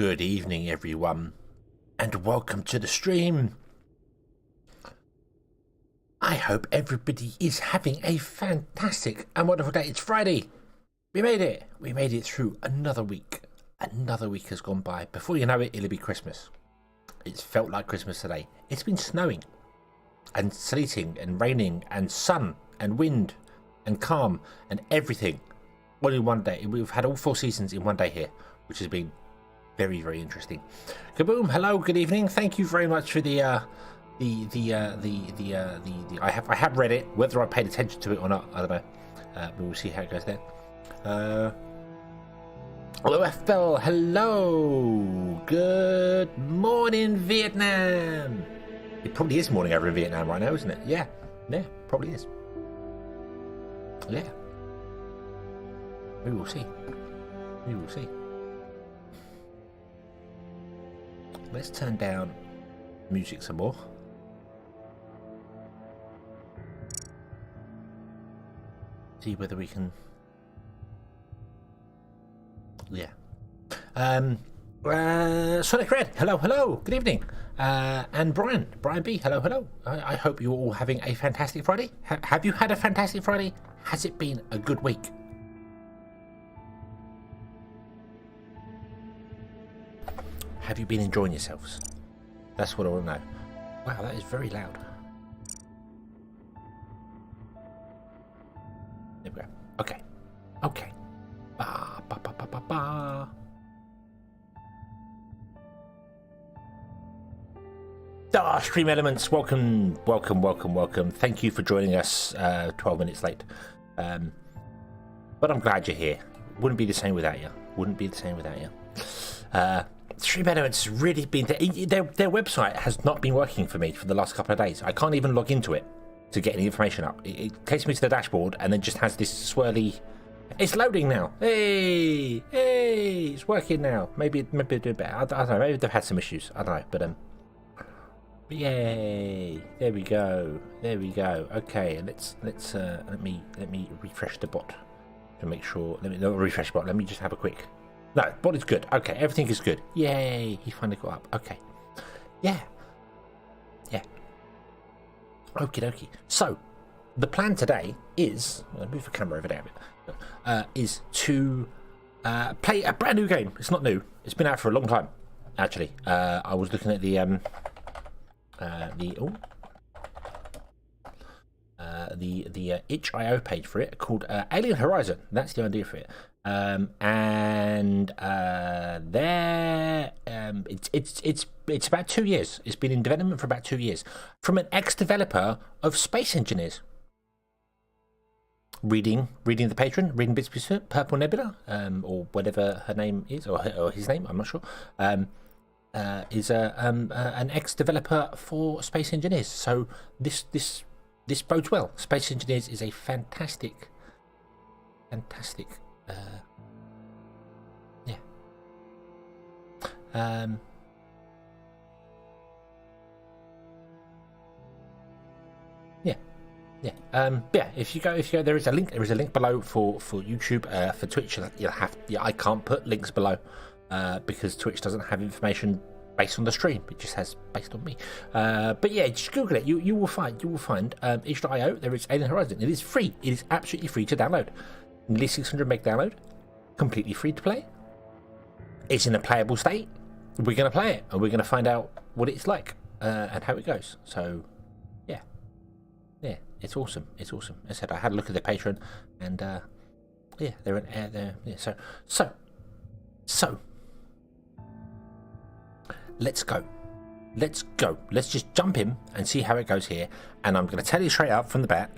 Good evening, everyone, and welcome to the stream. I hope everybody is having a fantastic and wonderful day. It's Friday. We made it. We made it through another week. Another week has gone by. Before you know it, it'll be Christmas. It's felt like Christmas today. It's been snowing and sleeting and raining and sun and wind and calm and everything all in one day. We've had all 4 seasons in one day here, which has been very, very interesting. Kaboom! Hello, good evening. Thank you very much for I have read it. Whether I paid attention to it or not, I don't know. We'll see how it goes there. Hello, FL. Hello. Good morning, Vietnam. It probably is morning over in Vietnam right now, isn't it? Yeah, probably is. Yeah. We will see. We will see. Let's turn down music some more. See whether we can. Yeah. Sonic Red, hello, good evening. And Brian B, hello. I hope you're all having a fantastic Friday. Have you had a fantastic Friday? Has it been a good week? Have you been enjoying yourselves? That's what I want to know. Wow, that is very loud. There we go. Okay. Stream Elements, welcome. Thank you for joining us 12 minutes late. But I'm glad you're here. Wouldn't be the same without you. Stream Elements has really been... Their website has not been working for me for the last couple of days. I can't even log into it to get any information up. It takes me to the dashboard and then just has this swirly... It's loading now. Hey, it's working now. Maybe do it better. I don't know. Maybe they've had some issues. I don't know. But yay! There we go. Okay, let me refresh the bot to make sure. Let me not refresh the bot. Let me just have a quick. No, bot is good. Okay, everything is good. Yay! He finally got up. Okay. Yeah. Okie dokie. So, the plan today is... I'll move the camera over there a bit. Is to play a brand new game. It's not new. It's been out for a long time, actually. I was looking at the itch.io page for it, called Alien Horizon. That's the idea for it. It's about 2 years. It's been in development for about 2 years from an ex-developer of Space Engineers. Reading the patron, reading bits of Purple Nebula, or whatever her name is, or his name, I'm not sure. Is an ex-developer for Space Engineers. So this bodes well. Space Engineers is a fantastic. If you go, there is a link below for YouTube. For Twitch, I can't put links below because Twitch doesn't have information based on the stream. It just has based on me. But yeah, just Google it. You will find itch.io. There is Alien Horizon. It is free. It is absolutely free to download. Nearly 600 meg download. Completely free to play. It's in a playable state. We're going to play it and we're going to find out what it's like and how it goes. So yeah, it's awesome. As I said, I had a look at their Patreon and they're an air there. Yeah, so let's go. Let's just jump in and see how it goes here. And I'm going to tell you straight up from the bat,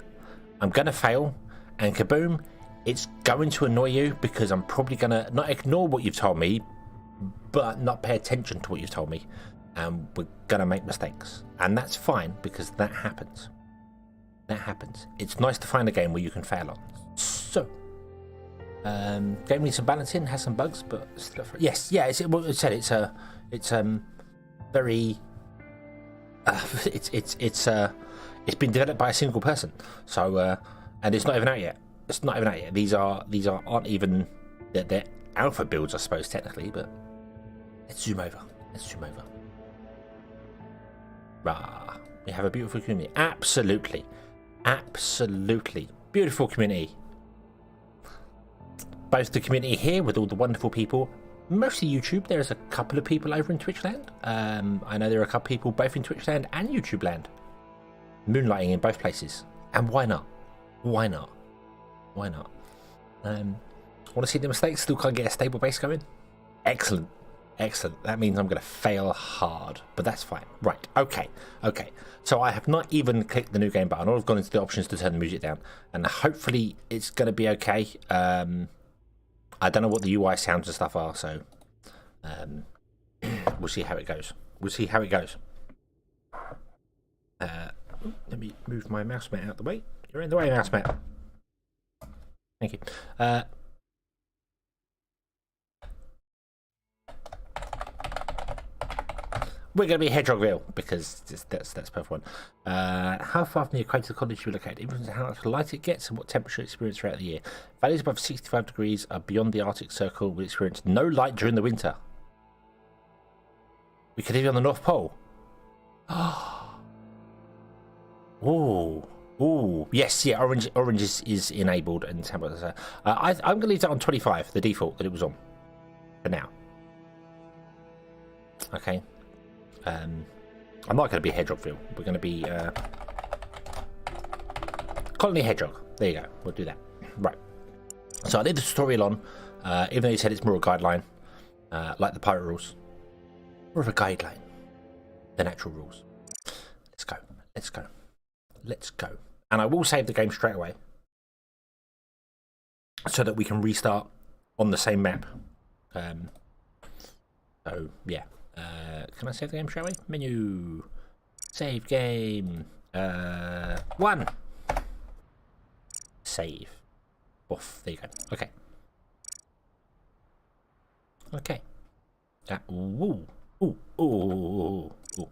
I'm going to fail, and kaboom, it's going to annoy you because I'm probably going to not ignore what you've told me, but not pay attention to what you've told me. And we're going to make mistakes. And that's fine because that happens. It's nice to find a game where you can fail on. So, game needs some balancing, has some bugs, but still yes, yeah. It's very. It's been developed by a single person. So, and it's not even out yet. These aren't even they're alpha builds, I suppose, technically, but Let's zoom over. Let's zoom over. Rah. We have a beautiful community. Absolutely. Absolutely. Beautiful community. Both the community here with all the wonderful people, mostly YouTube. There's a couple of people over in Twitch land. I know there are a couple of people both in Twitch land and YouTube land. Moonlighting in both places. And why not? Why not? Why not? Want to see the mistakes? Still can't get a stable base going? Excellent. Excellent. That means I'm going to fail hard, but that's fine. Right. Okay. Okay. So I have not even clicked the new game button. All I've gone into the options to turn the music down, and hopefully it's going to be okay. I don't know what the UI sounds and stuff are, so we'll see how it goes. We'll see how it goes. Let me move my mouse mat out the way. You're in the way, mouse mat. Thank you. We're going to be Hedgehogville because that's perfect one. How far from the equator college should we look at? Influence how much light it gets and what temperature experience throughout the year. Values above 65 degrees are beyond the Arctic Circle. We experience no light during the winter. We could be on the North Pole. Oh, oh, yes, yeah. Orange is enabled and temperature. I'm going to leave that on 25, the default that it was on for now. Okay. I'm not going to be Hedgehogville. We're going to be Colony Hedgehog. There you go. We'll do that. Right. So I did the tutorial on, even though you said it's more a guideline, like the pirate rules. More of a guideline than actual rules. Let's go. Let's go. Let's go. And I will save the game straight away so that we can restart on the same map. So, yeah. Can I save the game straight away? Menu. Save game. 1. Save. Off. There you go. Okay. Okay. Ooh. Ooh. Ooh. Ooh.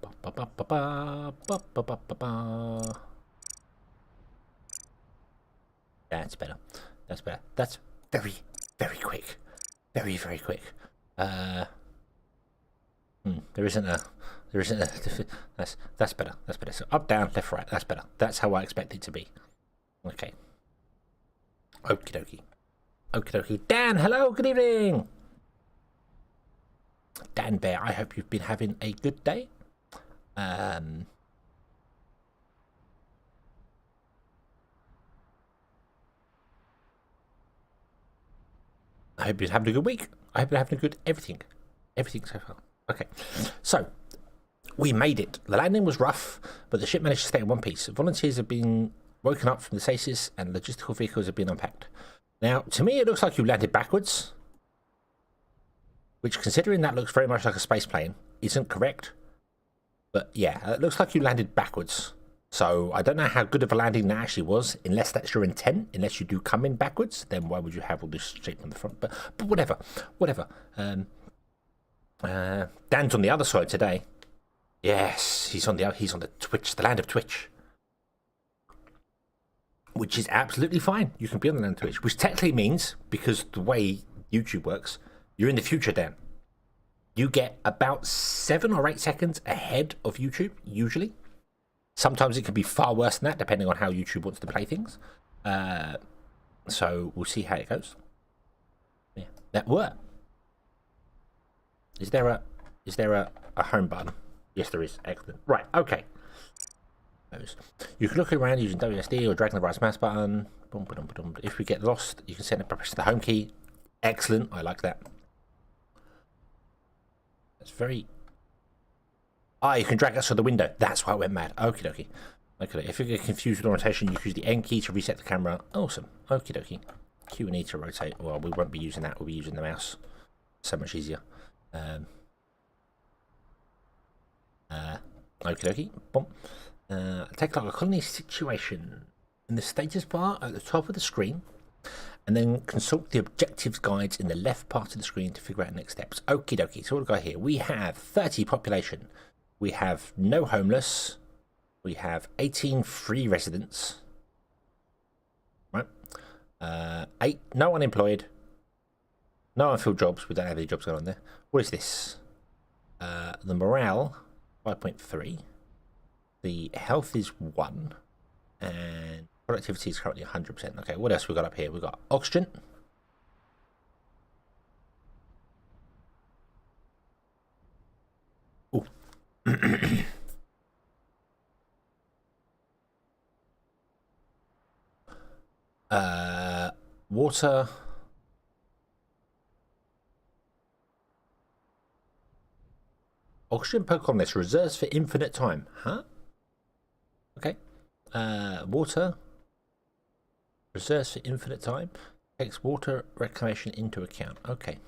Ba, ba, ba, ba, ba, ba, ba, ba, ba. That's better. That's better. That's very, very quick. Very, very quick. There isn't a that's better. That's better. So up, down, left, right. That's better. That's how I expect it to be. Okay. Okie dokie. Okie dokie. Dan, hello, good evening. Dan Bear, I hope you've been having a good day. I hope you're having a good week. I hope you're having a good everything. Everything so far. Okay. So, we made it. The landing was rough, but the ship managed to stay in one piece. Volunteers have been woken up from the stasis and logistical vehicles have been unpacked. Now, to me, it looks like you landed backwards, which, considering that looks very much like a space plane, isn't correct. But yeah, it looks like you landed backwards. So I don't know how good of a landing that actually was, unless that's your intent. Unless you do come in backwards, then why would you have all this shape on the front? But whatever, whatever. Dan's on the other side today. Yes, he's on the Twitch, the land of Twitch, which is absolutely fine. You can be on the land of Twitch, which technically means, because the way YouTube works, you're in the future, Dan. You get about 7 or 8 seconds ahead of YouTube, usually. Sometimes it can be far worse than that, depending on how YouTube wants to play things. So we'll see how it goes. Yeah, that worked. Is there a home button? Yes, there is. Excellent. Right. Okay. You can look around using WSD or dragging the right mouse button. If we get lost, you can send it by pressing the home key. Excellent. I like that. That's very... you can drag us to the window. That's why it went mad. Okie dokie. Okay, if you get confused with orientation, you can use the N key to reset the camera. Awesome. Okie dokie. Q and E to rotate. Well, we won't be using that. We'll be using the mouse. So much easier. Okie dokie. Boom. Take like a colony situation in the status bar at the top of the screen, and then consult the objectives guides in the left part of the screen to figure out next steps. Okie dokie. So what do we got here? We have 30 population. We have no homeless. We have 18 free residents. Right. 8 no unemployed. No unfilled jobs. We don't have any jobs going on there. What is this? The morale 5.3. The health is 1, and productivity is currently 100%. Okay, what else we got up here? We got oxygen. Ooh. Water. Oxygen per colonist reserves for infinite time. Huh? Okay. Water reserves for infinite time. Takes water reclamation into account. Okay.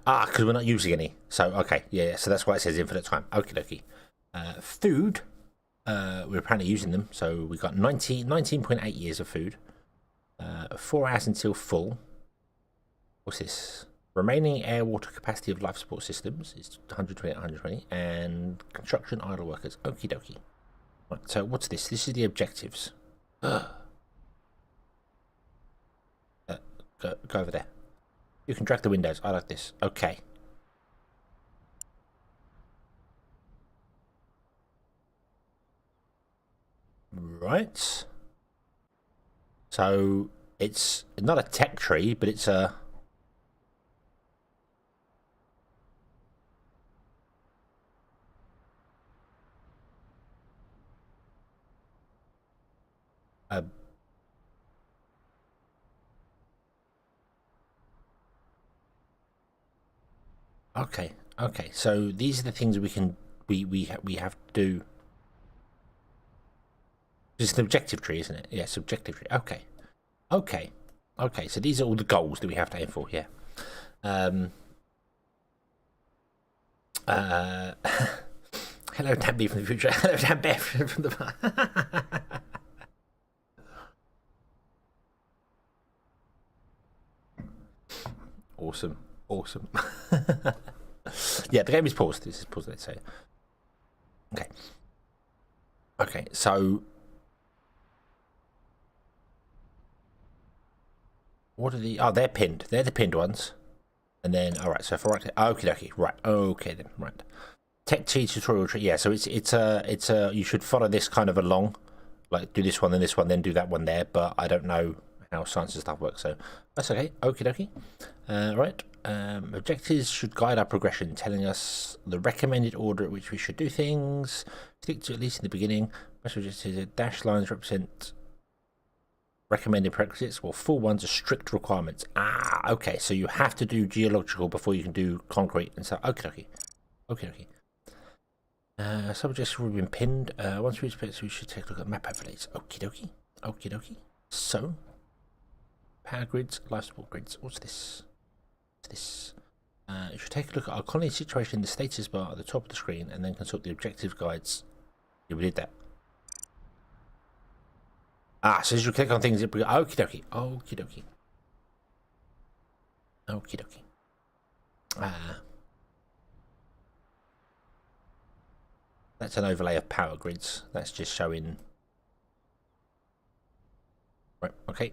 Ah, because we're not using any. So, okay. Yeah, so that's why it says infinite time. Okie dokie. Food. We're apparently using them. So we've got 19.8 years of food. 4 hours until full. What's this? Remaining air water capacity of life support systems is 120 120. And construction idle workers. Okie dokie. Right, so what's this? This is the objectives. Go over there. You can drag the windows. I like this. Okay. Right. So it's not a tech tree, but it's a okay. Okay. So these are the things we have to do. It's an objective tree, isn't it? Yes, objective tree. Okay. Okay. Okay. So these are all the goals that we have to aim for. Yeah. Hello, Dan B from the future. Hello, Dan Bear from the. Awesome. Awesome. Yeah, the game is paused. This is paused, let's say. Okay. Okay, so what are the? Oh, they're pinned. They're the pinned ones. And then, all right. So for right, okay, right, okay then, right. Tech T tutorial tree. Yeah, so it's a you should follow this kind of along, like do this one, then do that one there. But I don't know how science and stuff works, so that's okay. Okie dokie. Right. Objectives should guide our progression, telling us the recommended order at which we should do things. Stick to at least in the beginning. Most objectives, dashed lines represent recommended prerequisites, while full ones are strict requirements. Ah, okay. So you have to do geological before you can do concrete and stuff. Okie dokie. Okie dokie. Subjects have already been pinned. Once we expect, we should take a look at map overlays. Okie dokie. Okie dokie. So, power grids, life support grids. What's this? What's this? You should take a look at our colony situation in the status bar at the top of the screen and then consult the objective guides. Yeah, we did that. Ah, so as you click on things, it brings. Okie dokie. Okie dokie. Okie dokie. That's an overlay of power grids. That's just showing. Right, okay.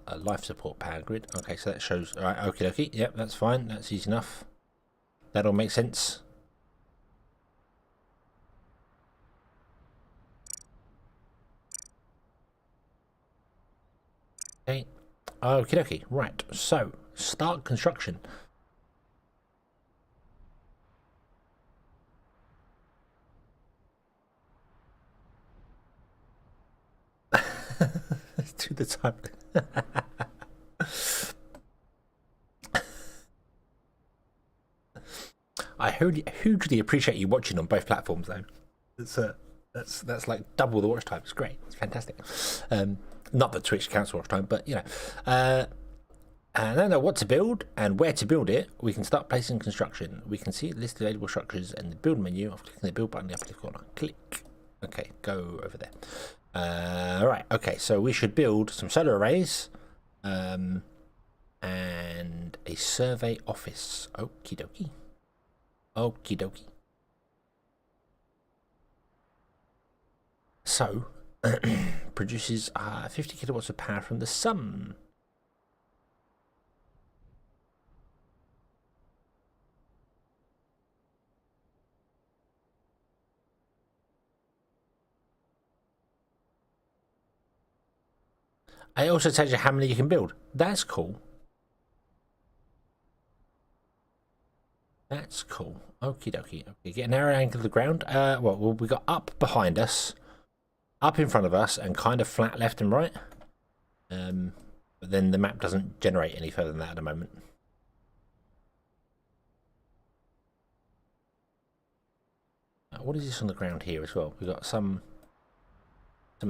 A life support power grid. Okay, so that shows. Alright, okie dokie. Yep, that's fine. That's easy enough. That all makes sense. Okay. Okie dokie. Right, so start construction. To the time. I hugely appreciate you watching on both platforms, though. It's that's like double the watch time. It's great. It's fantastic. Not that Twitch counts watch time, but you know. And I know what to build and where to build it. We can start placing construction. We can see a list of available structures in the build menu. After clicking the build button in the upper left corner, click. Okay, go over there. Right. Okay, so we should build some solar arrays, and a survey office. Okie dokie. Okie dokie. So, produces 50 kilowatts of power from the sun. It also tells you how many you can build. That's cool. That's cool. Okie dokie. Okay, get an arrow angle to the ground. Well, we got up behind us, up in front of us, and kind of flat left and right. But then the map doesn't generate any further than that at the moment. What is this on the ground here as well? We've got some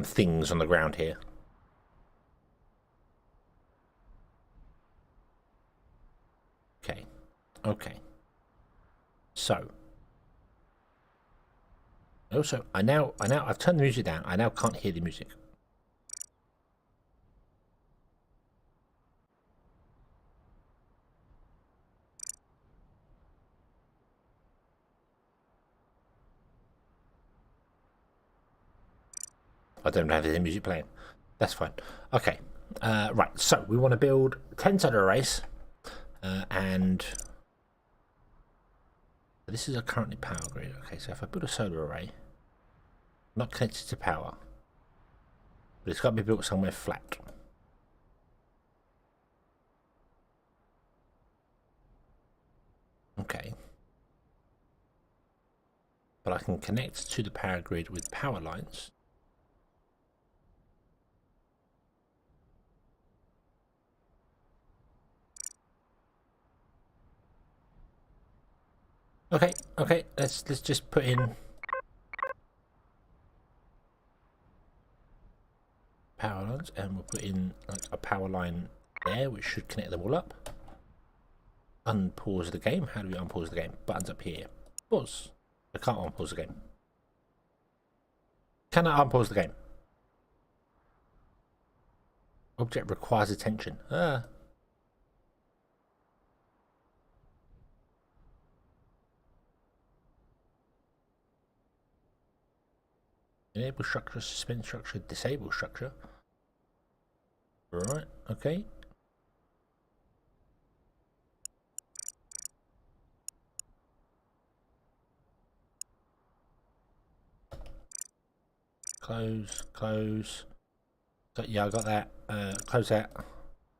things on the ground here. Okay. Okay. So. Also, I've turned the music down. I now can't hear the music. I don't have any music playing. That's fine. Okay. Right. So we want to build 10 solar arrays, and this is a currently power grid. Okay. So if I build a solar array, not connected to power, but it's got to be built somewhere flat. Okay. But I can connect to the power grid with power lines. Okay, okay, let's just put in power lines, and we'll put in like a power line there, which should connect them all up. Unpause the game. How do we unpause the game? Buttons up here. Pause. I can't unpause the game. Can I unpause the game? Object requires attention. Enable structure, suspend structure, disable structure. Right, okay. Close, close. So, yeah, I got that. Close that.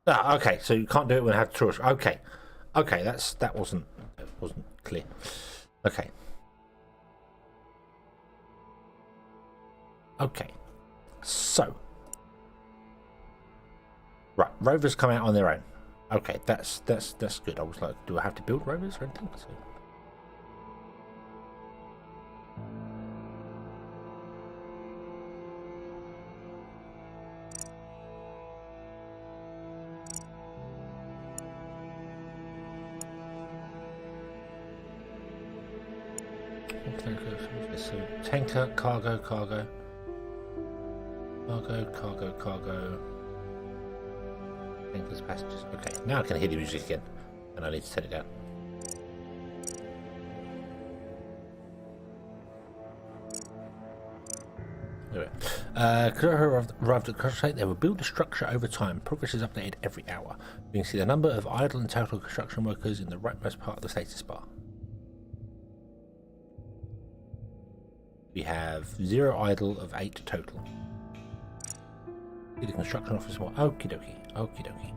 Ah, okay, so you can't do it when I have choice. Okay. Okay, that wasn't clear. Okay. Okay. So. Right, rovers come out on their own. Okay, that's good. I was like, do I have to build rovers or anything? So. So tanker, cargo. Cargo. Tankers, passengers. Okay, now I can hear the music again, and I need to turn it down. Anyway, arrived at the construction site. They will build the structure over time. Progress is updated every hour. You can see the number of idle and total construction workers in the rightmost part of the status bar. We have 0 idle of 8 total. The construction office more. Okie dokie. Okie dokie.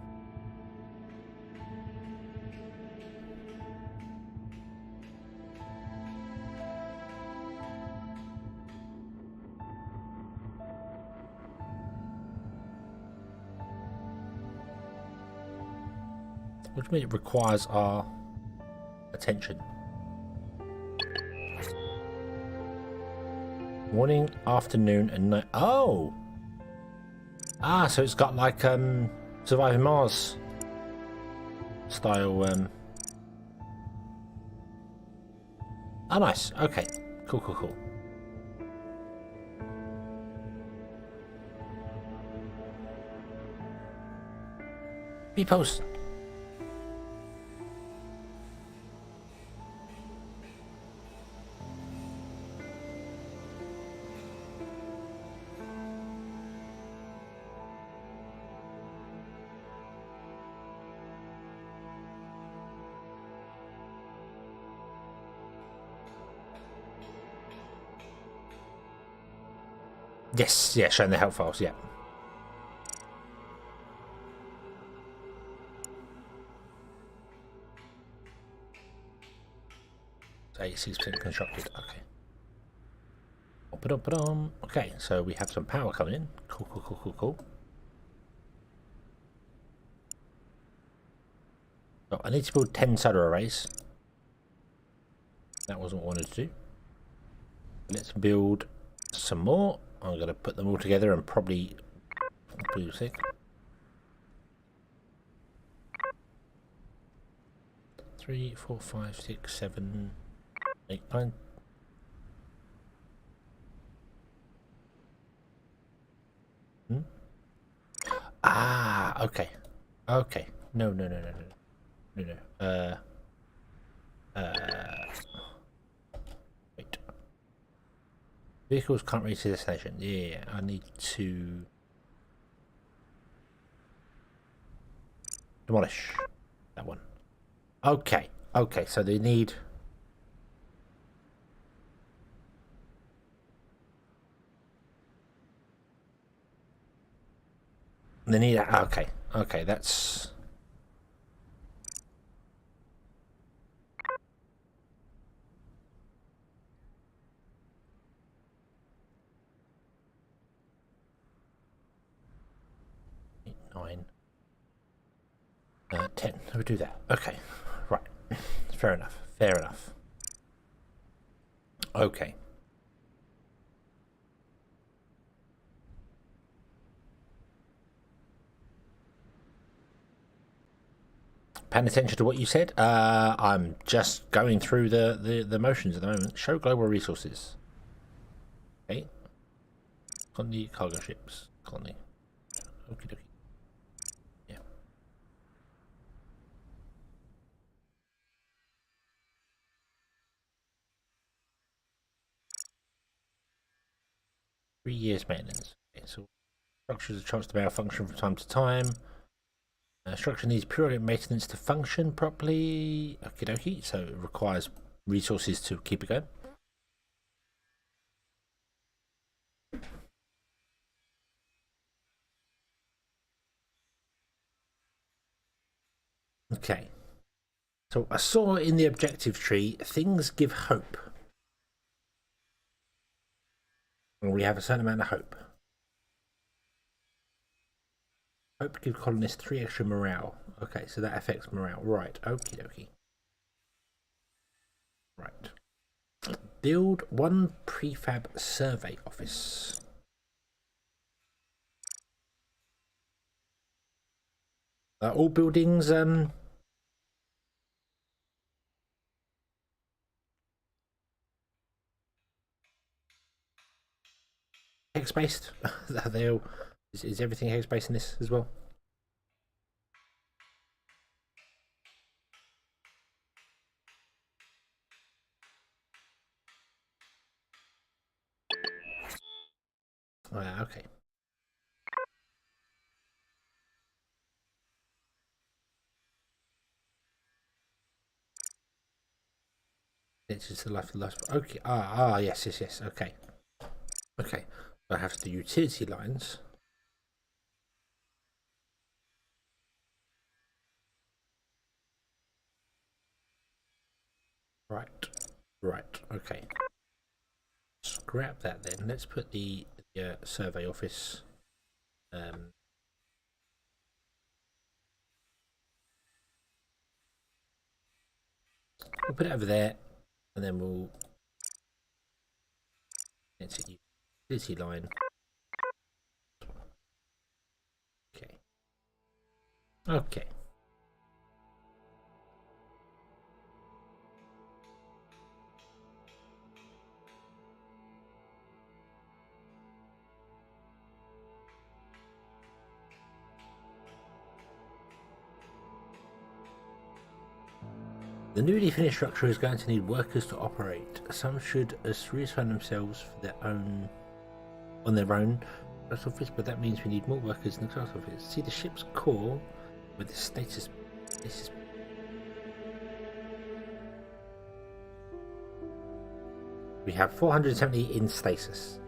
What do you mean it requires our attention? Morning, afternoon, and night. Oh! Ah, so it's got like Surviving Mars style. Oh, nice. Okay. Cool. Peoples. Yes, yeah, showing the health files, yeah. 86% constructed, okay. Okay, so we have some power coming in. Cool. Oh, I need to build 10 solar arrays. That wasn't what I wanted to do. Let's build some more. I'm going to put them all together and probably do 6. 3, 4, 5, 6, 7, 8, 9. Ah, okay. Okay. No. Wait. Vehicles can't reach the destination. Yeah, I need to demolish that one. Okay. Okay, so they need... They need... Okay. Okay, that's... Eight, 9... 10. We'll do that. Okay. Right. Fair enough. Okay. Paying attention to what you said. I'm just going through the motions at the moment. Show global resources. Okay. Colony cargo ships. Colony. Okie dokie. Yeah. Three years maintenance. Okay, so structures are chance to malfunction from time to time. Structure needs periodic maintenance to function properly. Okie dokie. So it requires resources to keep it going. Okay. So I saw in the objective tree, things give hope. And we have a certain amount of hope. Hope give colonists 3 extra morale. Okay, so that affects morale. Right, okie dokie. Right. Build 1 prefab survey office. All buildings hex based? Are they all, is everything hex based in this as well? Oh, yeah, okay. It's just the life of the last. Okay. Yes. Okay. Okay. So I have the utility lines. Right. Okay. Scrap that then. Let's put the survey office. We'll put it over there, and then we'll. It's a utility line. Okay. Okay. The newly finished structure is going to need workers to operate. Some should reassign themselves for their own, on their own class office, but that means we need more workers in the class office. See the ship's core with the status. We have 470 in stasis.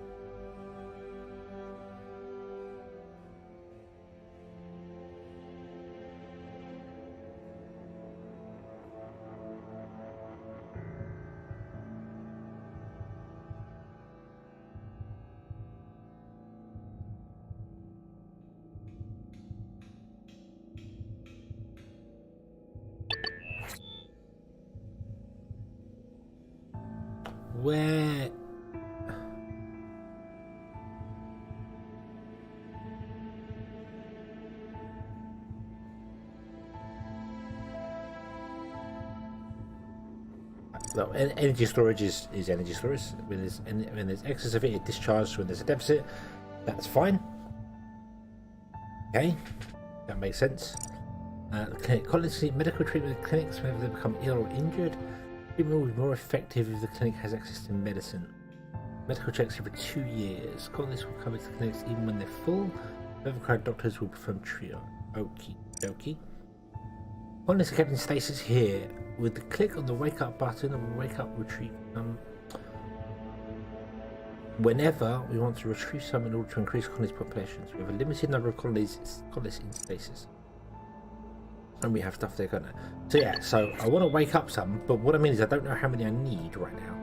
where... No, energy storage is energy storage. When there's excess of it, it discharges. When there's a deficit, that's fine. Okay, that makes sense. Clinic, medical treatment clinics, whenever they become ill or injured, treatment will be more effective if the clinic has access to medicine. Medical checks every 2 years. Colonists will come into the clinics even when they're full. Overcrowded doctors will perform trio. Okie dokie. Colonists are kept in stasis here. With the click on the wake up button, and wake up retrieve whenever we want to retrieve some in order to increase colonies' populations. We have a limited number of colonies in stasis. And we have stuff they're gonna. So yeah, so I want to wake up some, but what I mean is I don't know how many I need right now.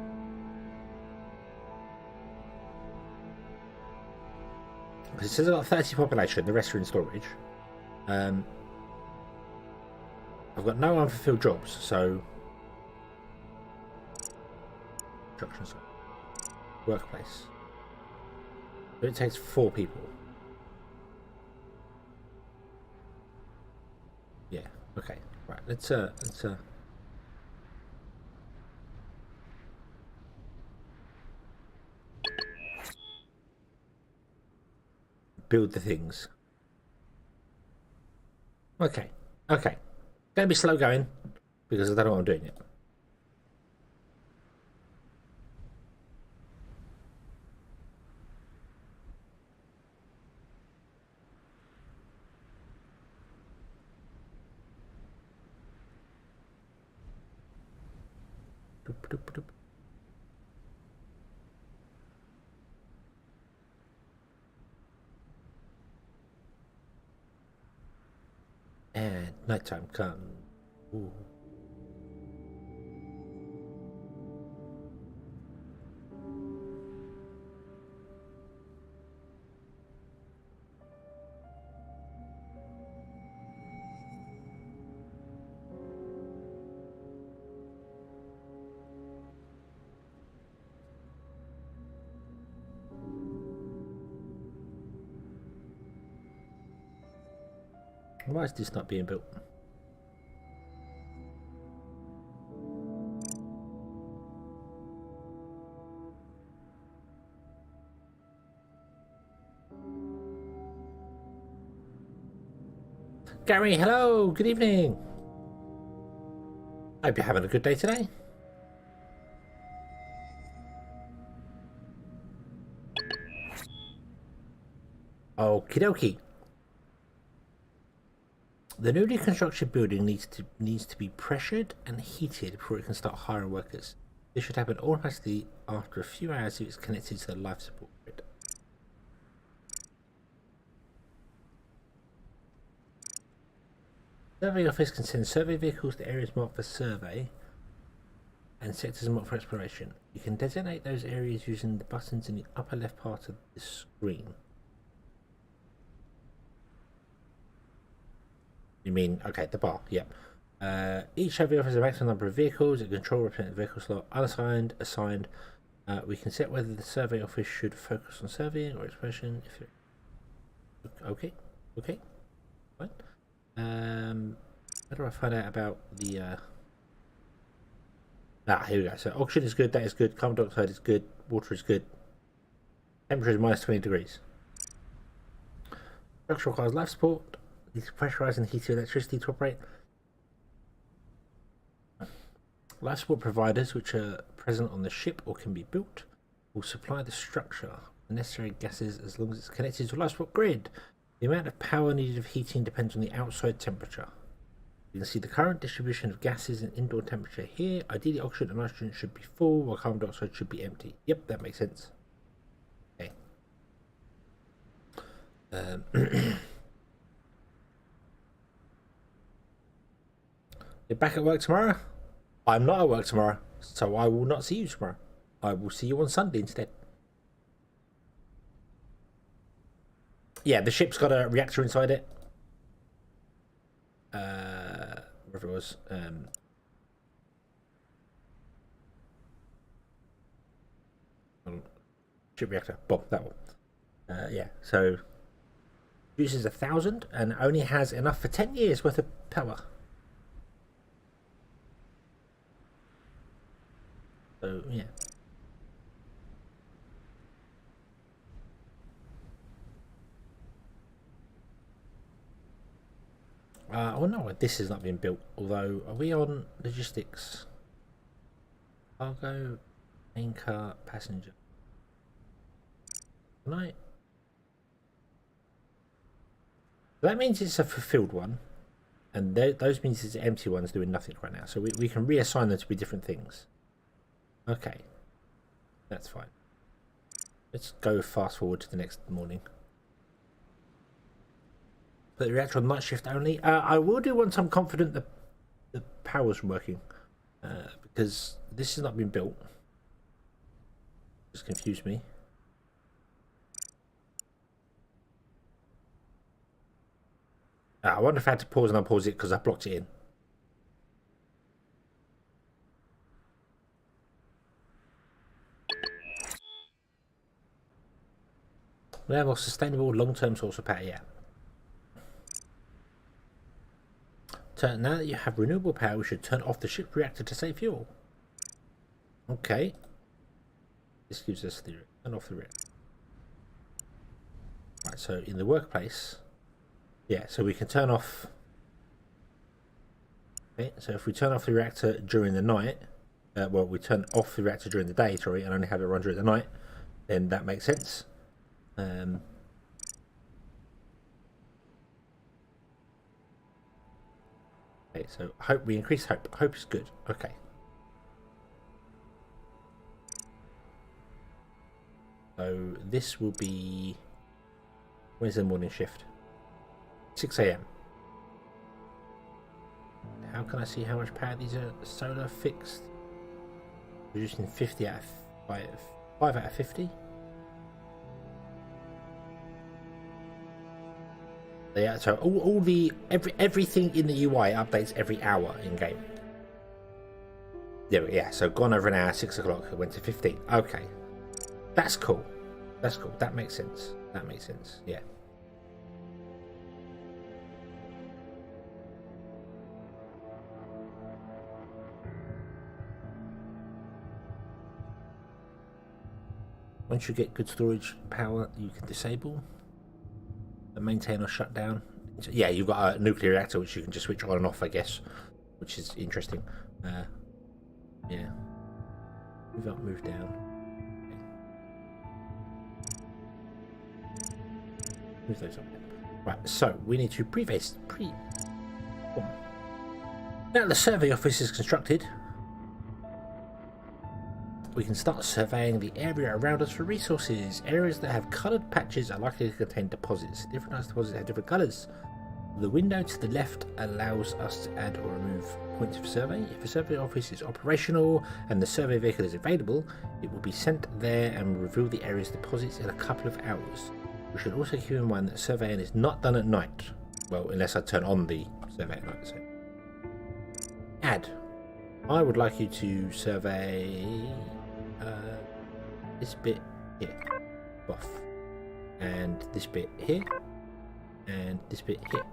Because it says I've got 30 population, the rest are in storage. I've got no unfulfilled jobs, so construction site, workplace. So it takes 4 people. Yeah. Okay. Right. Let's build the things. Okay. Okay. Gonna be slow going because I don't know what I'm doing yet. Doop, doop, doop. And nighttime comes. Ooh. Why is this not being built? Gary, hello, good evening. Hope you're having a good day today. Okie dokie. The newly constructed building needs to be pressured and heated before it can start hiring workers. This should happen automatically after a few hours if it's connected to the life support grid. Survey office can send survey vehicles to areas marked for survey and sectors marked for exploration. You can designate those areas using the buttons in the upper left part of the screen. You mean, okay, the bar, yeah. Each survey offers a maximum number of vehicles. A control represents vehicle slot, unassigned, assigned. We can set whether the survey office should focus on surveying or exploration. If it... Okay, fine. How do I find out about the... here we go. So oxygen is good, that is good, carbon dioxide is good, water is good. Temperature is minus 20 degrees. Structure requires life support. Needs pressurized and heated electricity to operate. Life support providers, which are present on the ship or can be built, will supply the structure the necessary gases as long as it's connected to a life support grid. The amount of power needed of heating depends on the outside temperature. You can see the current distribution of gases and indoor temperature here. Ideally, oxygen and nitrogen should be full, while carbon dioxide should be empty. Yep, that makes sense. Okay. You're back at work tomorrow? I'm not at work tomorrow, so I will not see you tomorrow. I will see you on Sunday instead. Yeah, the ship's got a reactor inside it. Whatever it was. Ship reactor. Bomb, that one. Yeah, so uses 1,000 and only has enough for 10 years worth of power. So, yeah. Oh no, this has not been built. Although, are we on logistics? Cargo, main car, passenger. Can I? That means it's a fulfilled one, and those means it's empty ones doing nothing right now. So we can reassign them to be different things. Okay, that's fine. Let's go fast forward to the next morning. Put the reactor on night shift only. I will do once I'm confident the power's working, because this has not been built. Just confused me. I wonder if I had to pause and unpause it because I blocked it in. We have a sustainable long-term source of power, yeah. Now that you have renewable power, we should turn off the ship reactor to save fuel. Okay. This gives us the turn off the reactor. Right, so in the workplace, yeah, so we can turn off. Okay, so if we turn off the reactor during the night, well, we turn off the reactor during the day, sorry, and only have it run during the night, then that makes sense. Okay, so hope we increase hope. Hope is good. Okay. So this will be, where's the morning shift? 6 a.m. How can I see how much power these are solar fixed? Producing 50 out of 5 out of 50. Yeah, so all the everything in the UI updates every hour in game. Yeah, so gone over an hour, 6 o'clock, it went to 15. Okay. That's cool. That's cool. That makes sense. That makes sense. Yeah. Once you get good storage power, you can disable and maintain or shut down. Yeah, you've got a nuclear reactor which you can just switch on and off, I guess, which is interesting. Yeah. Move up, move down. Okay. Move those up. Right, so we need to Now the survey office is constructed, we can start surveying the area around us for resources. Areas that have coloured patches are likely to contain deposits. Different types of deposits have different colours. The window to the left allows us to add or remove points of survey. If a survey office is operational and the survey vehicle is available, it will be sent there and reveal the area's deposits in a couple of hours. We should also keep in mind that surveying is not done at night. Well, unless I turn on the survey at night. So. Add. I would like you to survey this bit here, buff, and this bit here, and this bit here.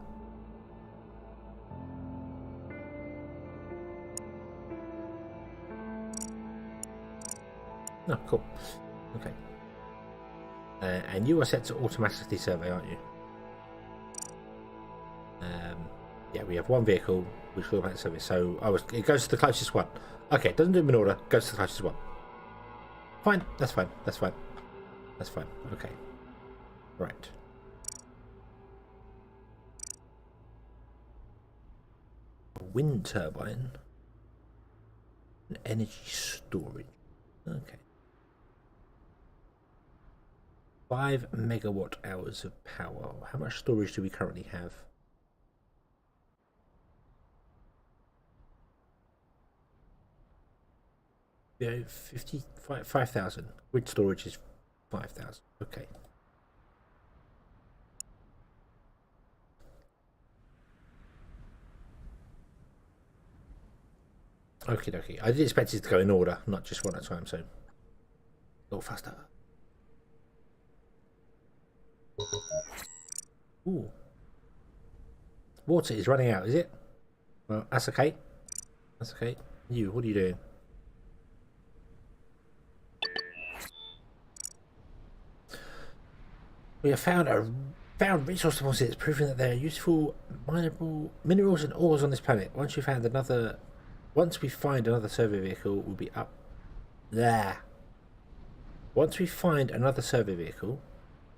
Oh, cool. Okay. And you are set to automatically survey, aren't you? Yeah, we have one vehicle which will automatically survey. So it goes to the closest one. Okay, doesn't do them in order. Goes to the closest one. Fine. That's fine. That's fine. That's fine. Okay. Right. Wind turbine. And energy storage. Okay. 5 megawatt hours of power. How much storage do we currently have? Yeah, 5,000. Grid storage is 5,000. Okay. Okie dokie. I did expect it to go in order, not just one at a time, so a little faster. Ooh. Water is running out, is it? Well, that's okay. That's okay. You, what are you doing? We have found resource deposits proving that there are useful mineral minerals and ores on this planet. Once we find another survey vehicle, we'll be up there. Once we find another survey vehicle,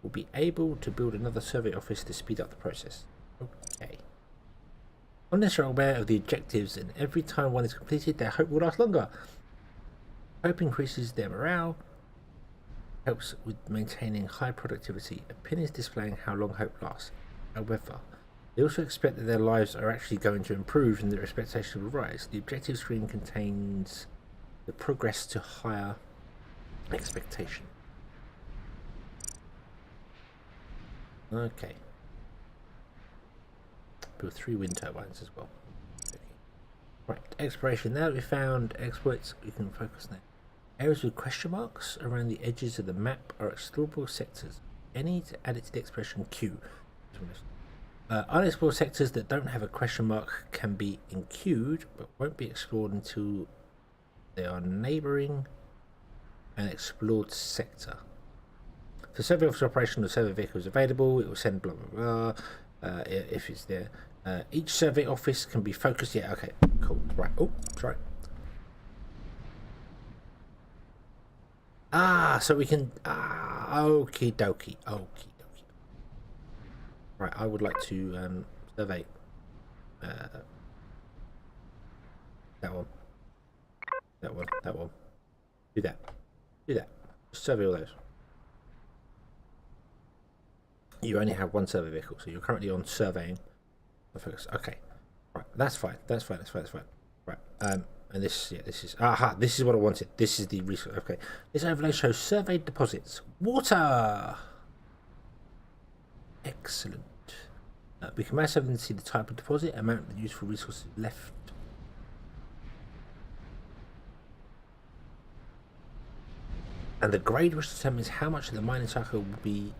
we'll be able to build another survey office to speed up the process. Okay. Unless you're aware of the objectives, and every time one is completed, their hope will last longer. Hope increases their morale, helps with maintaining high productivity. A pin is displaying how long hope lasts. However, they also expect that their lives are actually going to improve and their expectations will rise. The objective screen contains the progress to higher expectation. Okay. Build 3 wind turbines as well. Okay. Right, exploration. Now that we've found exploits, we can focus now. Areas with question marks around the edges of the map are explorable sectors. Any to add it to the exploration queue. Unexplored sectors that don't have a question mark can be enqueued, but won't be explored until they are neighbouring an explored sector. For survey officer operation, the survey vehicle is available. It will send blah blah blah. If it's there, each survey office can be focused. Yeah, okay, cool. Right. Oh, that's right. Ah, so we can. Okie dokie. Okie dokie. Right, I would like to survey that one. That one. That one. Do that. Do that. Just survey all those. You only have one survey vehicle, so you're currently on surveying. Focus. Okay. Right, that's fine. That's fine. That's fine. That's fine. Right. And this, yeah, this is this is what I wanted. This is the resource. Okay. This overlay shows surveyed deposits. Water. Excellent. We can mass and see the type of deposit, amount of useful resources left. And the grade which determines how much of the mining cycle will be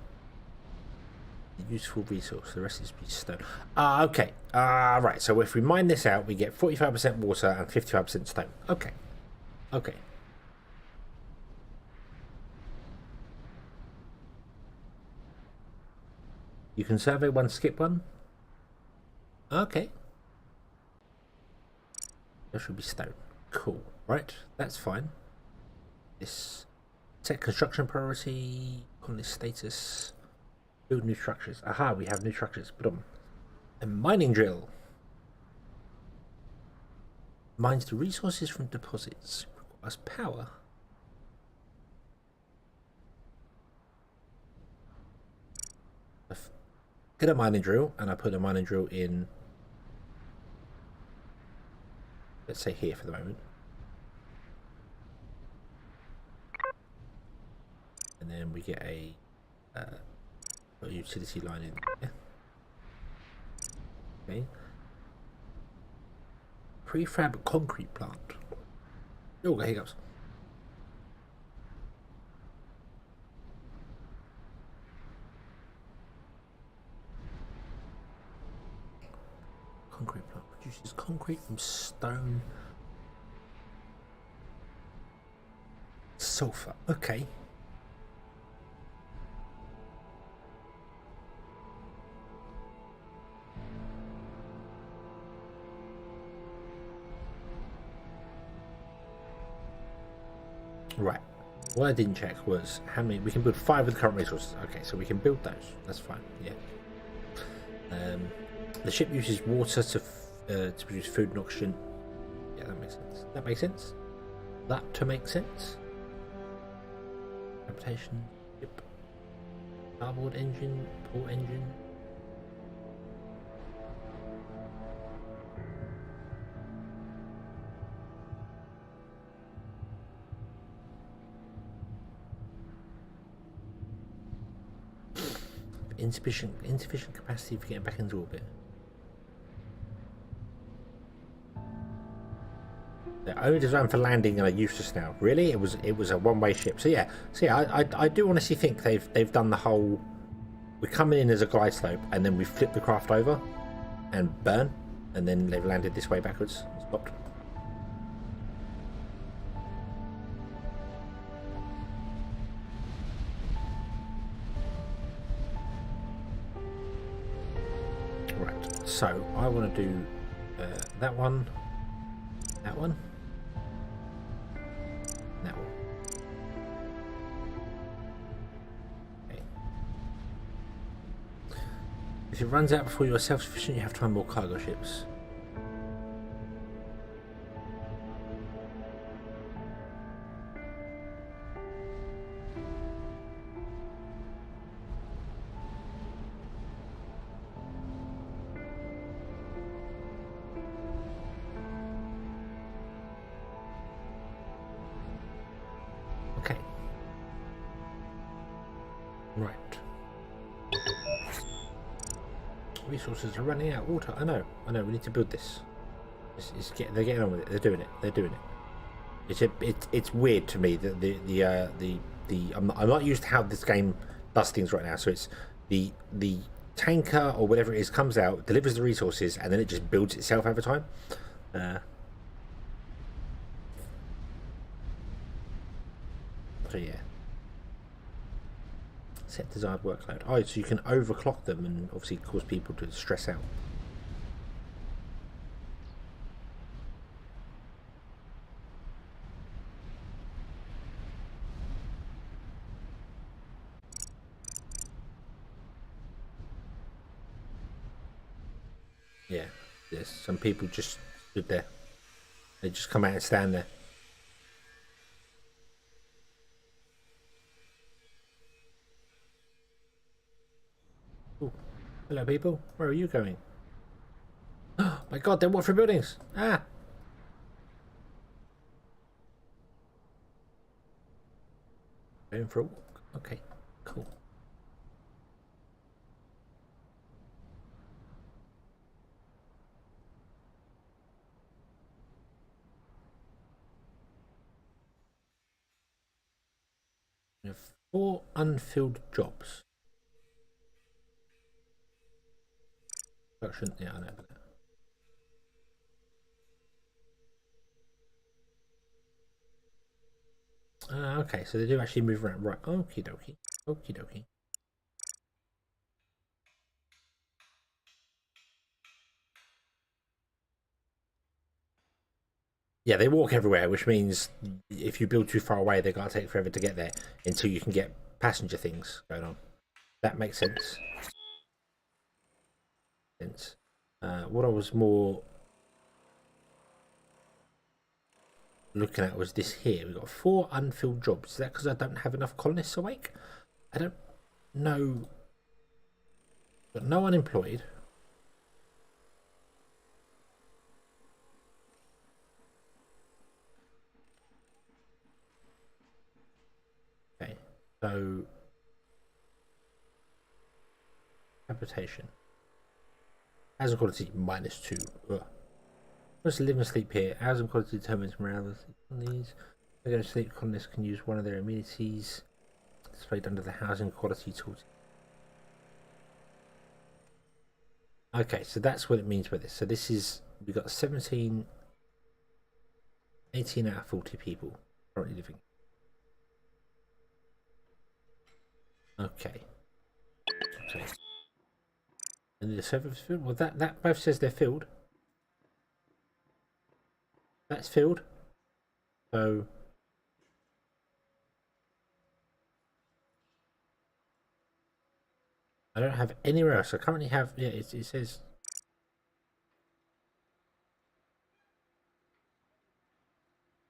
the useful resource. The rest is stone. Okay. Right. So if we mine this out, we get 45% water and 55% stone. Okay. Okay. You can survey one, skip one. Okay. There should be stone. Cool. Right. That's fine. This set construction priority on this status. Build new structures. Aha, we have new structures. A mining drill. Mines the resources from deposits. Requires power. Get a mining drill, and I put a mining drill in. Let's say here for the moment. And then we get a utility line in there. Okay. Prefab concrete plant. Oh, here goes. Concrete plant produces concrete from stone. Sulfur. Okay. Right. What I didn't check was how many. We can build 5 with the current resources. Okay, so we can build those. That's fine. Yeah. The ship uses water to produce food and oxygen. Yeah, that makes sense. That makes sense. That to make sense. Habitation. Ship. Starboard engine. Port engine. Insufficient capacity for getting back into orbit. They're only designed for landing and are useless now. Really, it was a one-way ship. So yeah, I do honestly think they've done the whole we come in as a glide slope, and then we flip the craft over and burn, and then they've landed this way backwards and stopped. Right, so I want to do that one, that one, that one. Okay. If it runs out before you are self-sufficient, you have to find more cargo ships. Okay. Right. Resources are running out. Water. I know. We need to build this. They're getting on with it. They're doing it. It's weird to me that I'm not used to how this game does things right now. So it's the tanker or whatever it is comes out, delivers the resources, and then it just builds itself over time. So yeah. Set desired workload. Oh, so you can overclock them and obviously cause people to stress out. Yeah, there's some people just stood there. They just come out and stand there. Ooh. Hello, people. Where are you going? Oh my God! They're Watford buildings. Ah. Going for a walk. Okay. Cool. We have 4 unfilled jobs. Production, yeah, I know about that. Okay, so they do actually move around. Right, okie dokie. Okie dokie. Yeah, they walk everywhere, which means if you build too far away, they're going to take forever to get there until you can get passenger things going on. That makes sense. What I was more looking at was this here. We've got 4 unfilled jobs. Is that because I don't have enough colonists awake? I don't know. Got no unemployed. Okay, so habitation. Housing quality -2. Ugh. Let's live and sleep here. Housing quality determines morale. These regular sleep colonists can use one of their amenities displayed under the housing quality tool. Okay, so that's what it means by this. So this is, we've got 18 out of 40 people currently living. Okay. And the server's filled. Well, that both says they're filled. That's filled. So I don't have anywhere else. I currently have, yeah, it says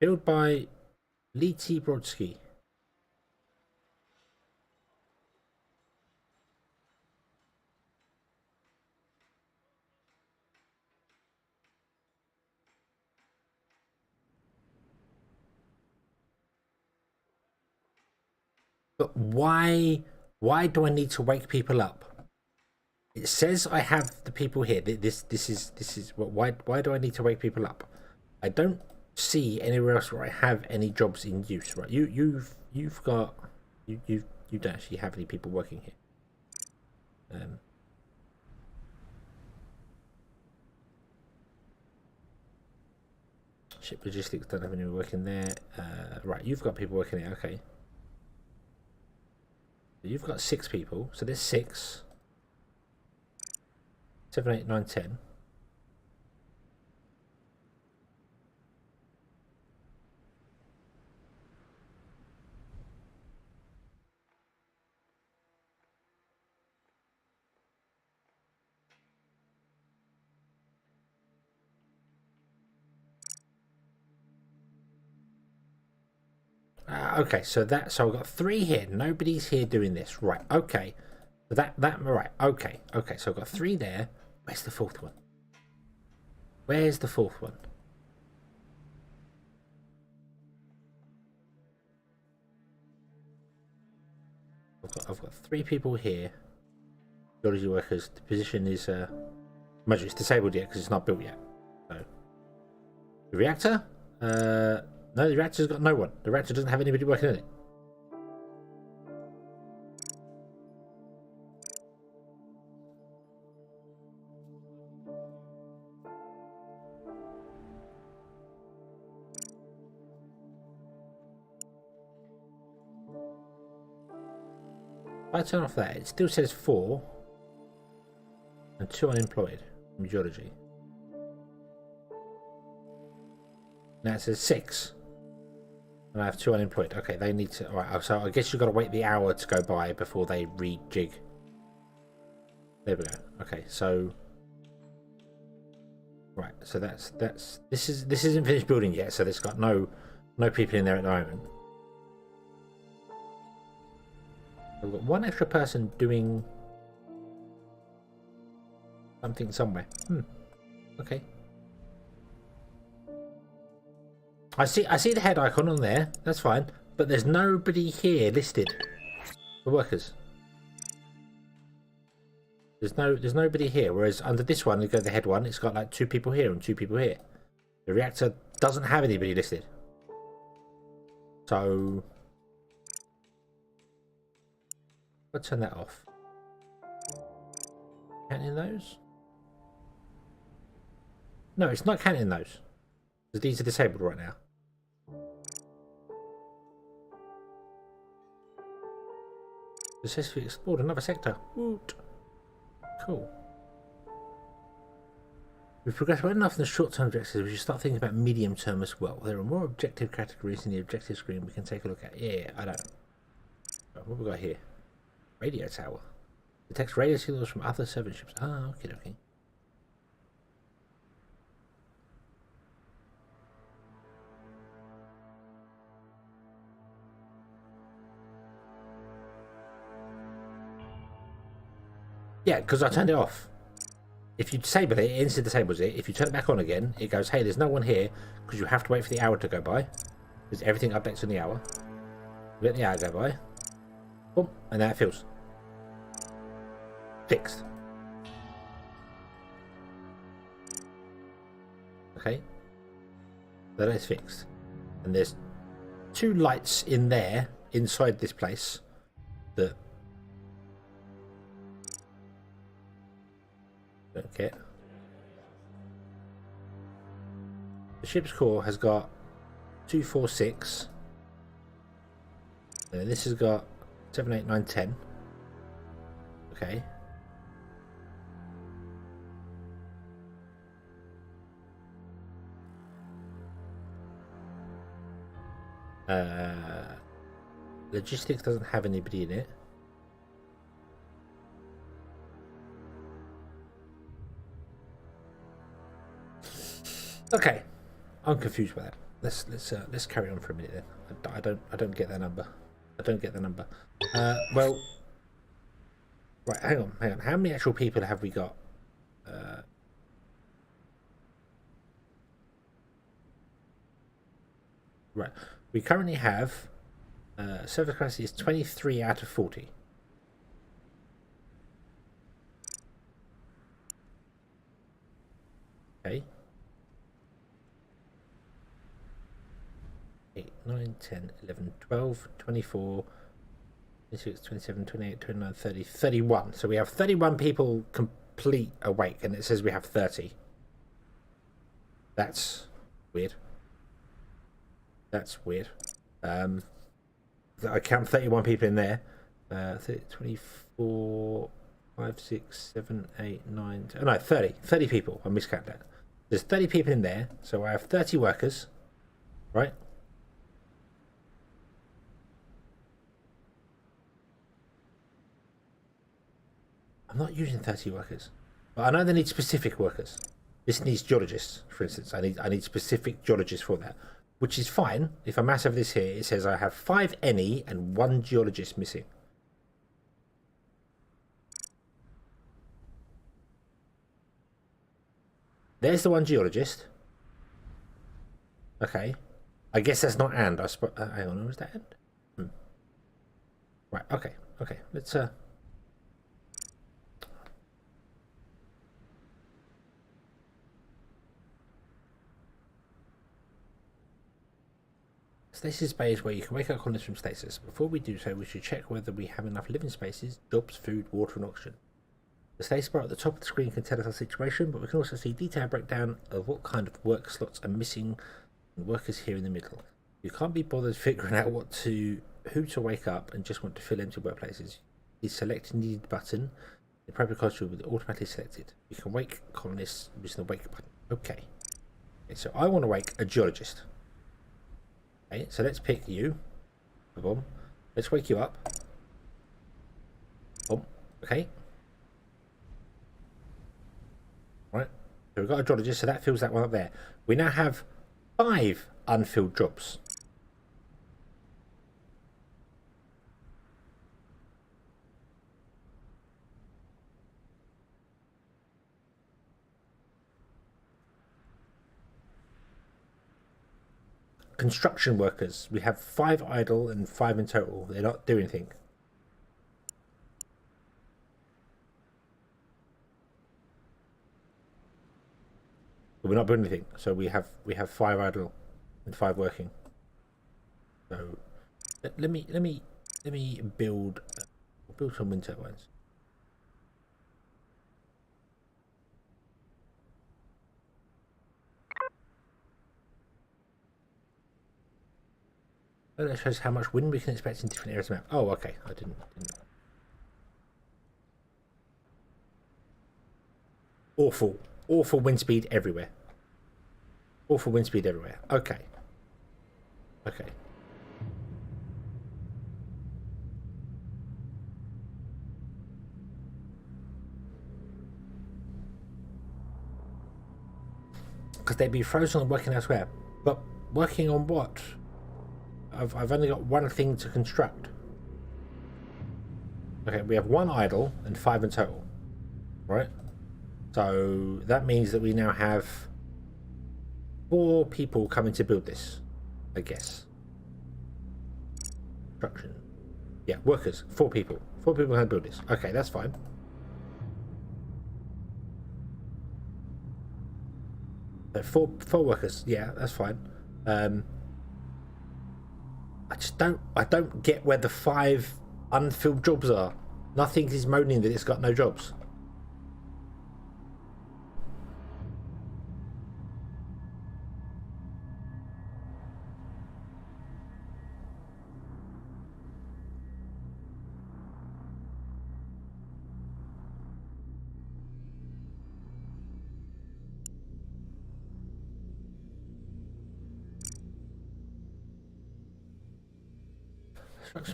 filled by Lee T. Brodsky. But why do I need to wake people up? It says I have the people here. This is what. Why do I need to wake people up? I don't see anywhere else where I have any jobs in use. Right? You've got you don't actually have any people working here. Ship logistics don't have anyone working there. Right, you've got people working there. Okay. So you've got 6 people. So there's 6. 7, 8, 9, 10. Okay, so I've got 3 here. Nobody's here doing this. Right, okay. So right, okay. So I've got 3 there. Where's the 4th one? Where's the 4th one? I've got 3 people here. Geology workers. The position is imagine it's disabled yet because it's not built yet. So the reactor? No, the reactor's got no one. The reactor doesn't have anybody working in it. If I turn off that, it still says 4 and 2 unemployed from geology. Now it says 6. And I have 2 unemployed. Okay, they need to... Alright, so I guess you've got to wait the hour to go by before they rejig. There we go. Okay, so... Right, so that's... This isn't finished building yet, so there's got no people in there at the moment. I've got 1 extra person doing... something somewhere. Okay. I see the head icon on there. That's fine, but there's nobody here listed for workers. There's nobody here. Whereas under this one, you go to the head one, it's got like 2 people here and 2 people here. The reactor doesn't have anybody listed. So let's turn that off. Counting those? No, it's not counting those. Because these are disabled right now. Successfully explored another sector. Woot. Cool. We've progressed well enough in the short-term objectives. We should start thinking about medium-term as well. There are more objective categories in the objective screen we can take a look at. Yeah, I know. What have we got here? Radio tower. Detects radio signals from other servant ships. Ah, okay. Yeah, because I turned it off. If you disable it, it instantly disables it. If you turn it back on again, it goes, hey, there's no one here, because you have to wait for the hour to go by. Because everything updates on the hour. Let the hour go by. Boom, and now it feels fixed. Okay. So that is fixed. And there's 2 lights in there, inside this place, that don't get. The ship's core has got 2, 4, 6. And this has got 7, 8, 9, 10. Okay. Logistics doesn't have anybody in it. Okay, I'm confused by that. Let's carry on for a minute then. I don't get that number. I don't get the number. Well, right. Hang on. How many actual people have we got? Right. We currently have service capacity is 23 out of 40. Okay. 8, 9, 10, 11, 12, 24, 26, 27, 28, 29, 30, 31. So we have 31 people complete awake, and it says we have 30. That's weird. That's weird. I count 31 people in there. 24, 5, 6, 7, 8, 9, 10. Oh no, 30. 30 people. I miscounted that. There's 30 people in there, so I have 30 workers, right? I'm not using 30 workers, but I know they need specific workers. This needs geologists, for instance. I need specific geologists for that, which is fine. If I mass over this here, it says I have 5 NE and 1 geologist missing. There's the 1 geologist. Okay. I guess that's not and. Hang on, was that and? Right, okay. Okay, let's Stasis bay is where you can wake up colonists from stasis. Before we do so, we should check whether we have enough living spaces, jobs, food, water, and oxygen. The status bar at the top of the screen can tell us our situation, but we can also see detailed breakdown of what kind of work slots are missing and workers here in the middle. You can't be bothered figuring out who to wake up and just want to fill empty workplaces. You select needed button. The appropriate costume will be automatically selected. You can wake colonists using the wake button. Okay, so I want to wake a geologist. Okay, so let's pick you. Boom. Let's wake you up. Boom. Okay. Right. So we've got a geologist, so that fills that one up there. We now have 5 unfilled jobs. Construction workers. We have 5 idle and 5 in total. They're not doing anything. But we're not doing anything. So we have 5 idle and 5 working. So let me build some wind turbines. Oh, that shows how much wind we can expect in different areas of the map. Oh, okay. I didn't. Awful wind speed everywhere. Awful wind speed everywhere. Okay. Okay. Because they'd be frozen and working elsewhere. But working on what? I've only got 1 thing to construct. Okay, we have 1 idle and 5 in total. Right? So that means that we now have 4 people coming to build this, I guess. Construction. Yeah, workers. 4 people. 4 people can build this. Okay, that's fine. So 4 workers. Yeah, that's fine. I don't get where the 5 unfilled jobs are. Nothing is moaning that it's got no jobs.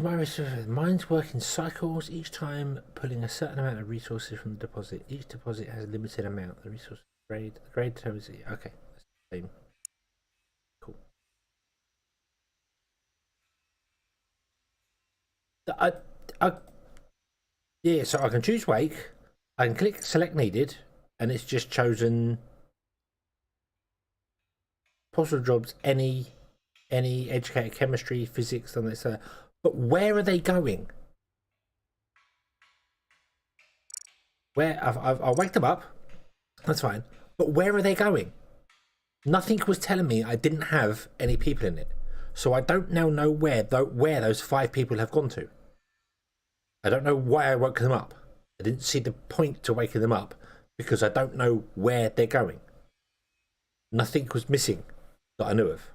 Mines work in cycles, each time pulling a certain amount of resources from the deposit. Each deposit has a limited amount. The resource grade determines it. Okay, that's the same. Cool. Yeah, so I can choose wake. I can click select needed, and it's just chosen possible jobs. Any educated chemistry, physics, and it's But where are they going? Where I'll wake them up. That's fine. But where are they going? Nothing was telling me I didn't have any people in it, so I don't now know where those 5 people have gone to. I don't know why I woke them up. I didn't see the point to waking them up because I don't know where they're going. Nothing was missing that I knew of.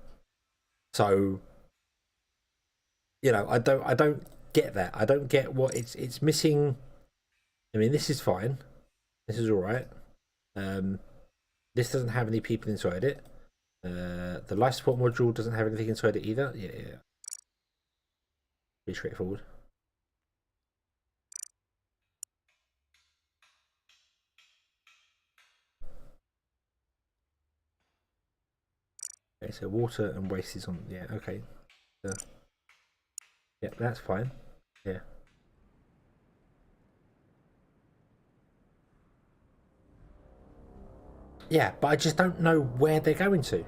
So, I don't get that. I don't get what it's missing. I mean, this is fine. This is all right. This doesn't have any people inside it. The life support module doesn't have anything inside it either. Yeah. Pretty straightforward. Okay, so water and waste is on. Yeah, okay. Yeah, that's fine. Yeah. Yeah, but I just don't know where they're going to.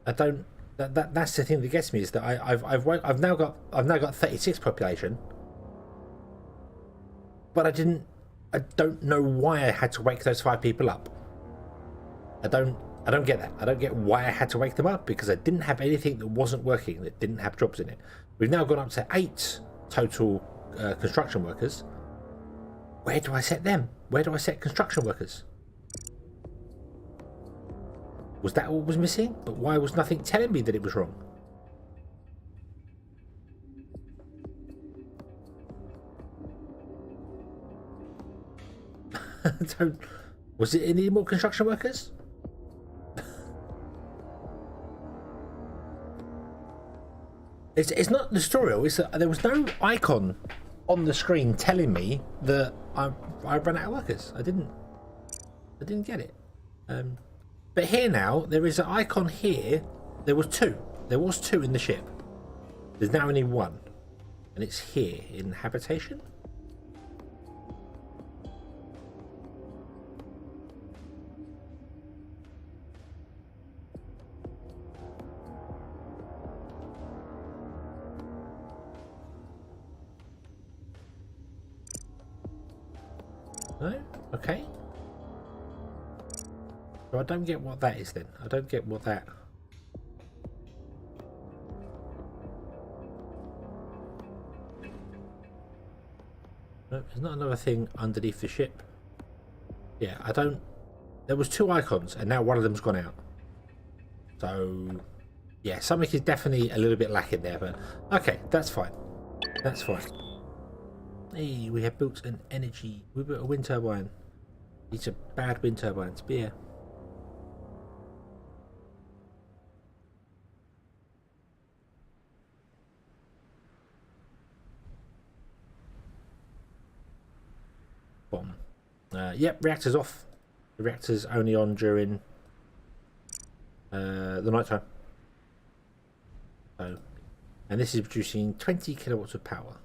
I don't. That's the thing that gets me is that I've now got 36 population, but I don't know why I had to wake those 5 people up. I don't get that. I don't get why I had to wake them up because I didn't have anything that wasn't working that didn't have jobs in it. We've now gone up to 8 total construction workers. Where do I set them? Where do I set construction workers? Was that what was missing? But why was nothing telling me that it was wrong? Was it any more construction workers? It's not the tutorial. It's that there was no icon on the screen telling me that I ran out of workers. I didn't get it. But here now there is an icon here. There was 2. There was 2 in the ship. There's now only 1, and it's here in habitation. No? Okay. So I don't get what that is then. I don't get what that... No, there's not another thing underneath the ship. Yeah, I don't... There was 2 icons and now one of them's gone out. So... Yeah, something is definitely a little bit lacking there, but... Okay, that's fine. That's fine. Hey, we have built an energy. We built a wind turbine. These are bad wind turbines. Beer. Bomb. Yep, reactor's off. The reactor's only on during the night time. So, and this is producing 20 kilowatts of power.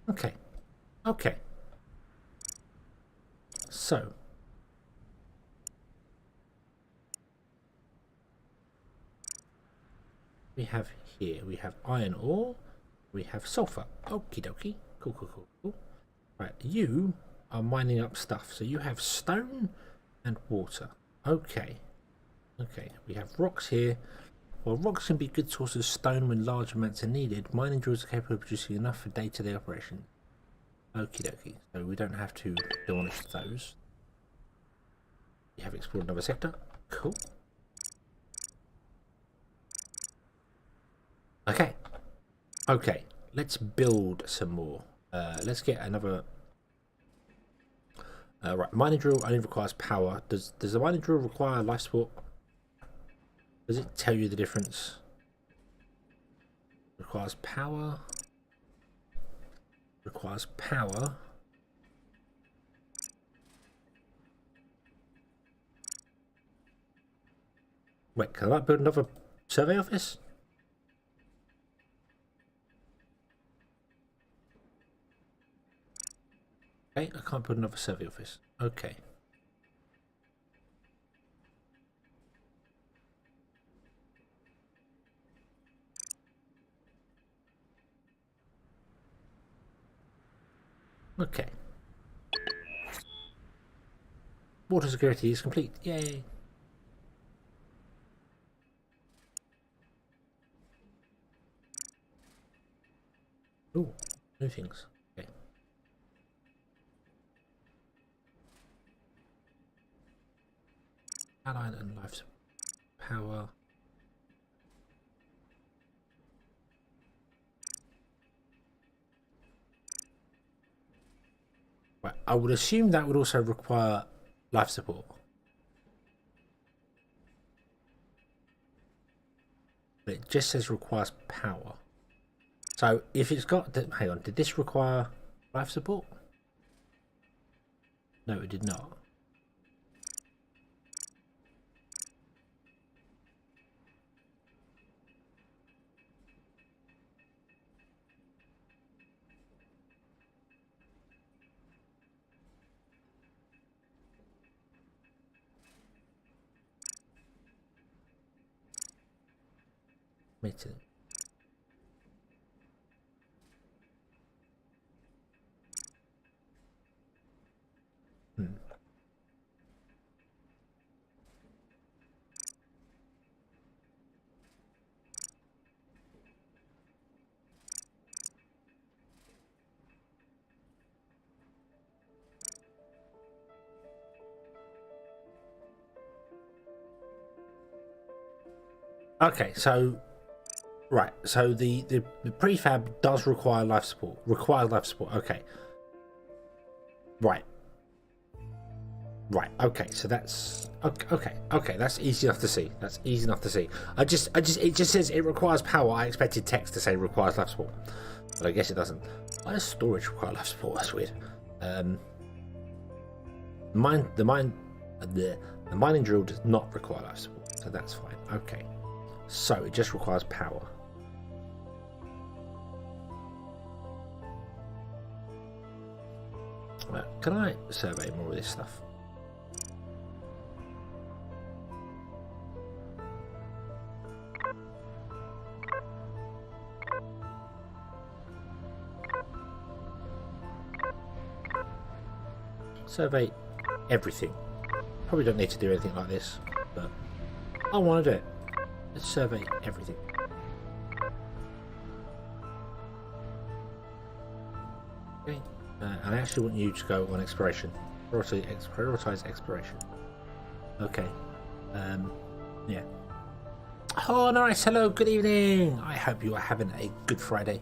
Okay. Okay. So. We have here, we have iron ore, we have sulfur. Okie dokie. Cool. Right, you are mining up stuff. So you have stone and water. Okay. Okay, we have rocks here. While rocks can be good sources of stone when large amounts are needed, mining drills are capable of producing enough for day-to-day operation. Okie dokie. So we don't have to demolish those. We have explored another sector. Cool. Okay. Okay. Let's build some more. Let's get another... right, mining drill only requires power. Does the mining drill require life support? Does it tell you the difference? Requires power. Requires power. Wait, can I build another survey office? Okay, I can't build another survey office. Okay. Okay. Water security is complete. Yay. Oh, new things. Okay. Allied and life power. Right, I would assume that would also require life support. But it just says requires power. So if it's got, hang on, did this require life support? No, it did not. Meeting. Okay, so right, so the prefab does require life support. Requires life support. Okay. Right. Right. Okay. So that's okay. Okay. That's easy enough to see. That's easy enough to see. It just says it requires power. I expected text to say requires life support, but I guess it doesn't. Why does storage require life support? That's weird. The mining drill does not require life support, so that's fine. Okay. So it just requires power. Right, can I survey more of this stuff? Survey everything. Probably don't need to do anything like this, but I want to do it. Let's survey everything. Okay, and I actually want you to go on exploration. Prioritize exploration. Okay. Yeah. Oh, nice. Hello. Good evening. I hope you are having a good Friday.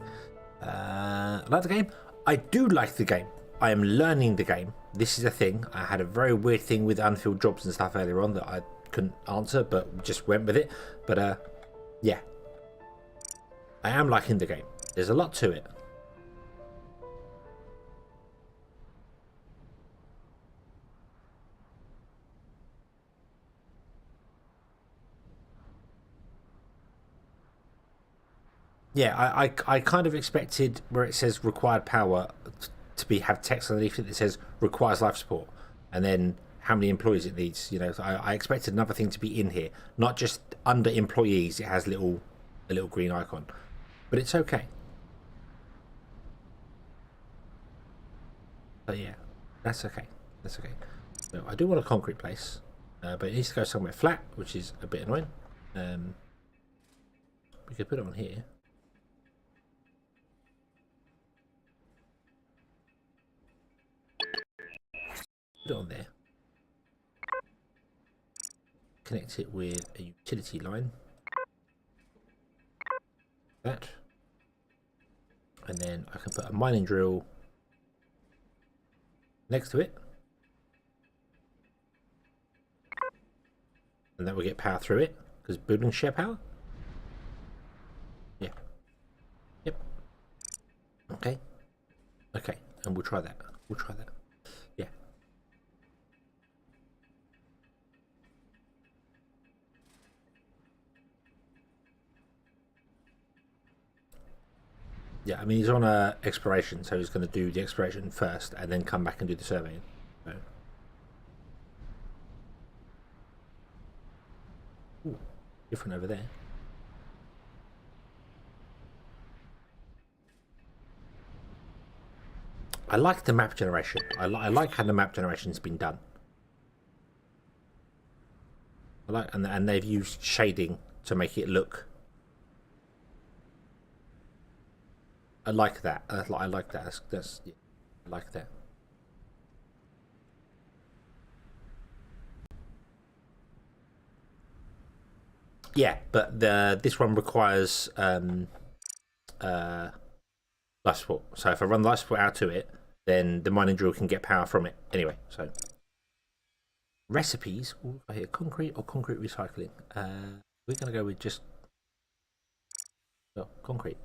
Like the game? I do like the game. I am learning the game. This is a thing. I had a very weird thing with unfilled jobs and stuff earlier on that I couldn't answer, but just went with it. But yeah, I am liking the game. There's a lot to it. Yeah, I kind of expected where it says required power to have text underneath it that says requires life support, and then how many employees it needs. You know, so I expected another thing to be in here, not just under employees. It has a little green icon, but it's okay. But yeah, that's okay. That's okay. So I do want a concrete place, but it needs to go somewhere flat, which is a bit annoying. We could put it on here. Put it on there. Connect it with a utility line. That. And then I can put a mining drill next to it. And that will get power through it, because buildings share power. Yeah. Yep. Okay. Okay. And we'll try that. We'll try that. Yeah. Yeah, I mean, he's on exploration, so he's going to do the exploration first and then come back and do the surveying. So. Ooh, different over there. I like the map generation. I like how the map generation's been done. I like, and they've used shading to make it look I like that. I like that. That's yeah, I like that. Yeah, but this one requires uh, life support. So if I run life support out to it, then the mining drill can get power from it anyway. So recipes. Ooh, I hear concrete or concrete recycling. We're gonna go with just concrete.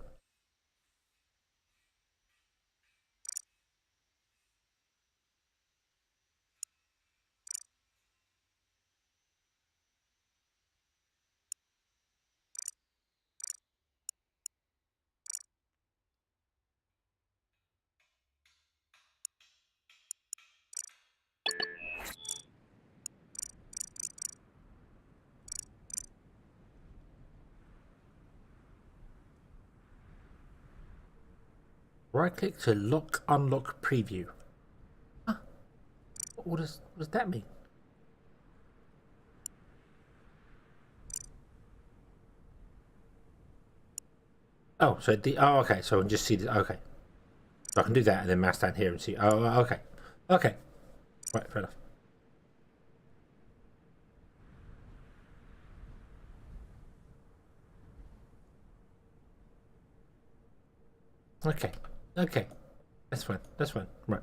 Right click to unlock preview. Huh? What does that mean? Oh, so okay, so I can just see the okay. So I can do that and then mouse down here and see. Oh, okay, okay, right, fair enough. Okay, okay, that's fine. That's fine. Right.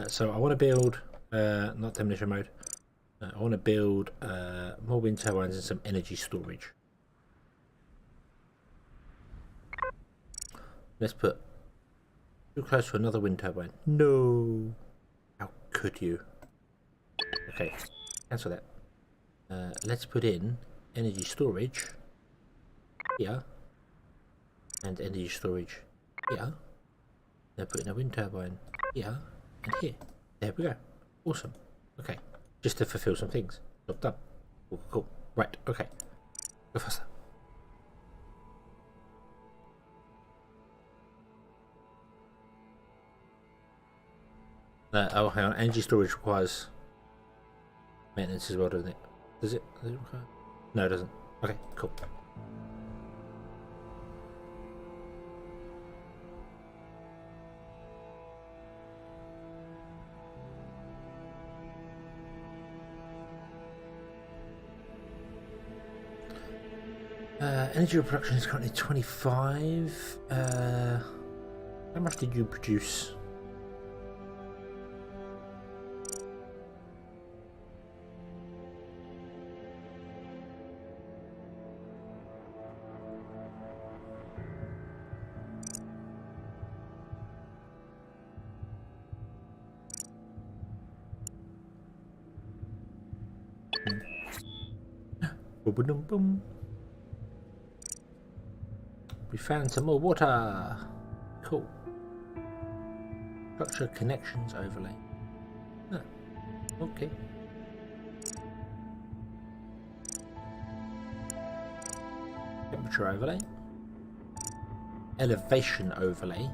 So I want to build not demolition mode. I want to build more wind turbines and some energy storage. Let's put too close to another wind turbine. No. How could you? Okay, cancel that. Let's put in energy storage here and energy storage here. Then put in a wind turbine here and here. There we go. Awesome. Okay, just to fulfill some things. Job done. Cool, cool. Right. Okay. Go faster. Oh, hang on. Energy storage requires maintenance as well, doesn't it? Does it? Does it require? No, it doesn't. Okay, cool. Energy production is currently 25. How much did you produce? Boom, boom. We found some more water. Cool. Structure connections overlay. Ah, okay. Temperature overlay. Elevation overlay.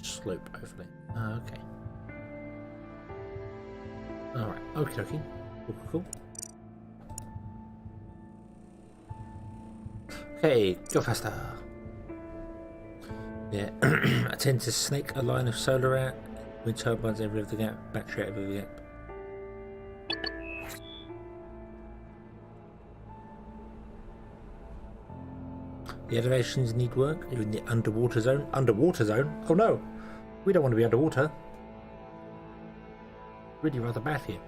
Slope overlay. Okay. Alright, okay, okay. Cool. Okay, go faster. Yeah, I tend to snake a line of solar out, wind turbines every other gap, battery out every other gap. The elevations need work. You're in the underwater zone. Underwater zone? Oh no! We don't want to be underwater. Really rather bad here.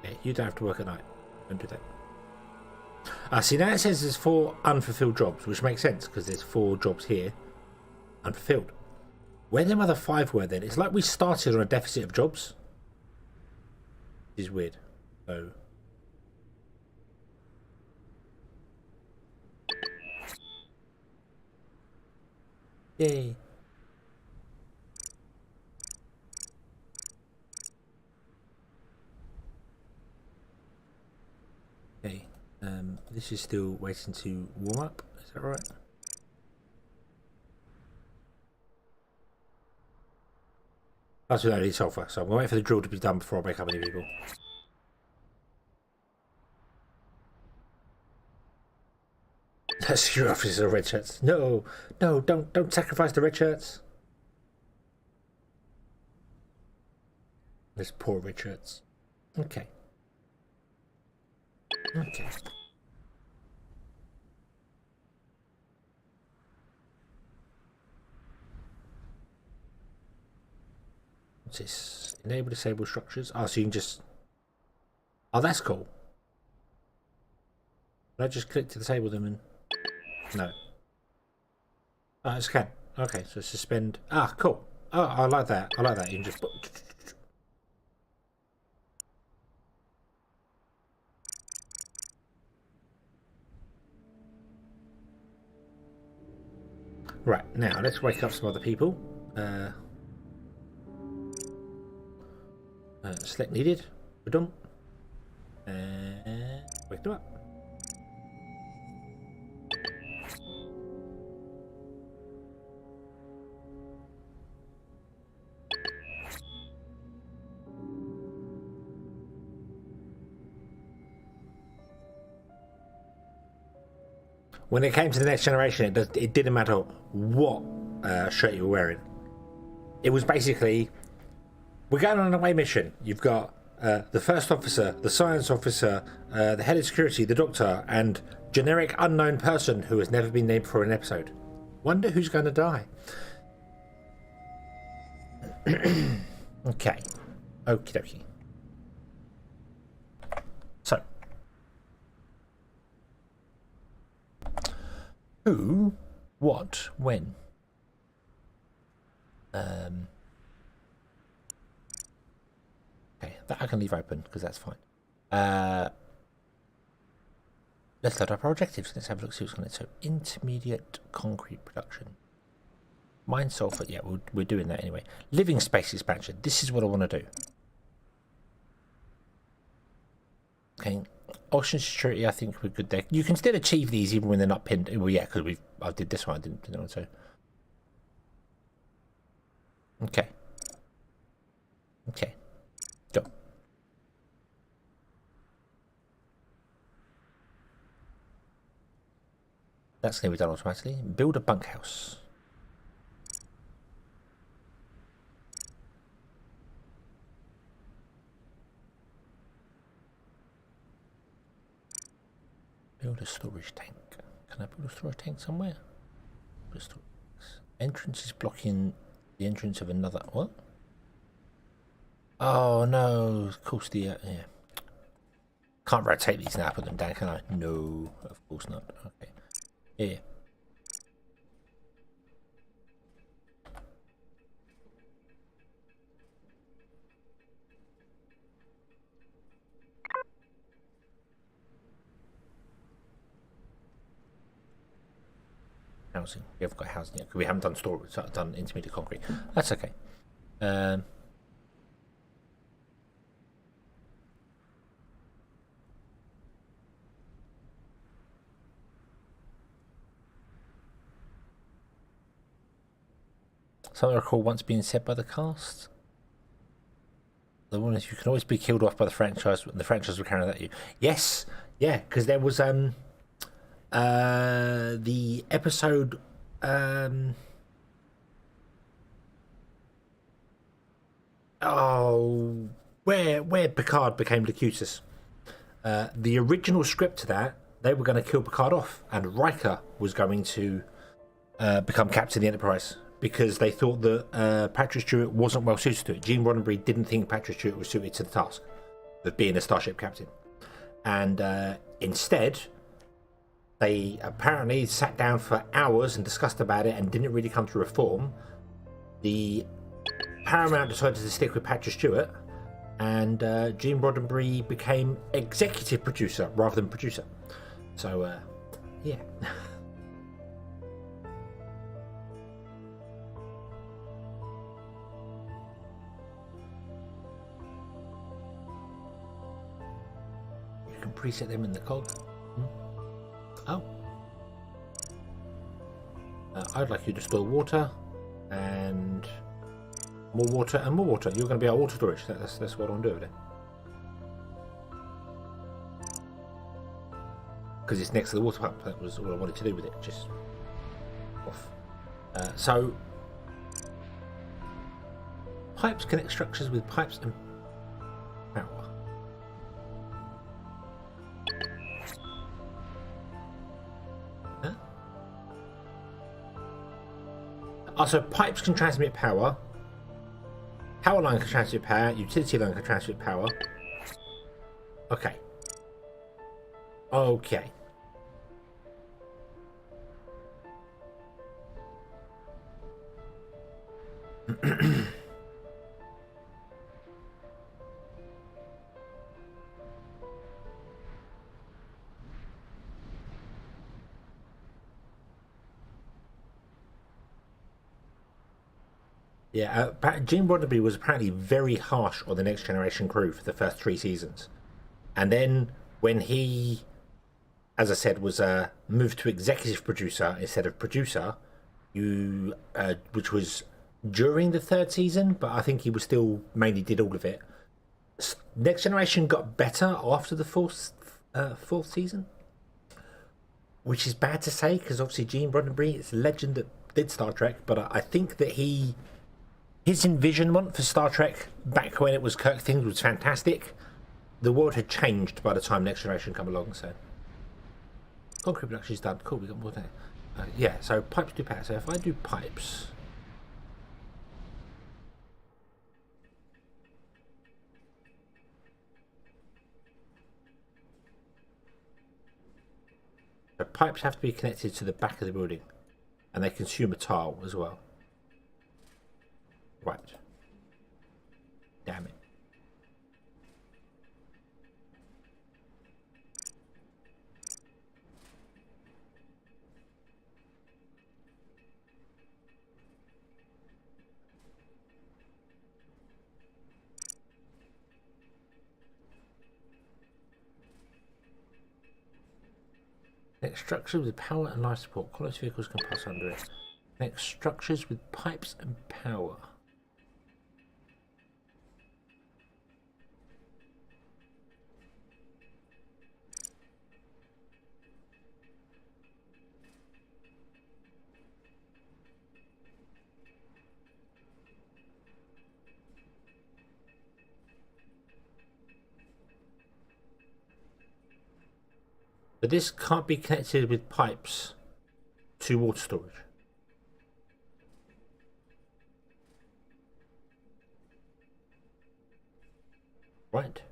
Yeah, you don't have to work at night. Don't do that. See, now it says there's 4 unfulfilled jobs, which makes sense because there's 4 jobs here unfulfilled. Where them other 5 were then? It's like we started on a deficit of jobs. Which is weird. So. Yay. Okay. This is still waiting to warm up. Is that right? That's what I need sulfur, so I'm going to wait for the drill to be done before I wake up any people. Security officers are red shirts. No, no, don't sacrifice the red shirts. Those poor red shirts. Okay. Okay. What's this? Enable disable structures. Oh, so you can just... Oh, that's cool. Can I just click to disable them and... No. Oh, it's can. Okay, so suspend... Ah, cool. Oh, I like that. I like that. You can just... Right, now let's wake up some other people. Select needed. We're done. Wake them up. When it came to the next generation, it didn't matter what shirt you were wearing. It was basically, we're going on an away mission. You've got the first officer, the science officer, the head of security, the doctor, and generic unknown person who has never been named before an episode. Wonder who's going to die. Okay. Okie dokie. So. Who, what, when? Okay, that I can leave open because that's fine. Let's load up our objectives. Let's have a look, see what's going to. So, intermediate concrete production. Mine sulfur, yeah, we're doing that anyway. Living space expansion. This is what I want to do. Okay, ocean security. I think we're good there. You can still achieve these even when they're not pinned. Well, yeah, because I did this one. I didn't want to. Okay. Okay. Go. That's going to be done automatically. Build a bunkhouse. Build a storage tank. Can I build a storage tank somewhere? Entrance is blocking the entrance of another... What? Oh, no. Of course, the... yeah. Can't rotate these now, put them down, can I? No, of course not. Okay. Yeah. Housing. We haven't got housing yet because we haven't done storage, done intermediate concrete. That's okay. Something I recall once being said by the cast. The one is you can always be killed off by the franchise. The franchise will carry that you. Yes, yeah, because there was the episode where Picard became Locutus. The original script to that, they were going to kill Picard off, and Riker was going to become captain of the Enterprise because they thought that Patrick Stewart wasn't well suited to it. Gene Roddenberry didn't think Patrick Stewart was suited to the task of being a starship captain, and instead they apparently sat down for hours and discussed about it and didn't really come to reform. The Paramount decided to stick with Patrick Stewart, and Gene Roddenberry became executive producer rather than producer. So, yeah. You can preset them in the cog. Oh. I'd like you to store water and more water and more water. You're going to be our water storage. That's what I'm doing there. Because it's next to the water pump. That was all I wanted to do with it. Just off. So pipes connect structures with pipes and power. Huh? So pipes can transmit power. Power line can transmit power. Utility line can transmit power. Okay. Okay. Yeah, Gene Roddenberry was apparently very harsh on the Next Generation crew for the first 3 seasons. And then when he, as I said, was moved to executive producer instead of producer, which was during the 3rd season, but I think he was still mainly did all of it. Next Generation got better after the 4th season, which is bad to say because obviously Gene Roddenberry is a legend that did Star Trek, but I think that his envisionment for Star Trek back when it was Kirk things was fantastic. The world had changed by the time Next Generation come along, so concrete production is done. Cool, we got more there. Yeah, so pipes do power. So if I do pipes, so pipes have to be connected to the back of the building, and they consume a tile as well. Right. Damn it. Next structures with power and life support. Quality vehicles can pass under it. Next structures with pipes and power. But this can't be connected with pipes to water storage. Right.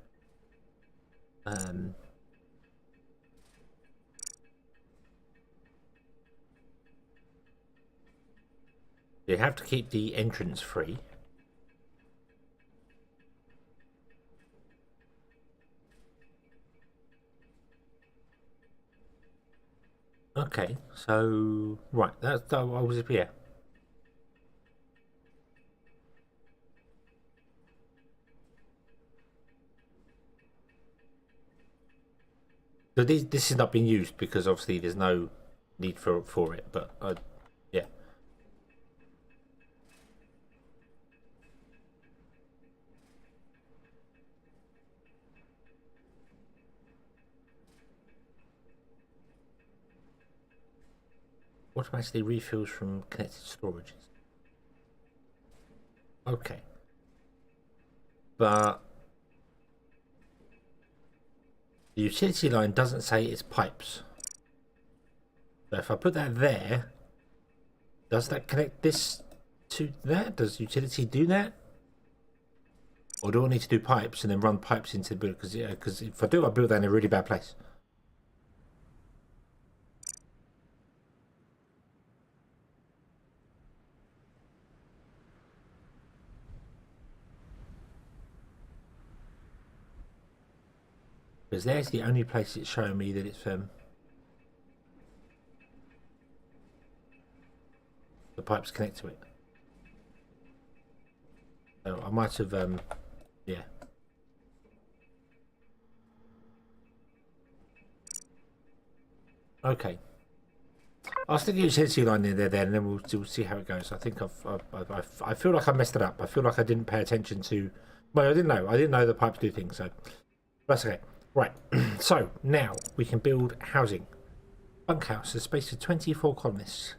You have to keep the entrance free. Okay, so right, that's I was here. So this is not being used because obviously there's no need for it, but yeah. Automatically refills from connected storages. Okay. But the utility line doesn't say it's pipes. So if I put that there, does that connect this to that? Does utility do that? Or do I need to do pipes and then run pipes into the build? Because if I do, I build that in a really bad place. Because there's the only place it's showing me that it's the pipes connect to it. So I might have yeah. Okay. I'll stick a utility line in there then, and then we'll see how it goes. I think I feel like I messed it up. I feel like I didn't pay attention to. Well, I didn't know. I didn't know the pipes do things, so that's okay. Right. So now we can build housing. Bunkhouse. The space for 24 colonists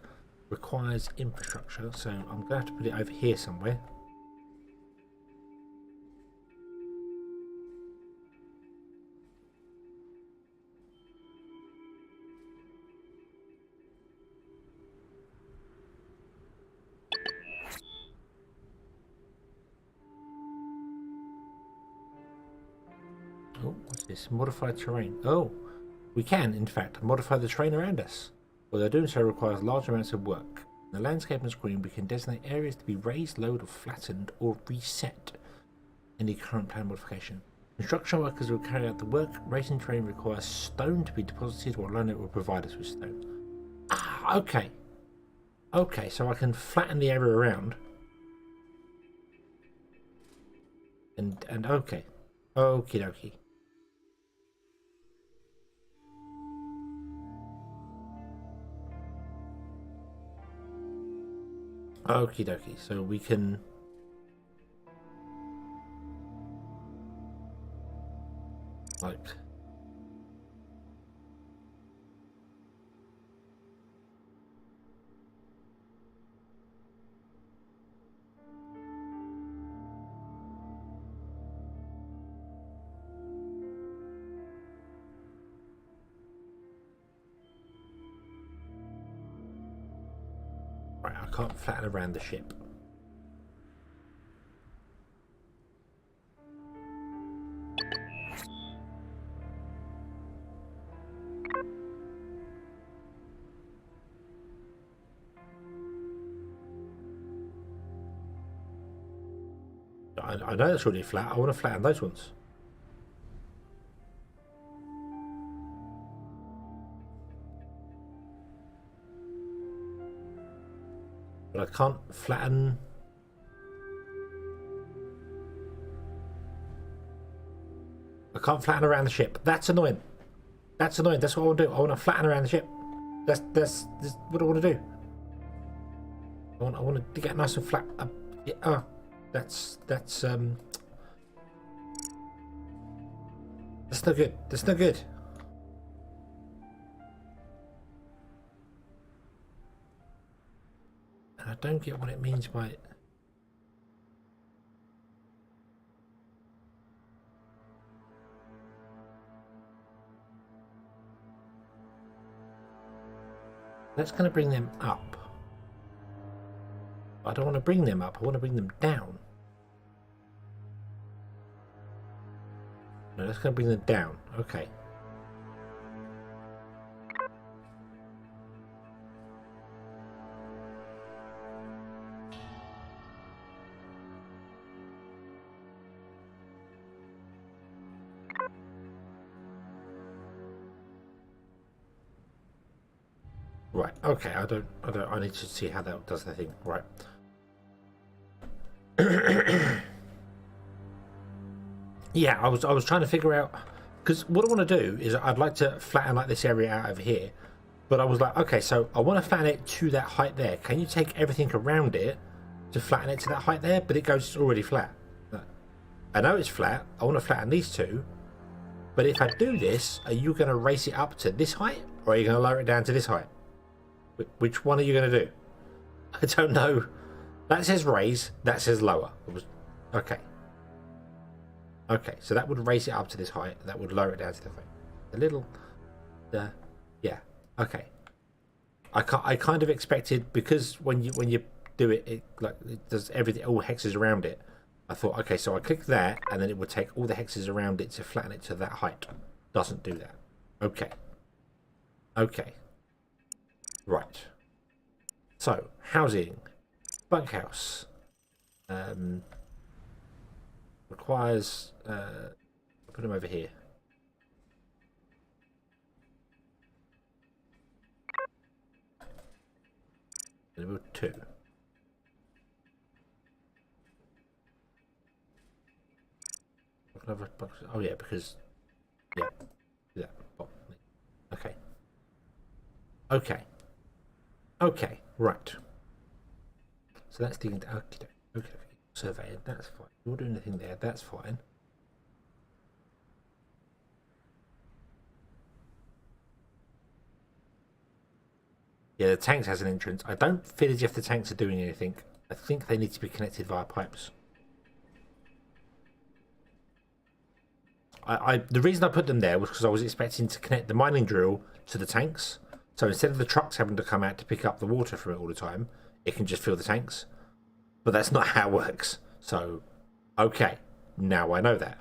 requires infrastructure, so I'm gonna have to put it over here somewhere. Oh, what's this? Modified terrain. Oh, we can, in fact, modify the terrain around us. Although doing so requires large amounts of work. In the landscape on screen, we can designate areas to be raised, lowered, or flattened, or reset in the current plan modification. Construction workers will carry out the work. Raising terrain requires stone to be deposited, or loan it will provide us with stone. Ah, okay. Okay, so I can flatten the area around. And okay. Okie dokie. Okie dokie. So we can. Like. Right, I can't flatten around the ship. I know that's already flat. I want to flatten those ones. But I can't flatten. I can't flatten around the ship. That's annoying. That's annoying. That's what I want to do. I want to flatten around the ship. That's what I want to do. I want to get nice and flat. Yeah, that's no good. That's no good. And I don't get what it means by it. That's going to bring them up. I don't want to bring them up. I want to bring them down. No, that's going to bring them down. Okay. Right. Okay. I need to see how that does the thing. Right. Yeah, I was trying to figure out, because what I want to do is I'd like to flatten like this area out over here, but I was like, okay, so I want to flatten it to that height there. Can you take everything around it to flatten it to that height there? But it goes already flat. I know it's flat. I want to flatten these two, but if I do this, are you going to raise it up to this height, or are you going to lower it down to this height? Which one are you going to do? I don't know. That says raise. That says lower. Okay. Okay, so that would raise it up to this height. That would lower it down to the height. A little. Yeah. Okay. I kind of expected, because when you do it, it does everything, all hexes around it. I thought, okay, so I click that, and then it would take all the hexes around it to flatten it to that height. Doesn't do that. Okay. Okay. Right. So, housing. Bunkhouse. Requires... put them over here. Level 2. Oh yeah, because... Yeah. Yeah. Oh, okay. Okay. Okay. Right. So that's the okay. Okay. Surveying. That's fine. You're doing anything there. That's fine. Yeah, the tanks has an entrance. I don't feel as if the tanks are doing anything. I think they need to be connected via pipes. The reason I put them there was because I was expecting to connect the mining drill to the tanks. So instead of the trucks having to come out to pick up the water from it all the time, it can just fill the tanks. But that's not how it works. So, okay, now I know that.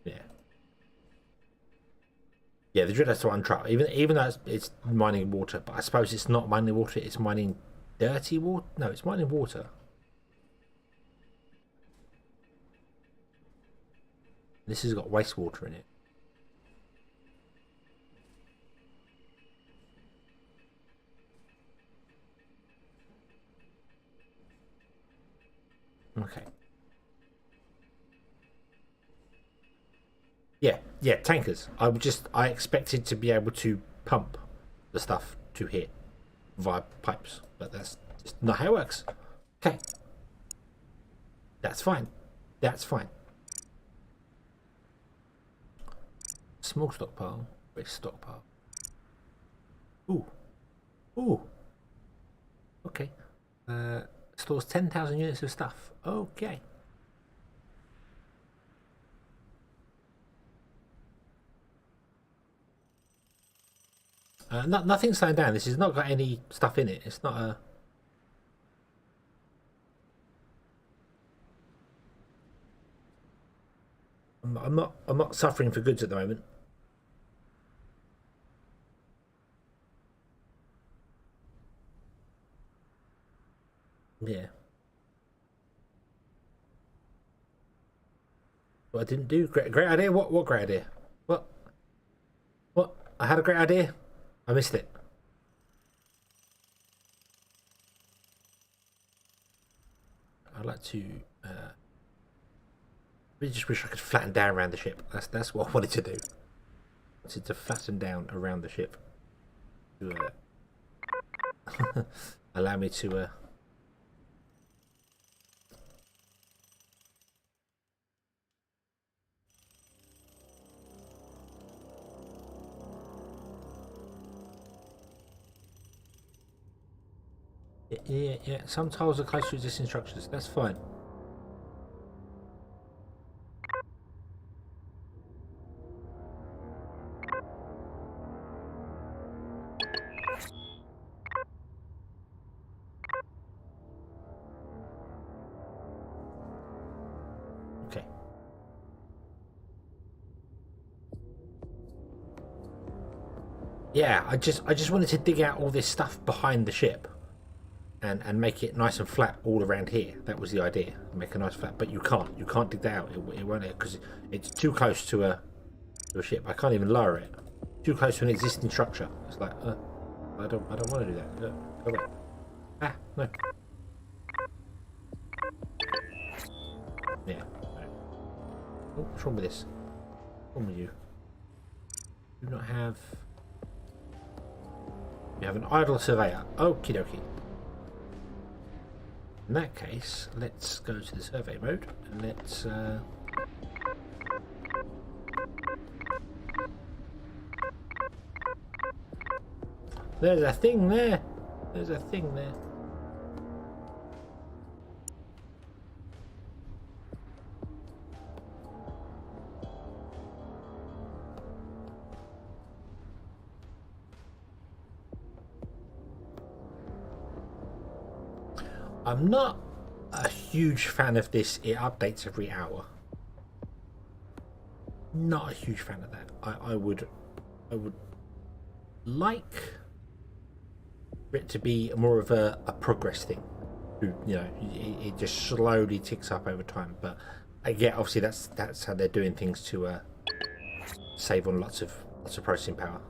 Yeah. Yeah, the drill has to untruck. Even though it's mining water, but I suppose it's not mining water, it's mining dirty water? No, it's mining water. This has got wastewater in it. Okay. Yeah, tankers. I expected to be able to pump the stuff to here via pipes, but that's just not how it works. Okay. That's fine. That's fine. Small stockpile. Big stockpile. Ooh. Ooh. Okay. Stores 10,000 units of stuff. Okay. Nothing's slowing down. This has not got any stuff in it. It's not a. I'm not suffering for goods at the moment. Yeah. What I didn't do. Great idea. What great idea? What? What? I had a great idea. I missed it. I'd like to. I just wish I could flatten down around the ship. That's what I wanted to do. I wanted to flatten down around the ship. To allow me to. Yeah. Some tiles are close to existing structures. That's fine. Okay. Yeah, I just wanted to dig out all this stuff behind the ship. And make it nice and flat all around here. That was the idea. Make a nice flat, but you can't dig that out. It won't, because it's too close to a ship. I can't even lower it. Too close to an existing structure. It's like, I don't want to do that. Go back. Ah, no. Yeah. Right. Oh, what's wrong with this? What's wrong with you? Do not have. You have an idle surveyor. Okie dokie. In that case, let's go to the survey mode and let's there's a thing there. There's a thing there. I'm not a huge fan of this. It updates every hour. Not a huge fan of that. I would like for it to be more of a progress thing. You know, it just slowly ticks up over time. But again, obviously that's how they're doing things to save on lots of processing power.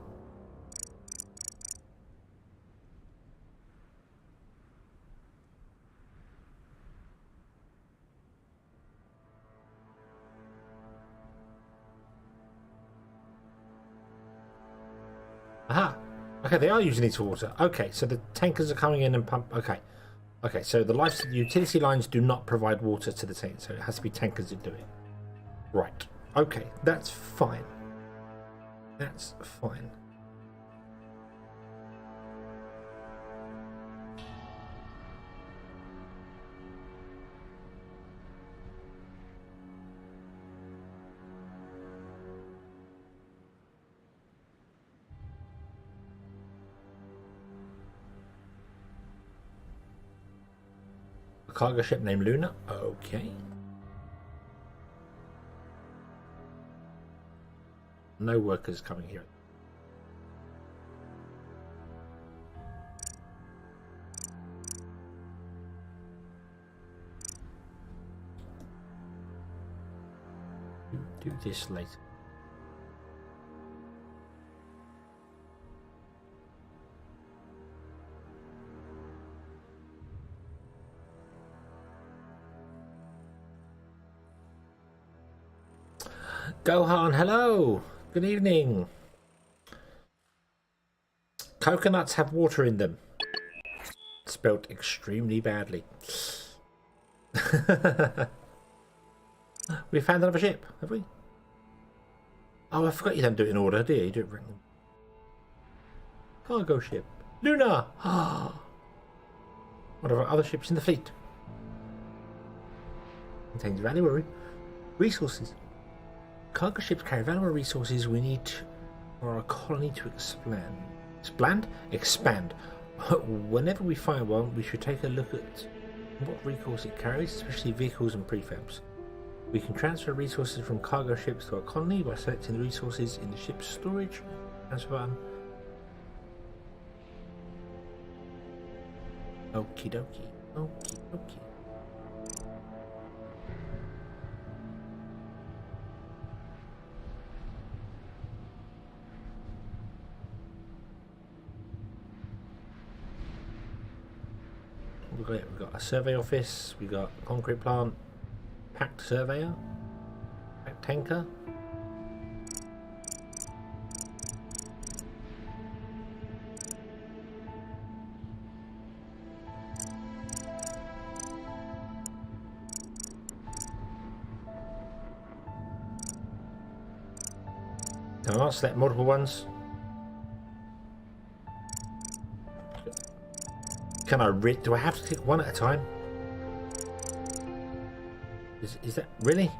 Aha! Okay, they are using it for water. Okay, so the tankers are coming in and pump. Okay, okay. So the utility lines do not provide water to the tank, so it has to be tankers that do it. Right. Okay, that's fine. That's fine. A cargo ship named Luna. Okay. No workers coming here. Do this later. Gohan, hello. Good evening. Coconuts have water in them. Spelled extremely badly. We found another ship, have we? Oh, I forgot you don't do it in order, do you? You do it random. Cargo ship. Luna! One of our other ships in the fleet. Contains valuable resources. Cargo ships carry valuable resources we need for our colony to expand. Expand. Whenever we find one, we should take a look at what resource it carries, especially vehicles and prefabs. We can transfer resources from cargo ships to our colony by selecting the resources in the ship's storage. Transfer button. Okie dokie. Okie dokie. We've got a survey office, we've got a concrete plant, packed surveyor, packed tanker. I'll select multiple ones. Can I read? Do I have to click one at a time? Is that really?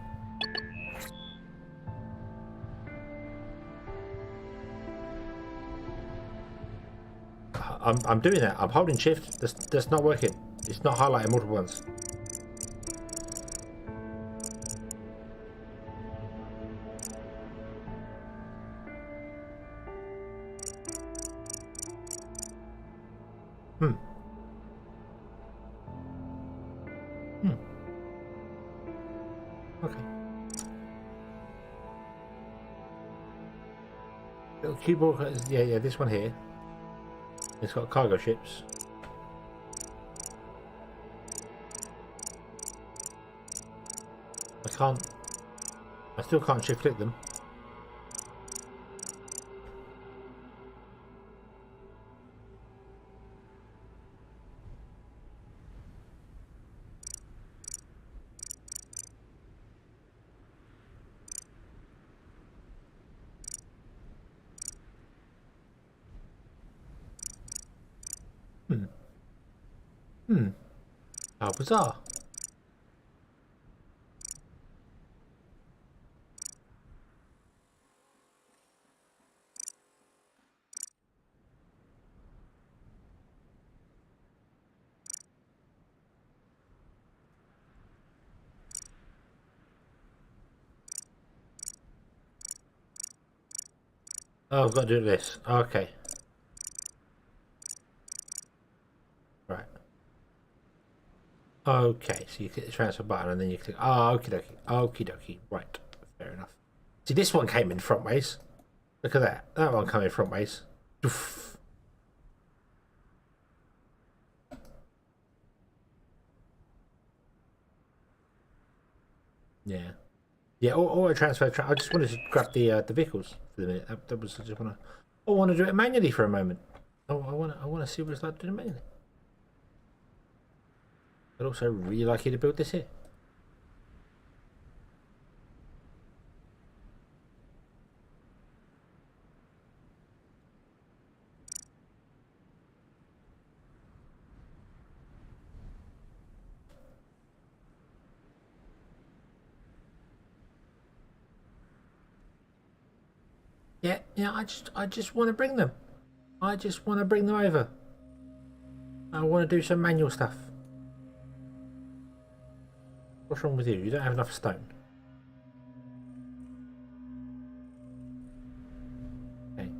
I'm doing that. I'm holding shift. That's not working. It's not highlighting multiple ones. Okay. Little keyboard, yeah, this one here. It's got cargo ships. I still can't shift click them. How bizarre. Oh, I've got to do this. Okay. Right. Okay, so you click the transfer button and then you click. Oh, okie dokie. Okie dokie. Right. Fair enough. See, this one came in front ways. Look at that. That one coming front ways. Oof. Yeah. Yeah, auto transfer. I just wanted to grab the vehicles for the minute. That was I just want to. I want to do it manually for a moment. Oh, I want to see what it's like doing it manually. I'd also really like you to build this here. Yeah, yeah. I just want to bring them. I just want to bring them over. I want to do some manual stuff. What's wrong with you? You don't have enough stone. Okay.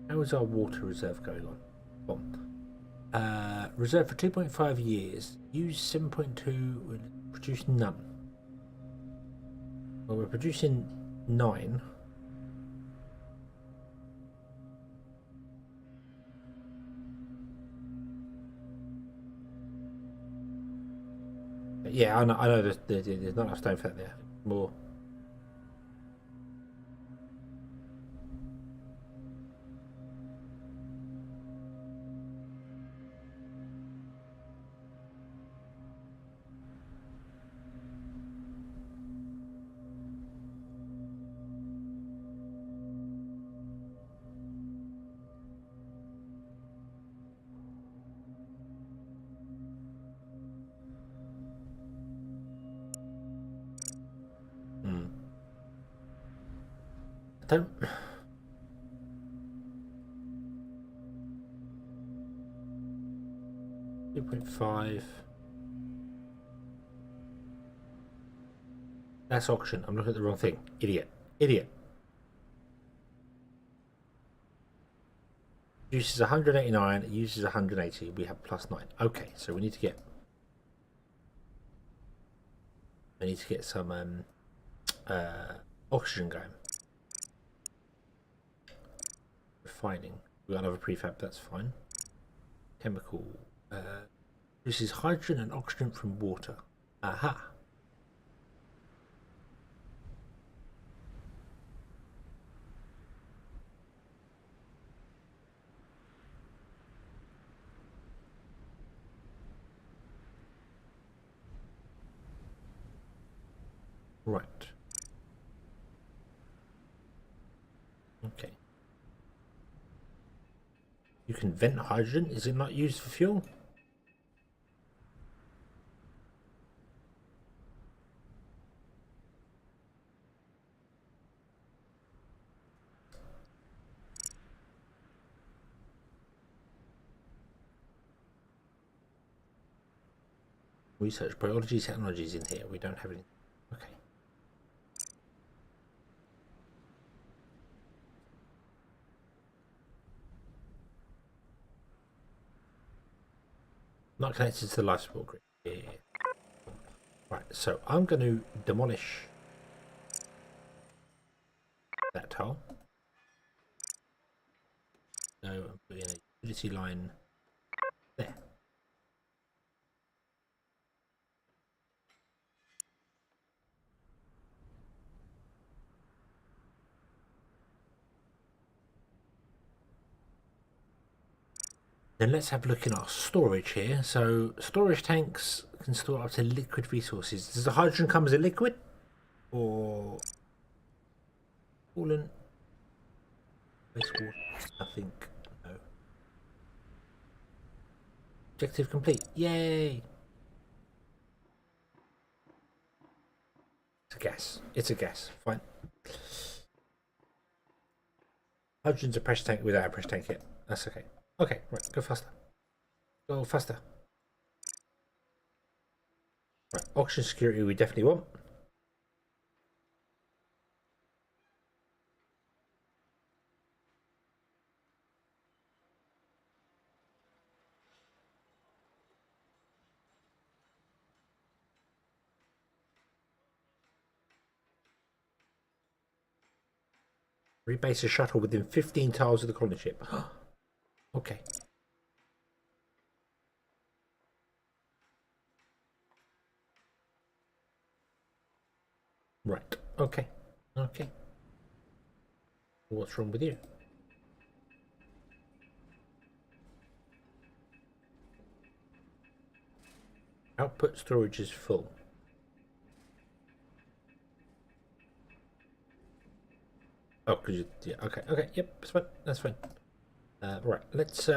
How is our water reserve going on? Reserve for 2.5 years. Use 7.2. Produce none. Well, we're producing 9. Yeah, I know there's not enough stone for that there. More. I don't. 2.5. That's auction. I'm looking at the wrong thing. Idiot. Idiot. Uses 189, it uses 180. We have plus 9. Okay, so we need to get. I need to get some oxygen going. Refining. We got another prefab. That's fine. Chemical. This is hydrogen and oxygen from water. Aha. Right. Okay. You can vent hydrogen. Is it not used for fuel? Research biology technologies in here. We don't have any. Okay. Not connected to the life support grid. Yeah. Right, so I'm going to demolish that tile. So I'm putting a utility line there. Then let's have a look in our storage here. So storage tanks can store up to liquid resources. Does the hydrogen come as a liquid? Or coolant? Wastewater? I think no. Objective complete. Yay! It's a gas. It's a gas. Fine. Hydrogen's a pressure tank without a pressure tank yet. That's okay. Okay, right, go faster. Go faster. Right, oxygen security we definitely want. Rebase a shuttle within 15 tiles of the colony ship. Okay. Right. Okay. Okay. What's wrong with you? Output storage is full. Oh, because you... Yeah, okay. Okay, yep, that's fine. That's fine. Right, let's...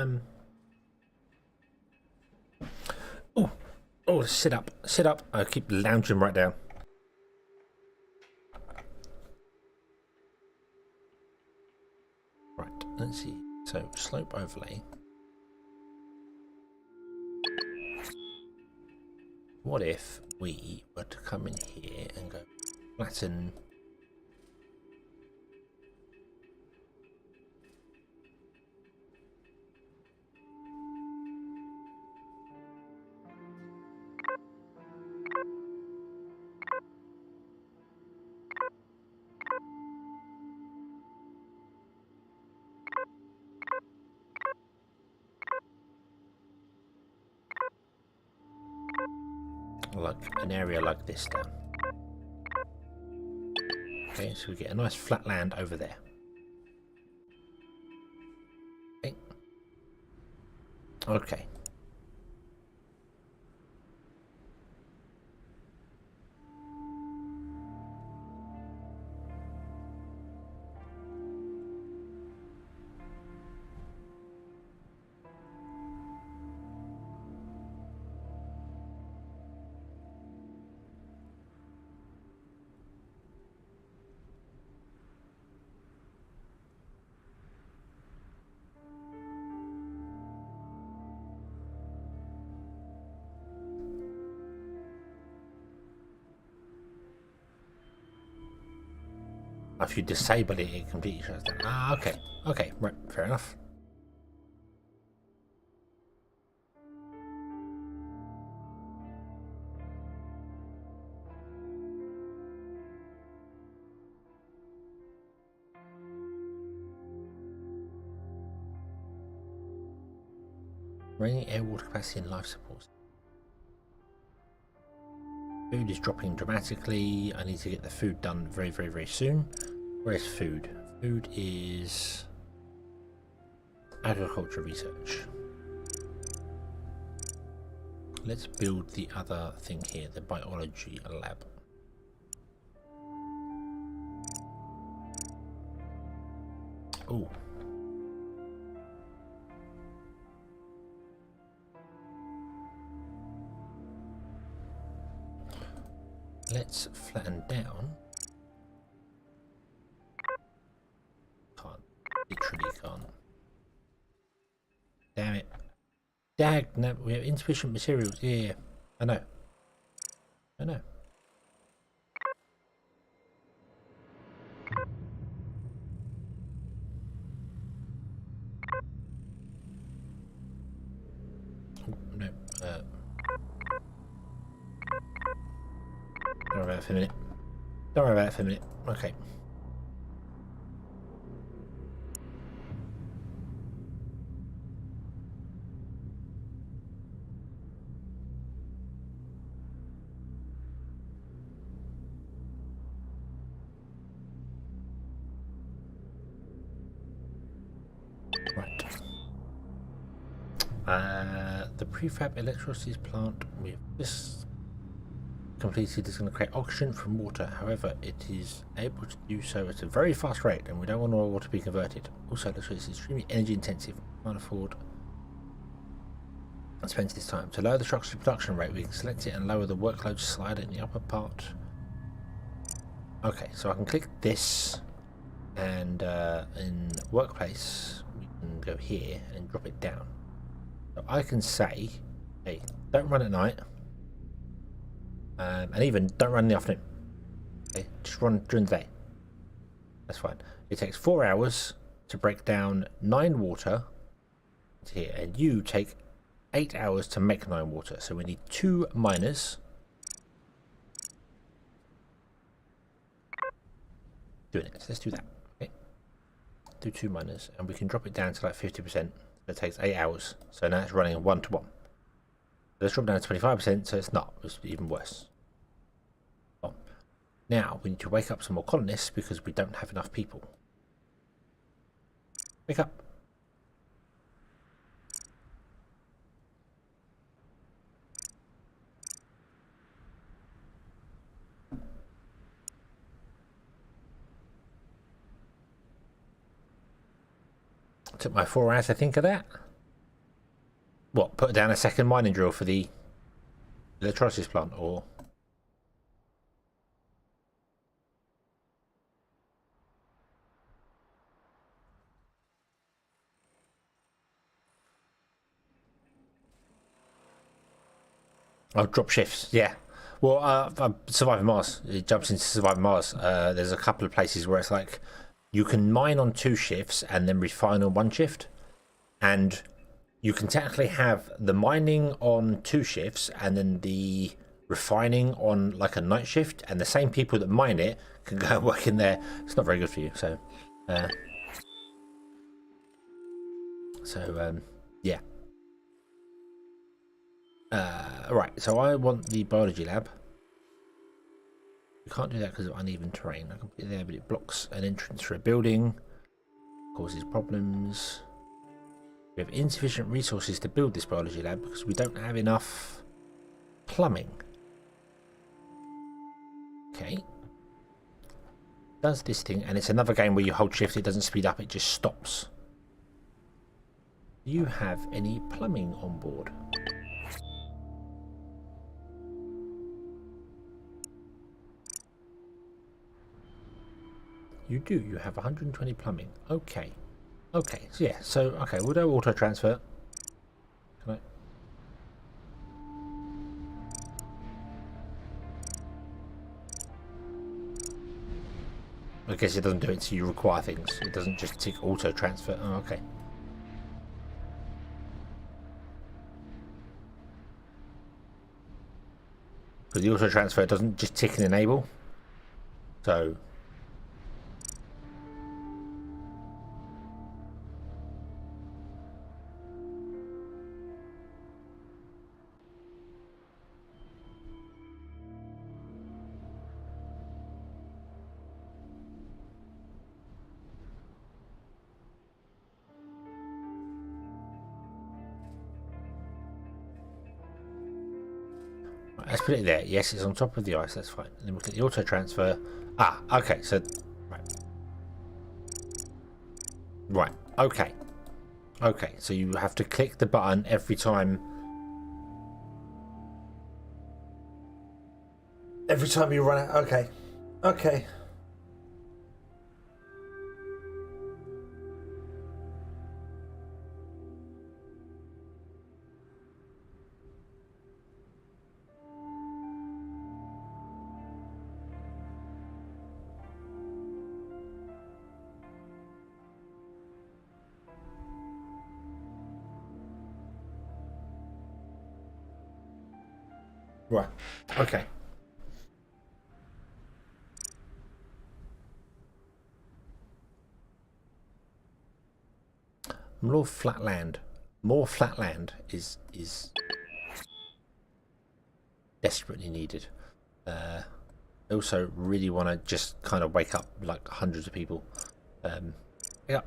Oh, sit up. Sit up. I keep lounging right down. Right, let's see. So, slope overlay. What if we were to come in here and go flatten... like an area like this down. Okay, so we get a nice flat land over there. Okay. Okay. If you disable it, it completely shuts down. Ah, okay. Okay, right, fair enough. Raining air, water capacity and life support. Food is dropping dramatically. I need to get the food done very, very, very soon. Where's food? Food is agriculture research. Let's build the other thing here, the biology lab. Oh. Let's flatten down. Can't. Literally can't. Damn it. Dag, no, we have insufficient materials. Yeah, I know. I know. Oh, no. Don't worry about it for a minute. Don't worry about it for a minute. Okay. Right. The prefab electricity plant with this completed is going to create oxygen from water. However, it is able to do so at a very fast rate, and we don't want our water to be converted. Also, electricity is extremely energy intensive. We can't afford to spend this time. To lower the structure's production rate, we can select it and lower the workload slider in the upper part. Okay, so I can click this, and in workplace, we can go here and drop it down. So I can say, hey, don't run at night. And even don't run in the afternoon. Okay, just run during the day. That's fine. It takes 4 hours to break down 9 water to here, and you take 8 hours to make 9 water. So we need 2 miners. Doing it. So let's do that. Okay. do 2 miners, and we can drop it down to like 50%. It takes 8 hours, so now it's running 1-to-1. Let's drop down to 25%, so it's not. It's even worse. Well, now we need to wake up some more colonists because we don't have enough people. Wake up. Took my 4 hours to think of that. What, put down a second mining drill for the electrolysis plant, or? Oh, drop shifts, yeah. Well, Surviving Mars, it jumps into Surviving Mars. There's a couple of places where it's like, you can mine on 2 shifts and then refine on 1 shift. And you can technically have the mining on 2 shifts and then the refining on like a night shift, and the same people that mine it can go and work in there. It's not very good for you, so yeah. Right, so I want the biology lab. We can't do that because of uneven terrain. I can put it there, but it blocks an entrance for a building, causes problems. We have insufficient resources to build this biology lab because we don't have enough plumbing. Okay. Does this thing, and it's another game where you hold shift, it doesn't speed up, it just stops. Do you have any plumbing on board? You do, you have 120 plumbing. Okay. Okay, so yeah, so, okay, we'll do auto transfer. Can I guess it doesn't do it until you require things. It doesn't just tick auto transfer. Oh, okay. Because the auto transfer doesn't just tick and enable. So let's put it there. Yes, it's on top of the ice. That's fine. And then we'll get the auto transfer. Ah, okay. So, right. Okay. Okay. So you have to click the button every time. Every time you run out. Okay. Okay. Right. Okay. More flat land. More flat land is desperately needed. I also really want to just kind of wake up like hundreds of people. Yeah.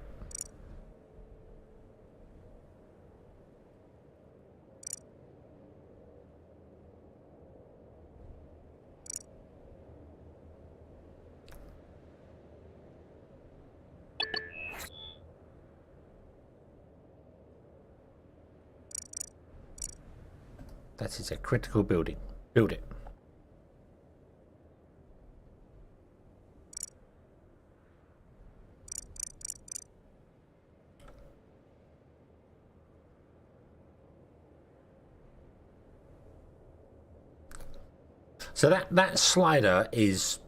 That is a critical building. Build it. So that slider is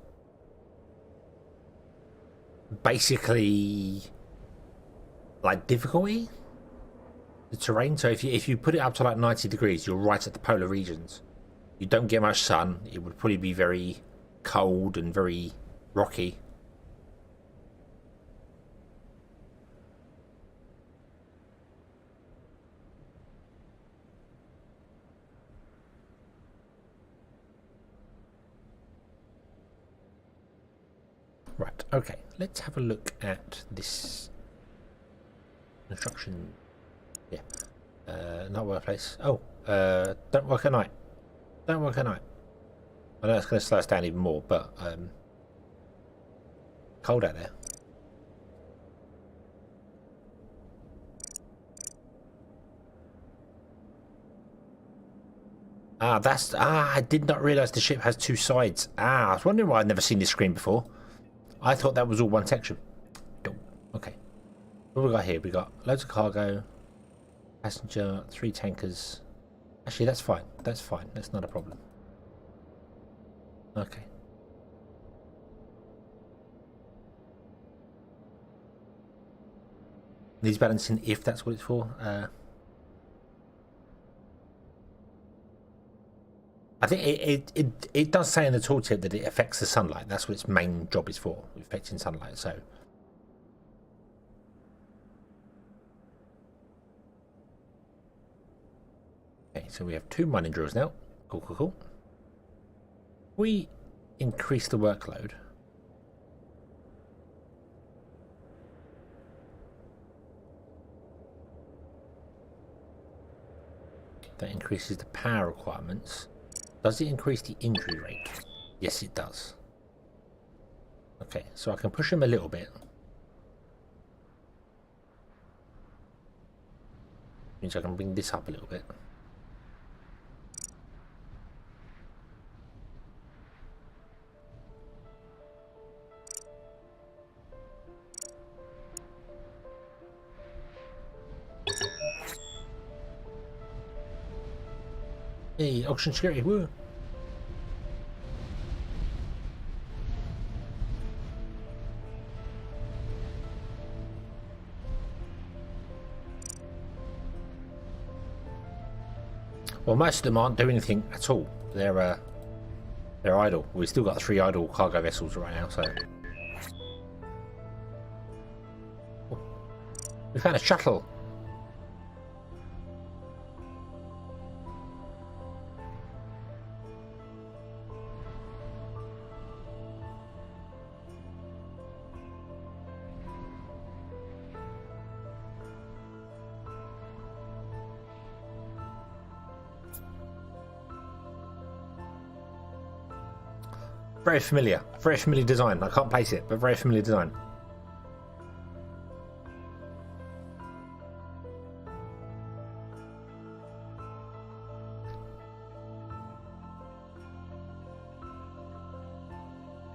basically like difficulty. The terrain. So if you put it up to like 90 degrees, you're right at the polar regions. You don't get much sun. It would probably be very cold and very rocky. Right, okay, let's have a look at this construction. Yeah, not workplace. Oh, don't work at night. Don't work at night. I know it's going to slow us down even more, but cold out there. I did not realise the ship has two sides. I was wondering why I'd never seen this screen before. I thought that was all one section. Okay. What have we got here? We got loads of cargo, passenger, 3 tankers. Actually, that's fine. That's fine. That's not a problem. Okay. Needs balancing if that's what it's for. I think it does say in the tooltip that it affects the sunlight. That's what its main job is for, affecting sunlight. So. Okay, so we have 2 mining drills now. Cool, cool, cool. We increase the workload. That increases the power requirements. Does it increase the injury rate? Yes, it does. Okay, so I can push him a little bit. Means I can bring this up a little bit. Hey, oxygen security, woo! Well, most of them aren't doing anything at all. They're idle. We've still got 3 idle cargo vessels right now, so... Oh, we found a shuttle! Very familiar design. I can't place it, but very familiar design.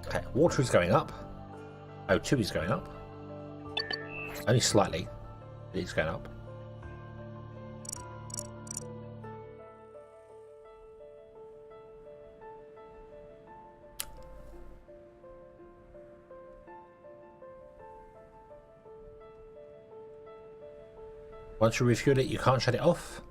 Okay, water is going up. O2 is going up. Only slightly, but it's going up. Once you refuel it, you can't shut it off.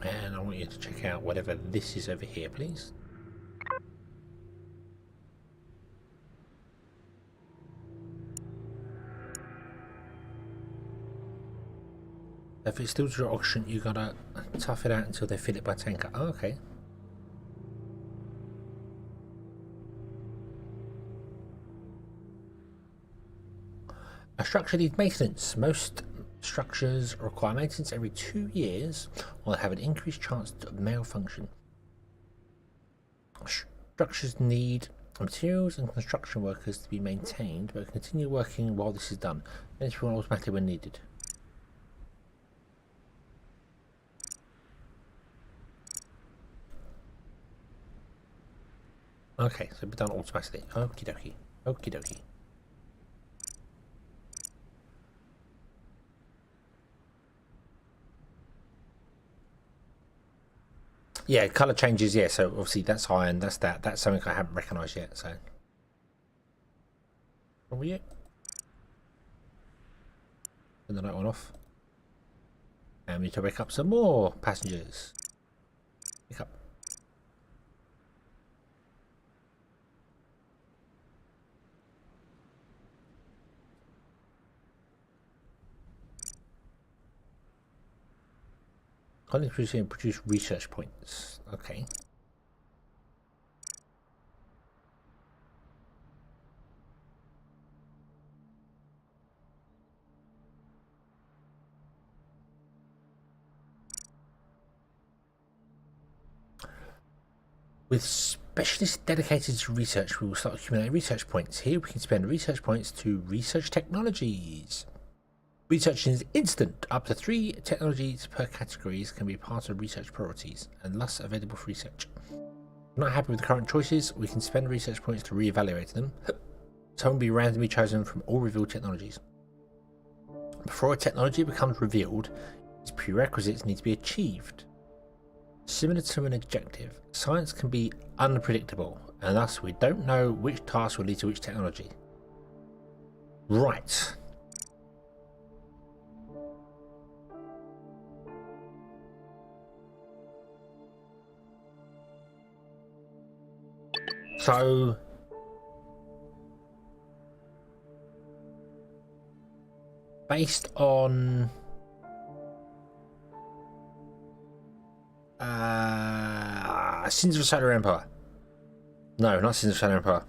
And I want you to check out whatever this is over here, please. If it's still your oxygen, you gotta tough it out until they fill it by tanker. Oh, okay. A structure needs maintenance. Most structures require maintenance every 2 years or have an increased chance of malfunction. Structures need Materials and construction workers to be maintained, but continue working while this is done. Finish run automatically when needed. Okay, so be done automatically. Okie dokie. Okie dokie. Yeah, colour changes, yeah, so obviously that's iron, that's that. That's something I haven't recognised yet, so. What were you? Turn the light one off. And we need to wake up some more passengers. Wake up. Content producing produce research points. Okay. With specialists dedicated to research, we will start accumulating research points. Here we can spend research points to research technologies. Research is instant. Up to 3 technologies per categories can be part of research priorities and thus available for research. If we're not happy with the current choices, we can spend research points to re-evaluate them. Some will be randomly chosen from all revealed technologies. Before a technology becomes revealed, its prerequisites need to be achieved. Similar to an objective, science can be unpredictable, and thus we don't know which task will lead to which technology. Right. So based on Sins of the Solar Empire. No, not Sins of the Solar Empire.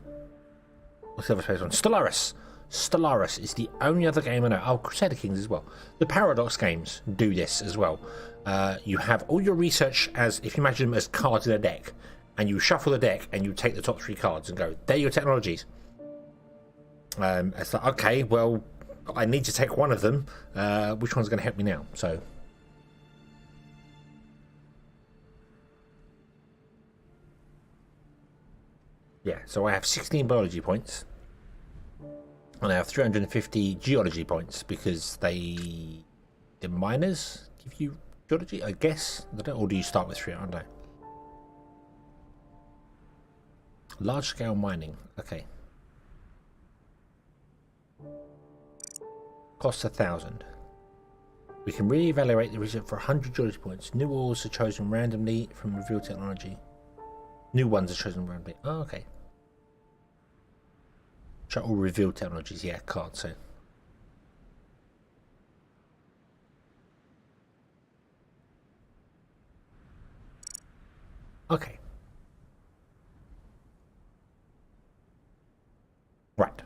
What's the other space one? Stellaris. Stellaris is the only other game I know. Oh, Crusader Kings as well. The Paradox games do this as well. You have all your research as, if you imagine them as cards in a deck, and you shuffle the deck and you take the top 3 cards and go, they're your technologies. It's like, okay, well, I need to take one of them. Which one's going to help me now? So, yeah, so I have 16 biology points. And I have 350 geology points because the miners give you geology, I guess. Or do you start with 3? I don't know. Large scale mining. Okay. Costs 1,000. We can re-evaluate the research for 100 geology points. New ores are chosen randomly from revealed technology. New ones are chosen randomly. Oh, okay. Show all revealed technologies. Yeah, cards. So. Okay. Right.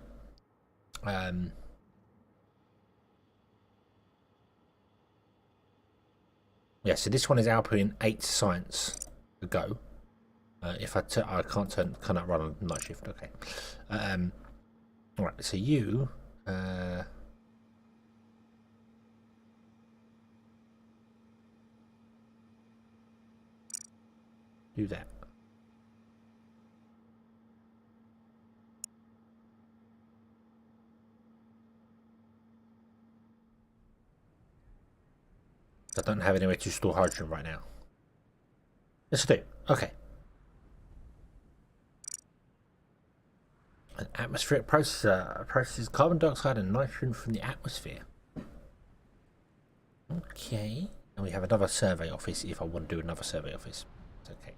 Yeah, so this one is outputting 8 science to go. If I cannot run on night shift. Okay. Right. So you. Do that. I don't have anywhere to store hydrogen right now. Let's do. Okay. An atmospheric processor processes carbon dioxide and nitrogen from the atmosphere. Okay. And we have another survey office if I want to do another survey office. It's okay.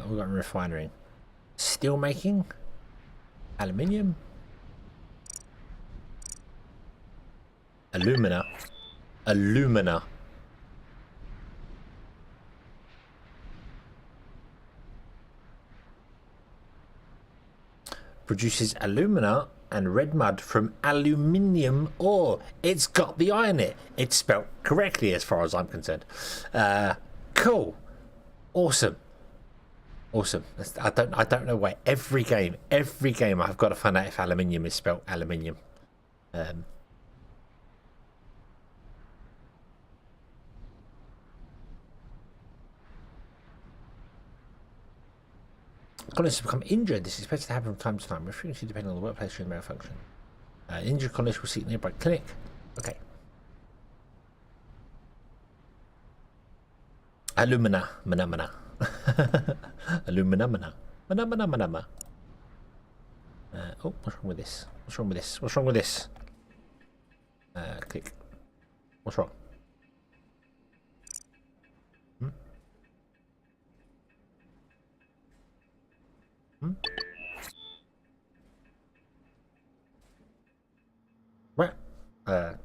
We've got refinery. Steel making. Aluminium. Alumina. Alumina. Produces alumina and red mud from aluminium ore. It's got the I in it. It's spelt correctly as far as I'm concerned. Cool. Awesome. Awesome. I don't know why every game I've got to find out if aluminium is spelled aluminium. Colonists have become injured. This is expected to happen from time to time, with frequency depending on the workplace and malfunction. Injured colonists will seek nearby clinic. Okay. Alumina. Mana. Alumina. Mana. Oh, what's wrong with this? What's wrong with this? What's wrong with this? Click. What's wrong? Right. Right.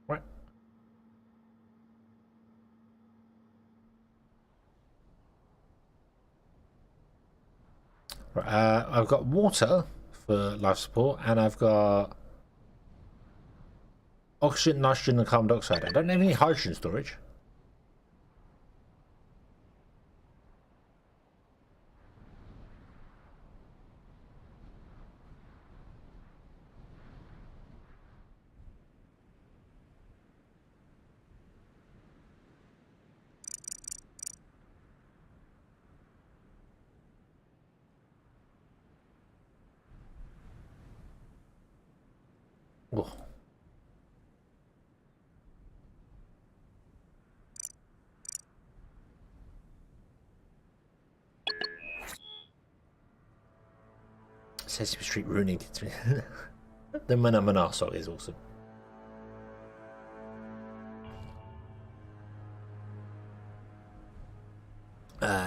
Right. I've got water for life support, and I've got oxygen, nitrogen, and carbon dioxide. I don't have any hydrogen storage. Oh. Sesame Street ruining it. The Mana song is awesome.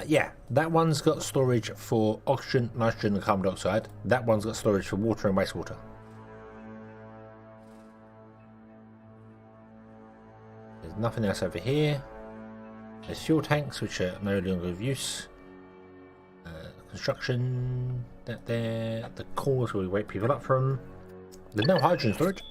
Yeah, that one's got storage for oxygen, nitrogen, and carbon dioxide. That one's got storage for water and wastewater. There's nothing else over here. There's fuel tanks, which are no longer of use. Construction, that there. The cores where we wake people up from. There's no hydrogen storage.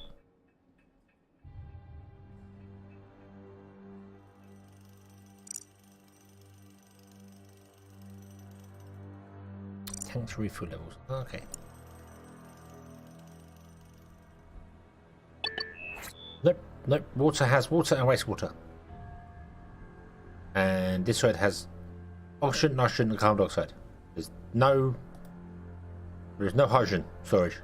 Tanks refill levels. Okay. Nope. Water has water and wastewater. And this side has oxygen, nitrogen, and carbon dioxide. There's no hydrogen storage.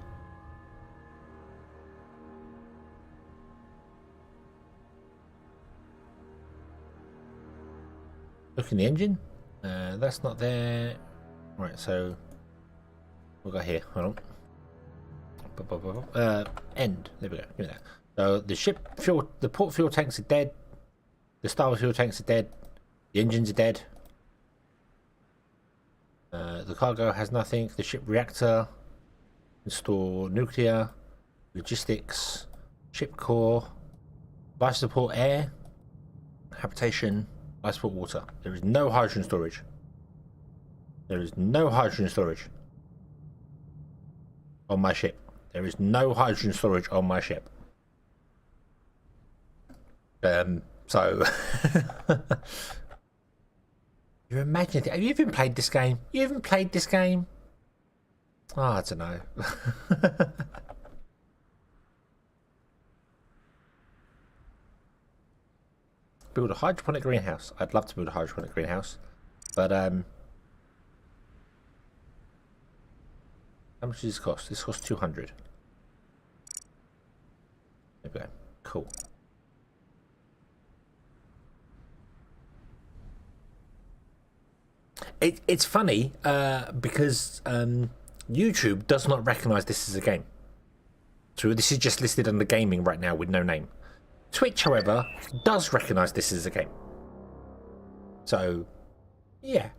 Look in the engine. That's not there. Right, so we'll go here. Hold on. End. There we go. Give me that. So the ship fuel, the port fuel tanks are dead. The starboard fuel tanks are dead. The engines are dead. The cargo has nothing. The ship reactor can store nuclear, logistics, ship core, life support air, habitation, life support water. There is no hydrogen storage. There is no hydrogen storage on my ship. There is no hydrogen storage on my ship. So you imagine it. Have you even played this game? You haven't played this game? Oh, I don't know. Build a hydroponic greenhouse. I'd love to build a hydroponic greenhouse, but how much does this cost? This costs 200. There we go. Cool. It's funny because YouTube does not recognize this as a game. So this is just listed under gaming right now with no name. Twitch, however, does recognize this as a game. So, yeah.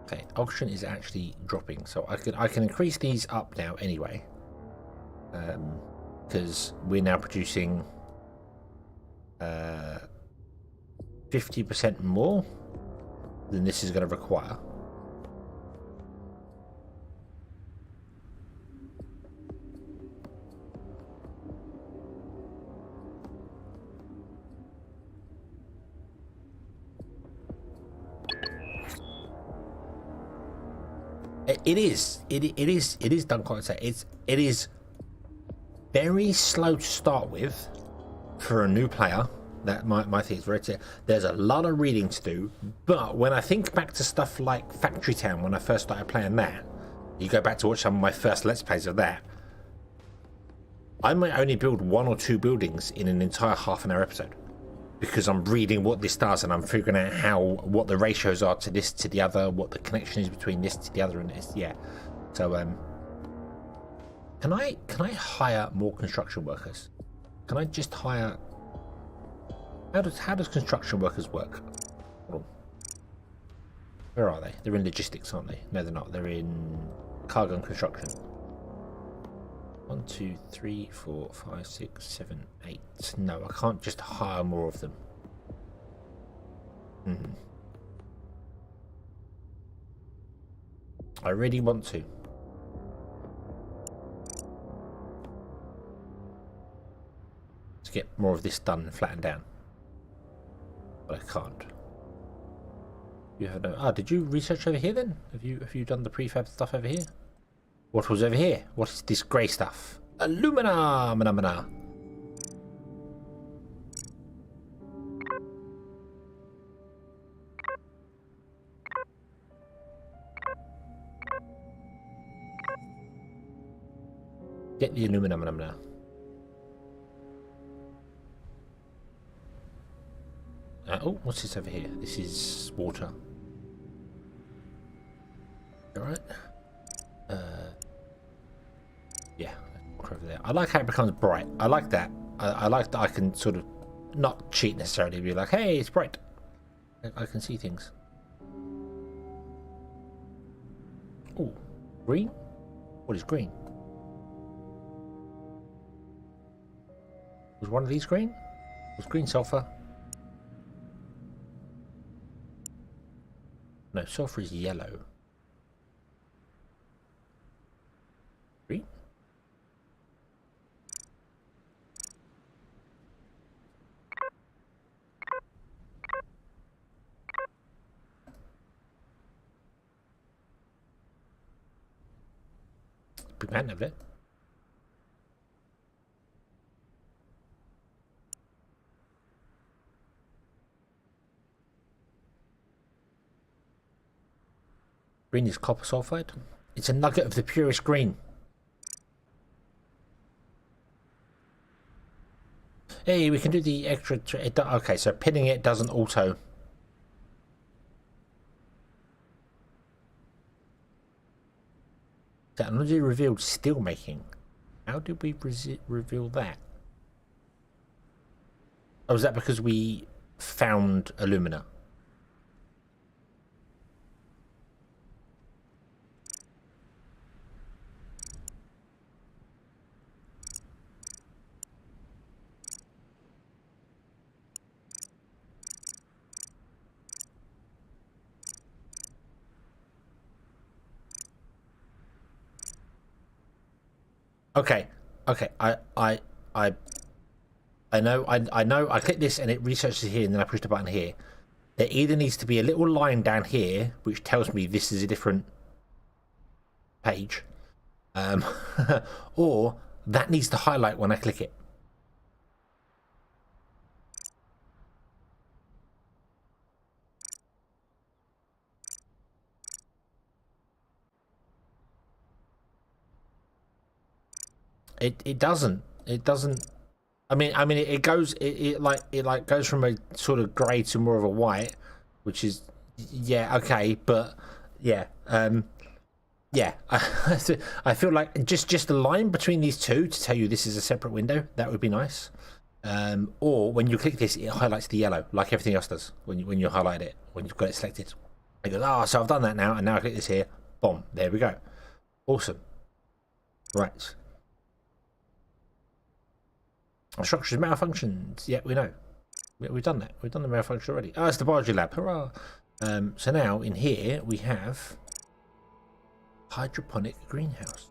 Okay, oxygen is actually dropping, so I can increase these up now anyway, because we're now producing 50% more than this is going to require. It is. It is done quite well. It is very slow to start with for a new player. That my thing is very clear. There's a lot of reading to do, but when I think back to stuff like Factory Town, when I first started playing that, you go back to watch some of my first Let's Plays of that, I might only build 1 or 2 buildings in an entire half-an-hour episode, because I'm reading what this does and I'm figuring out what the ratios are to this to the other, what the connection is between this to the other, and this. Yeah. So can I hire more construction workers? Can I just hire? How does construction workers work? Hold on. Where are they? They're in logistics, aren't they? No, they're not. They're in cargo and construction. 1, 2, 3, 4, 5, 6, 7, 8. No, I can't just hire more of them. I really want to. To get more of this done and flattened down. But I can't. You have no. Ah, did you research over here then? Have you done the prefab stuff over here? What was over here? What is this grey stuff? Alumina! Mana. Get the alumina. Mana. Oh, what's this over here? This is water. Alright. Yeah, over there. I like how it becomes bright. I like that. I like that I can sort of not cheat necessarily, be like, hey, it's bright. I can see things. Oh, green? What is green? Was one of these green? Was green sulfur? No, sulfur is yellow. Green? Big man of it. Green is copper sulfide. It's a nugget of the purest green. Hey, we can do the extra. Okay, so pinning it doesn't auto. Technology revealed steel making. How did we reveal that? Oh, is that because we found alumina? Okay, I know. I click this and it researches here, and then I push the button here. There either needs to be a little line down here which tells me this is a different page, or that needs to highlight when I click it. It doesn't. I mean, it goes. It like goes from a sort of grey to more of a white, which is, yeah, okay, but yeah, yeah. I feel like just a line between these two to tell you this is a separate window. That would be nice. Or when you click this, it highlights the yellow like everything else does when you highlight it, when you've got it selected. It goes, oh, so I've done that now, and now I click this here. Boom, there we go. Awesome. Right. Our structures malfunctions. Yeah, we know. We've done that. We've done the malfunction already. Oh, it's the biology lab. Hurrah! So now in here we have hydroponic greenhouse.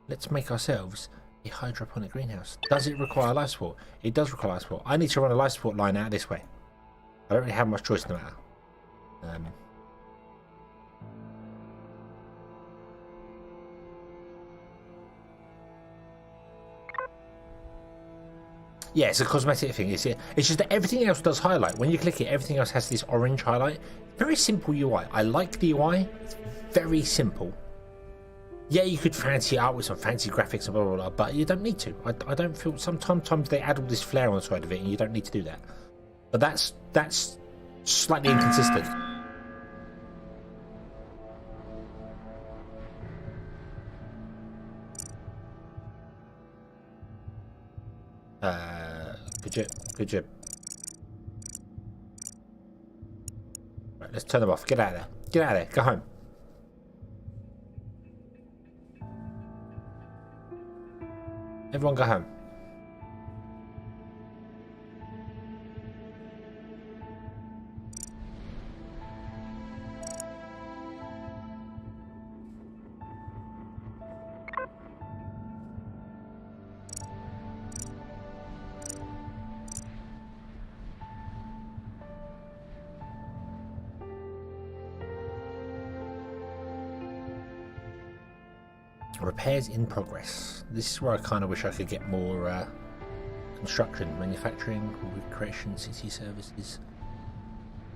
Let's make ourselves a hydroponic greenhouse. Does it require life support? It does require life support. I need to run a life support line out this way. I don't really have much choice in the matter. Yeah, it's a cosmetic thing. It's just that everything else does highlight. When you click it, everything else has this orange highlight. Very simple UI. I like the UI. It's very simple. Yeah, you could fancy it out with some fancy graphics and blah, blah, blah, but you don't need to. I don't feel... Sometimes they add all this flair on the side of it, and you don't need to do that. But that's slightly inconsistent. Good job. Right, let's turn them off. Get out of there. Get out of there. Go home. Everyone go home. Repairs in progress. This is where I kind of wish I could get more construction, manufacturing, recreation, city services,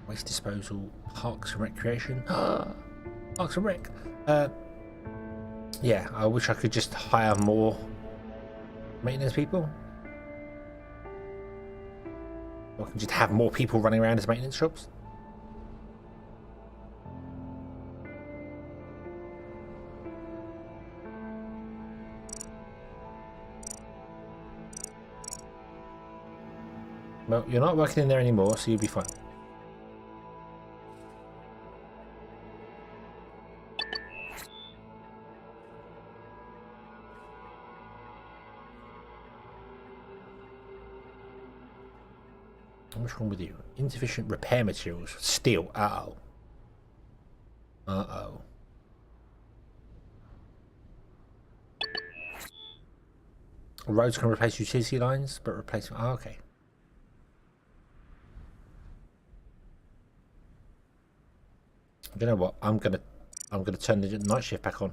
waste disposal, parks and recreation. Parks and rec. Yeah, I wish I could just hire more maintenance people. Or I can just have more people running around as maintenance shops. Well, you're not working in there anymore, so you'll be fine. What's wrong with you? Insufficient repair materials. Steel. Uh-oh. Uh-oh. Roads can replace utility lines, but replace... Oh, okay. You know what? I'm gonna turn the night shift back on.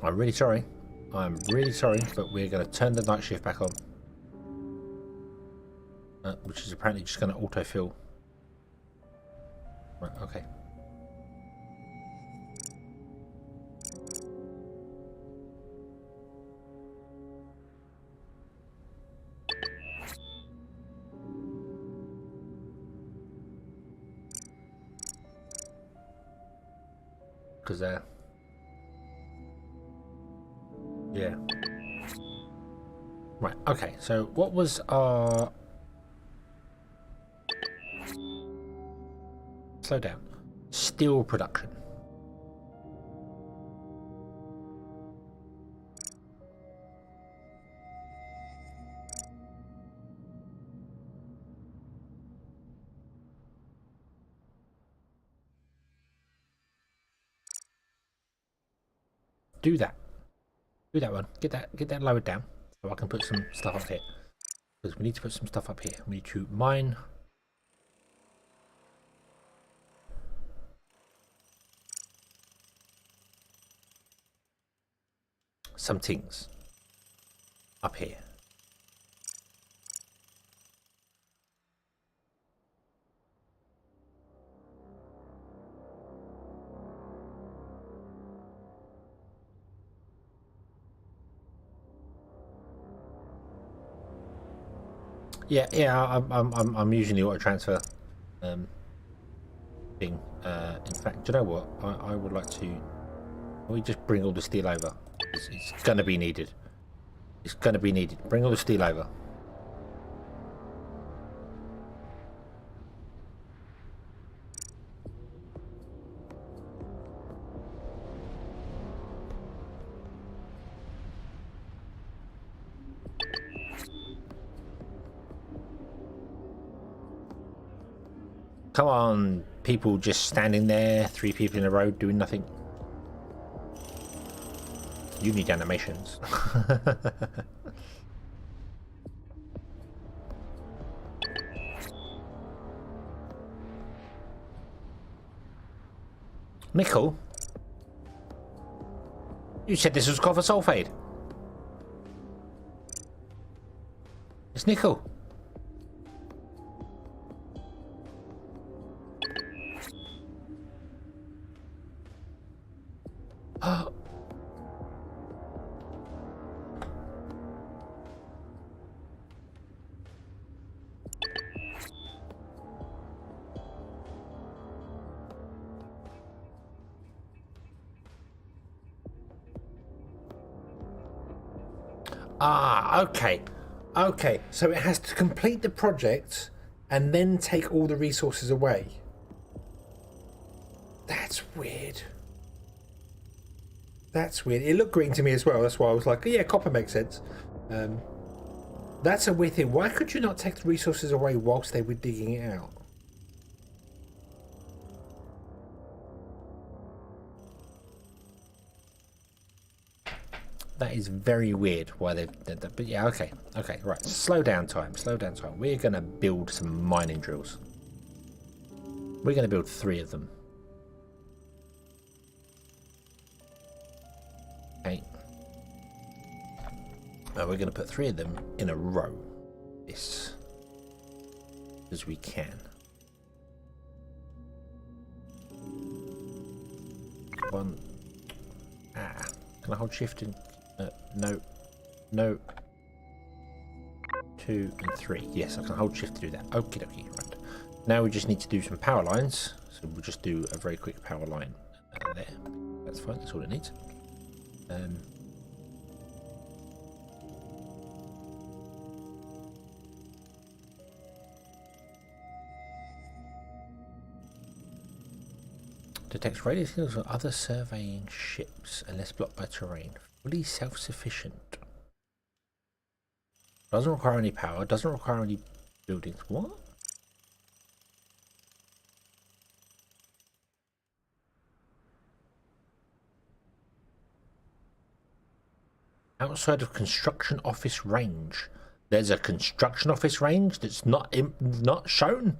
I'm really sorry, but we're gonna turn the night shift back on, which is apparently just gonna autofill. Right, okay. Because yeah, right, okay, so what was our... Slow down. Steel production. Do that one. Get that lowered down so I can put some stuff up here, because we need to put some stuff up here. We need to mine some things up here. Yeah. I'm using the auto transfer thing. In fact, do you know what? I would like to. We just bring all the steel over. It's gonna be needed. It's gonna be needed. Bring all the steel over. Come on, people just standing there, 3 people in a row doing nothing. You need animations. Nickel? You said this was copper sulfate. It's nickel. Oh. Ah, okay. Okay, so it has to complete the project and then take all the resources away. That's weird. That's weird. It looked green to me as well. That's why I was like, yeah, copper makes sense. That's a weird thing. Why could you not take the resources away whilst they were digging it out? That is very weird why they've done that. But yeah, okay. Okay, right. Slow down time. Slow down time. We're going to build some mining drills. We're going to build 3 of them. Okay. Now we're going to put 3 of them in a row. This. As we can. One. Ah. Can I hold shift in? No. No. 2 and 3. Yes, I can hold shift to do that. Okie dokie. Right. Now we just need to do some power lines. So we'll just do a very quick power line there. That's fine. That's all it needs. Detects radio signals on other surveying ships unless blocked by terrain. Fully self-sufficient. Doesn't require any power. Doesn't require any buildings. What? Outside of construction office range. There's a construction office range that's not shown.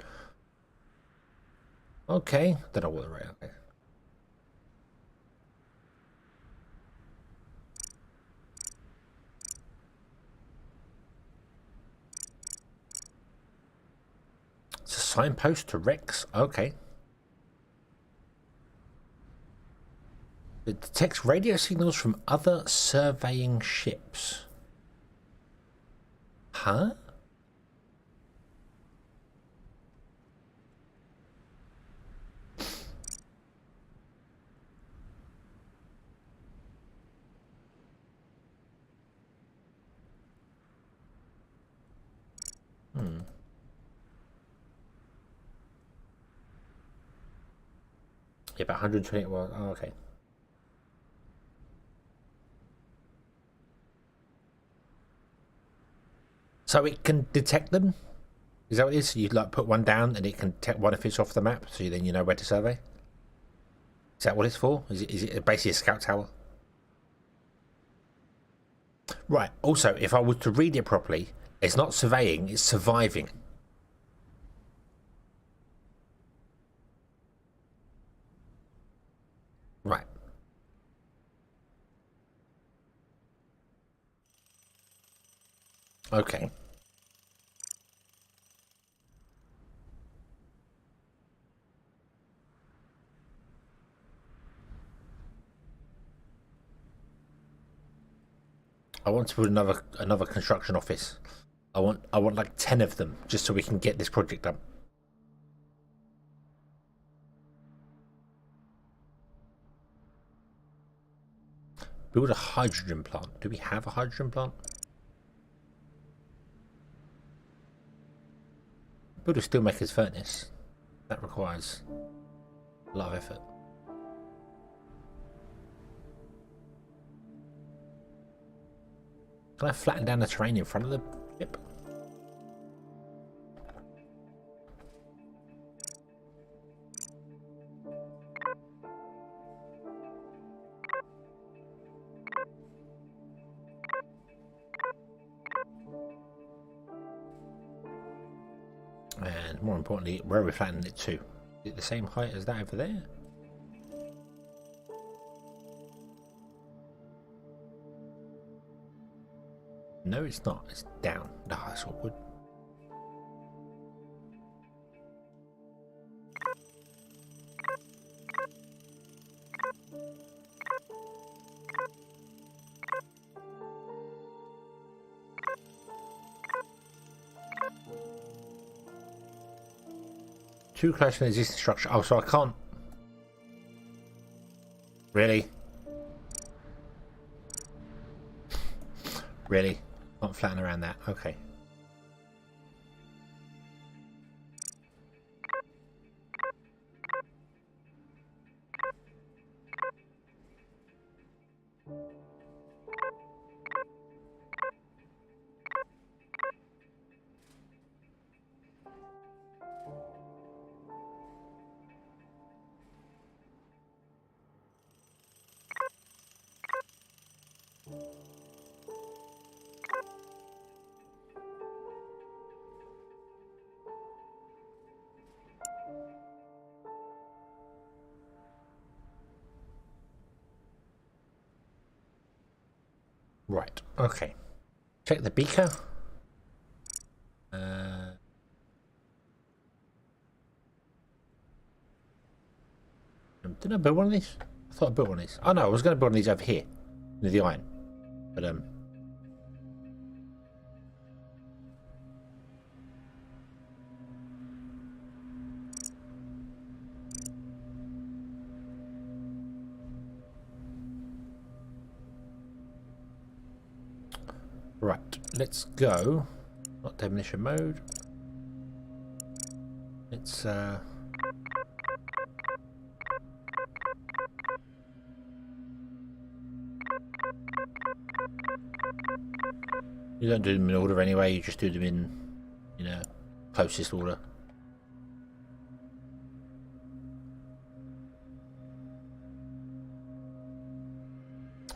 Okay. Don't know what the right. Okay. It's a signpost to Rex. Okay. It detects radio signals from other surveying ships. Huh? Yeah, about 120. Well, oh, okay. So it can detect them? Is that what it is? You like put one down and it can detect one if it's off the map, so then you know where to survey? Is that what it's for? Is it basically a scout tower? Right. Also, if I was to read it properly, it's not surveying, it's surviving. Right. Okay. I want to put another construction office. I want like 10 of them just so we can get this project done. Build a hydrogen plant. Do we have a hydrogen plant? Build a steelmaker's furnace. That requires a lot of effort. Can I flatten down the terrain in front of the ship? And more importantly, where are we flattening it to? Is it the same height as that over there? No, it's not. It's down. No, that's awkward. Too close to an existing structure. Oh, so I can't. Really? Really? Can't flatten around that. Okay. Right. Okay. Check the beaker. Didn't I build one of these? I thought I built one of these. Oh no, I was going to build one of these over here, near the iron. But right. Let's go. Not demolition mode. Let's you don't do them in order anyway, you just do them in, you know, closest order.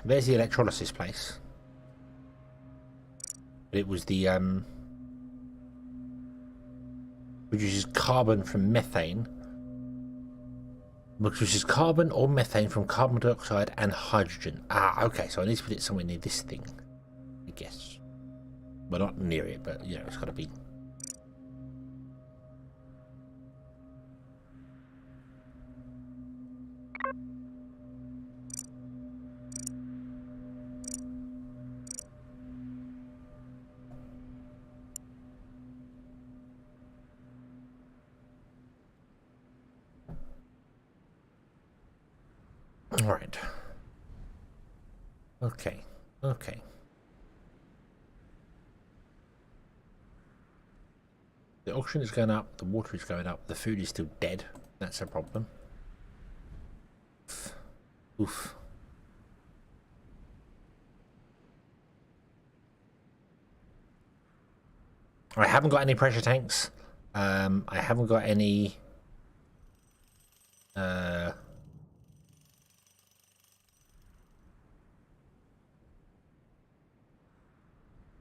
There's the electrolysis place. It was the which uses carbon from methane, which uses carbon or methane from carbon dioxide and hydrogen. Ah, okay, so I need to put it somewhere near this thing, I guess. Well, not near it, but you know, it's got to be. All right. Okay. Okay. The oxygen is going up, the water is going up, the food is still dead. That's a problem. Oof. I haven't got any pressure tanks. I haven't got any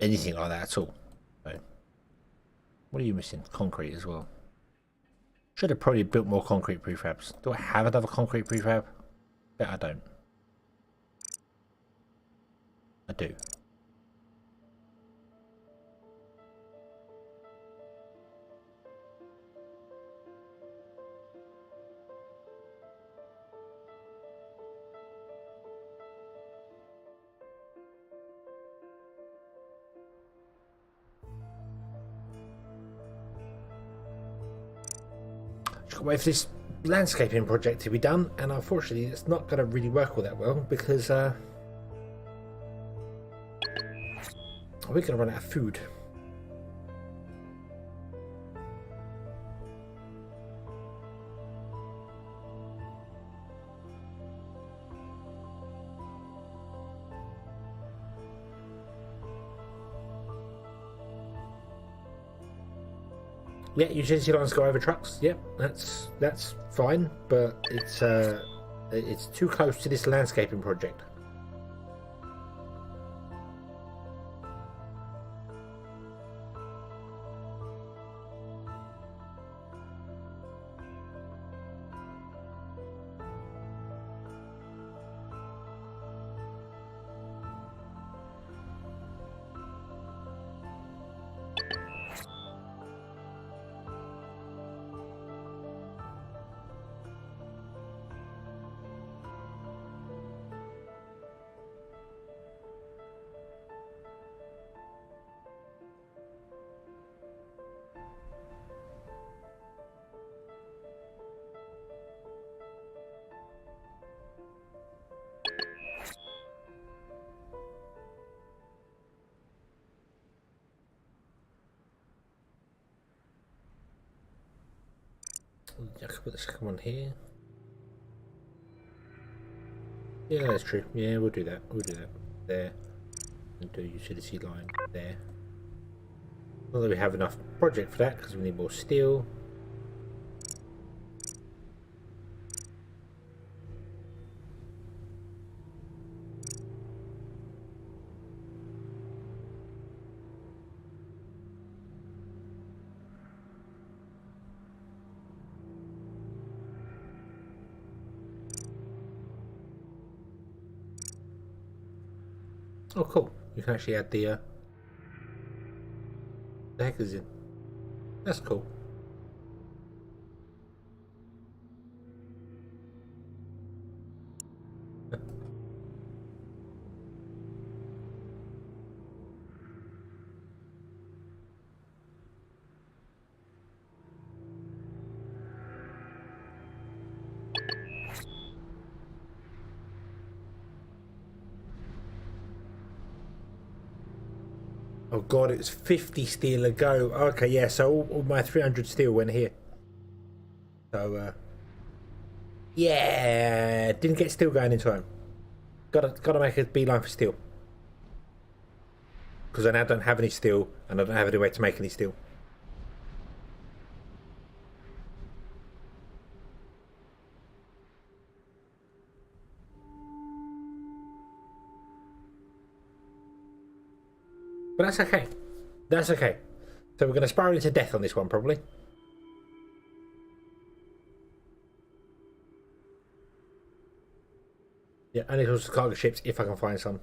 anything like that at all. So, what are you missing? Concrete as well. Should have probably built more concrete prefabs. Do I have another concrete prefab? Bet I don't. I do. Just got to wait for this landscaping project to be done, and unfortunately it's not going to really work all that well because we're going to run out of food. Yeah, utility lines go over trucks. Yep, that's fine, but it's too close to this landscaping project. I could put the second one here. Yeah, that's true. Yeah, we'll do that. We'll do that there, and do utility line there. Not that we have enough project for that because we need more steel. Oh, cool. You can actually add the hackers in. That's cool. Oh god, it's 50 steel a go. Okay, yeah, so all my 300 steel went here. So, yeah, didn't get steel going in time. Gotta make a beeline for steel. Because I now don't have any steel, and I don't have any way to make any steel. But that's okay. That's okay. So we're going to spiral into death on this one, probably. Yeah, and it was cargo ships if I can find some.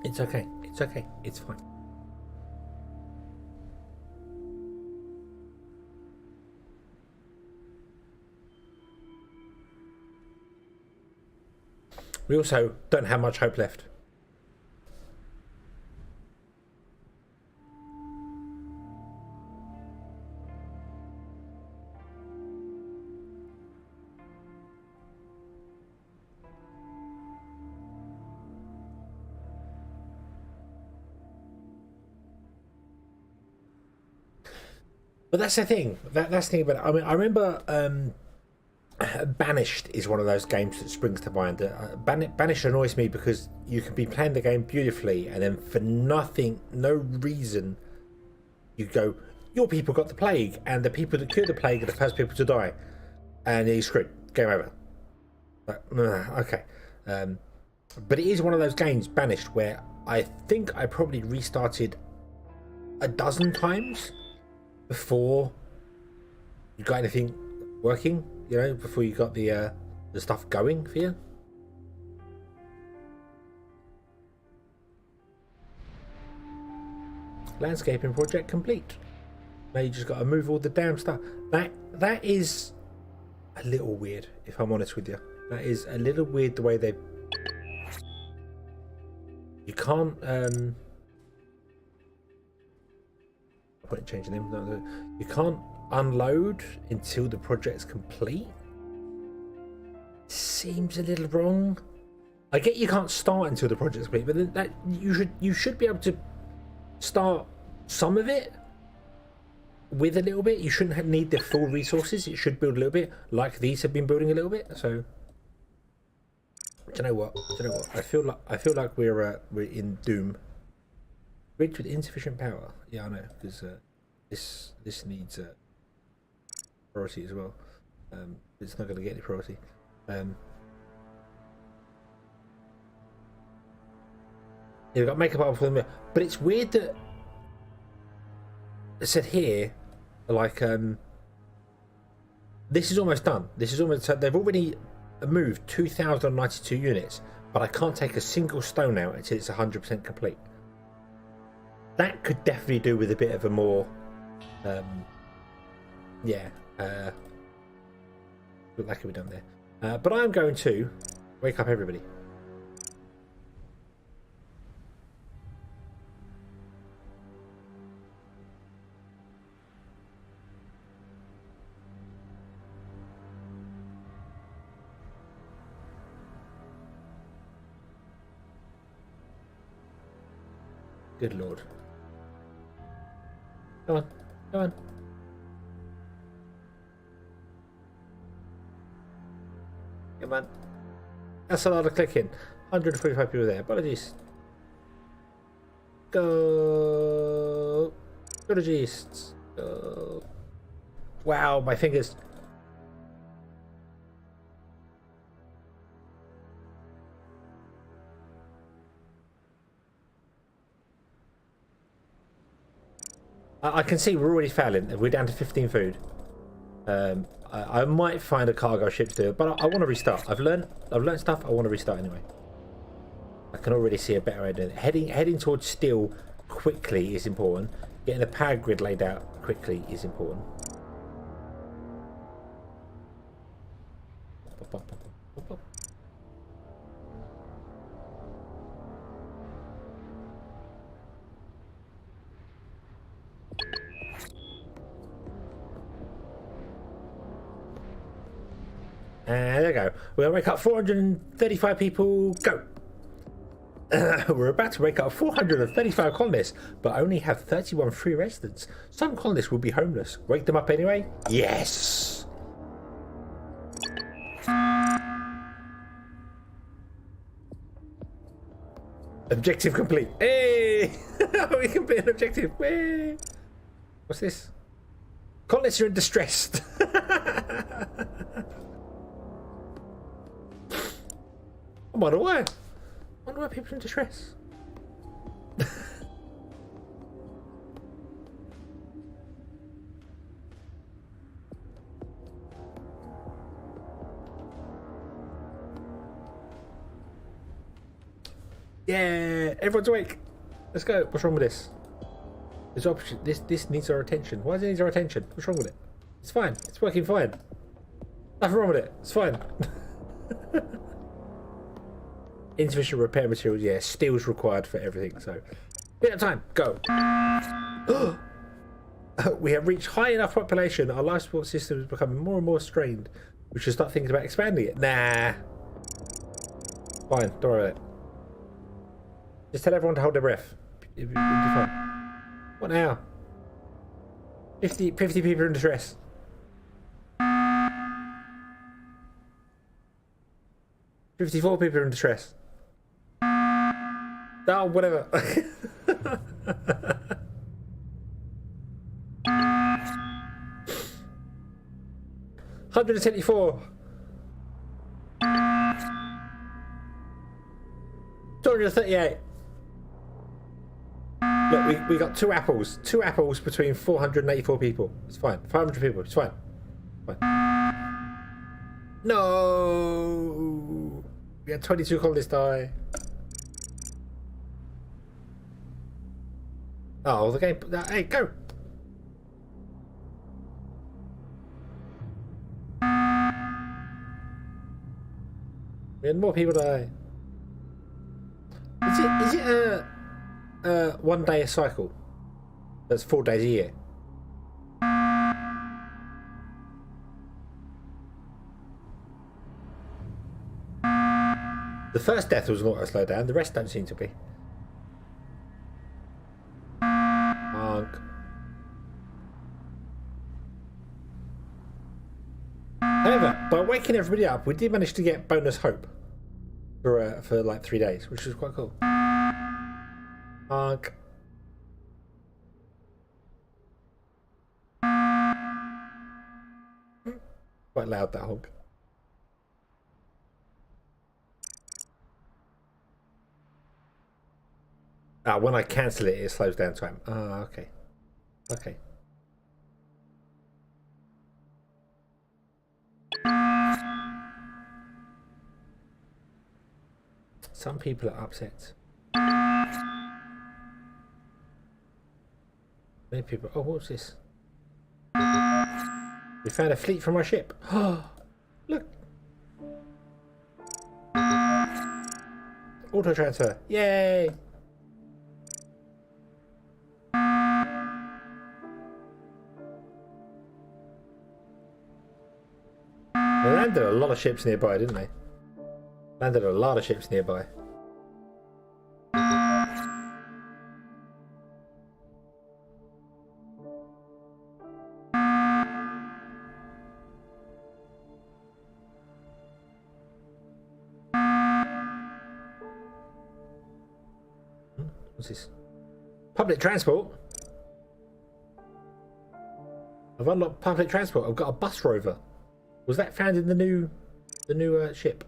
It's okay. It's okay. It's fine. We also don't have much hope left. But that's the thing. That's the thing about it. I mean, I remember Banished is one of those games that springs to mind. Banished annoys me because you can be playing the game beautifully and then for nothing, no reason, you go, your people got the plague and the people that cured the plague are the first people to die. And you're screwed. Game over. Okay. But it is one of those games, Banished, where I think I probably restarted a dozen times before you got anything working, you know, before you got the stuff going for you. Landscaping project complete. Now you just got to move all the damn stuff. That is a little weird, if I'm honest with you. That is a little weird the way they. You can't. Point changing them. No, you can't unload until the project's complete. Seems a little wrong. I get you can't start until the project's complete, but then that you should be able to start some of it with a little bit. You shouldn't need the full resources. It should build a little bit, like these have been building a little bit. So, do you know what? I feel like we're in doom. Bridge with insufficient power. Yeah, I know, because this needs priority as well. It's not going to get any priority. You've got makeup up for them, but it's weird that it said here, like this is almost done. This is almost. They've already moved 2,092 units, but I can't take a single stone out until it's 100% complete. That could definitely do with a bit of a more, what that could be done there. But I'm going to wake up everybody. Good lord. Come on, come on. Come on. That's a lot of clicking. 145 people there. Apologies. Go. Apologies. Go. Wow, my fingers. I can see we're already failing. We're down to 15 food. I might find a cargo ship to do it, but I want to restart. I've learned stuff. I want to restart anyway. I can already see a better idea. Heading towards steel quickly is important. Getting the power grid laid out quickly is important. And there we go. We're going to wake up 435 people. Go. We're about to wake up 435 colonists, but only have 31 free residents. Some colonists will be homeless. Wake them up anyway? Yes! Objective complete. Hey! We complete an objective. Hey! What's this? Colonists are in distress. I wonder why. I wonder why people are in distress. Yeah, everyone's awake. Let's go. What's wrong with this? This option. This needs our attention. Why does it need our attention? What's wrong with it? It's fine. It's working fine. Nothing wrong with it. It's fine. Insufficient repair materials. Yeah, steel's required for everything. So, bit of time. Go. We have reached high enough population. Our life support system is becoming more and more strained. We should start thinking about expanding it. Nah. Fine. Don't worry about it. Just tell everyone to hold their breath. It'll be fine. What now? 50 people in distress. $54 people in distress. Oh, whatever. 174. 238. Look, we got two apples. 2 apples between 484 people. It's fine. 500 people. It's fine. Fine. No. We had 22 colonists die. Oh, the game. Hey, go. We had more people die. Is it a 1 day a cycle? That's 4 days a year. The first death was an auto slowdown. The rest don't seem to be. Monk. However, by waking everybody up, we did manage to get bonus hope for like 3 days, which was quite cool. Honk. Quite loud, that honk. When I cancel it, it slows down time. Okay. Okay. Some people are upset. Many people. Oh, what's this? We found a fleet from our ship. Oh, look. Auto transfer. Yay! They landed a lot of ships nearby, didn't they? Landed a lot of ships nearby. What's this? Public transport. I've unlocked public transport. I've got a bus rover. Was that found in the new ship?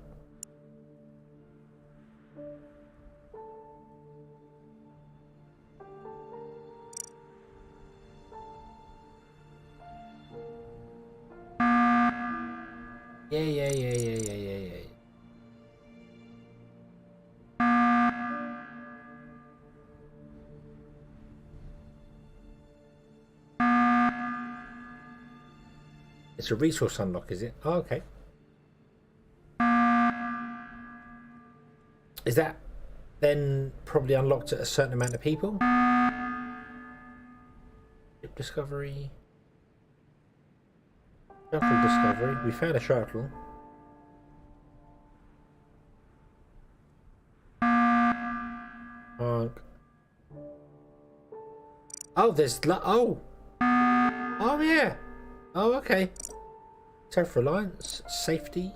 Yeah. It's a resource unlock, is it? Oh, okay. Is that then probably unlocked at a certain amount of people? Ship discovery. Shuttle discovery. We found a shuttle. Oh, there's oh yeah. Oh, okay. Self-reliance, safety,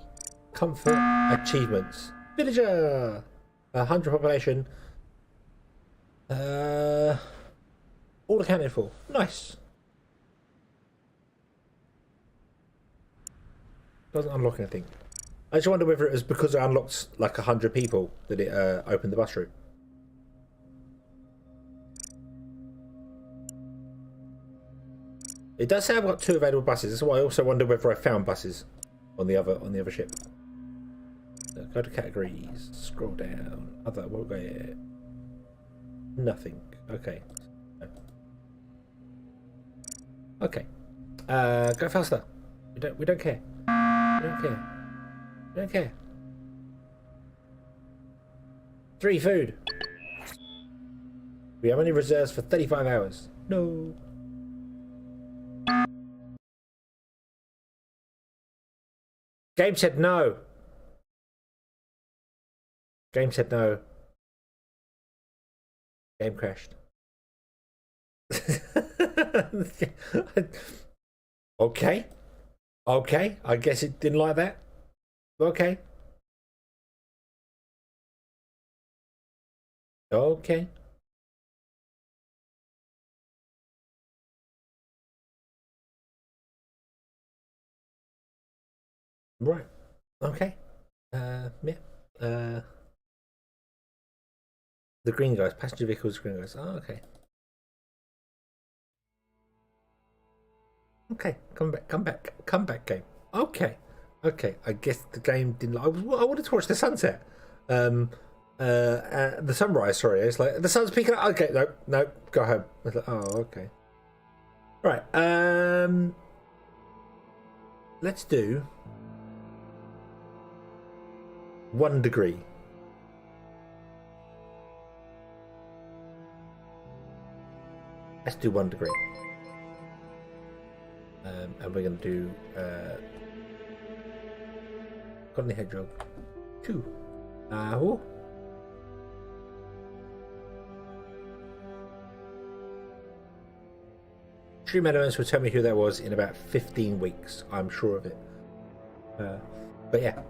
comfort, achievements. Villager, 100 population. All accounted for. Nice. Doesn't unlock anything. I just wonder whether it was because it unlocked like 100 people that it opened the bus route. It does say I've got 2 available buses. That's why I also wonder whether I found buses on the other ship. So go to categories. Scroll down. Other. We'll go here. Nothing. Okay. Okay. Go faster. We don't care. We don't care. We don't care. 3 food. We have only reserves for 35 hours. No. Game said no. Game said no. Game crashed. Okay. Okay. I guess it didn't like that. Okay. Okay. Right. Okay. Yeah. The green guys, passenger vehicles, green guys. Oh, okay. Okay, come back, game. Okay. I guess the game didn't. I wanted to watch the sunset. The sunrise. Sorry, it's like the sun's peeking out. Okay, no, go home. I was like, oh, okay. Right. Let's do 1 degree. Let's do 1 degree. And we're going to do Got the hedgehog 2. Oh. Stream elements will tell me who that was in about 15 weeks. I'm sure of it. But yeah.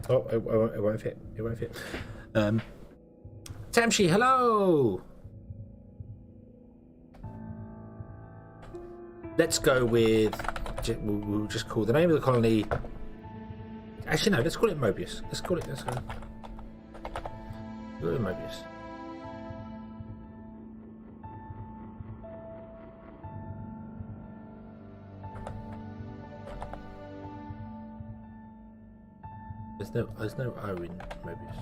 Oh, it won't fit. It won't fit. Tamshi, hello! Let's go with... We'll just call the name of the colony... Actually, no, let's call it Mobius. Let's go. Let's go with Mobius. There's no O in Mobius.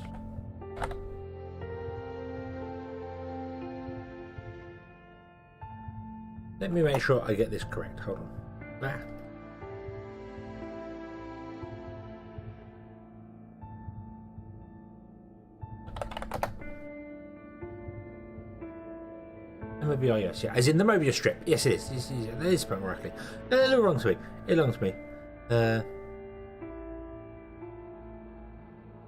Let me make sure I get this correct. Hold on. Ah. Mobius, yeah, as in the Mobius strip. Yes, it is. That is spelled correctly. A little wrong to me. It belongs to me.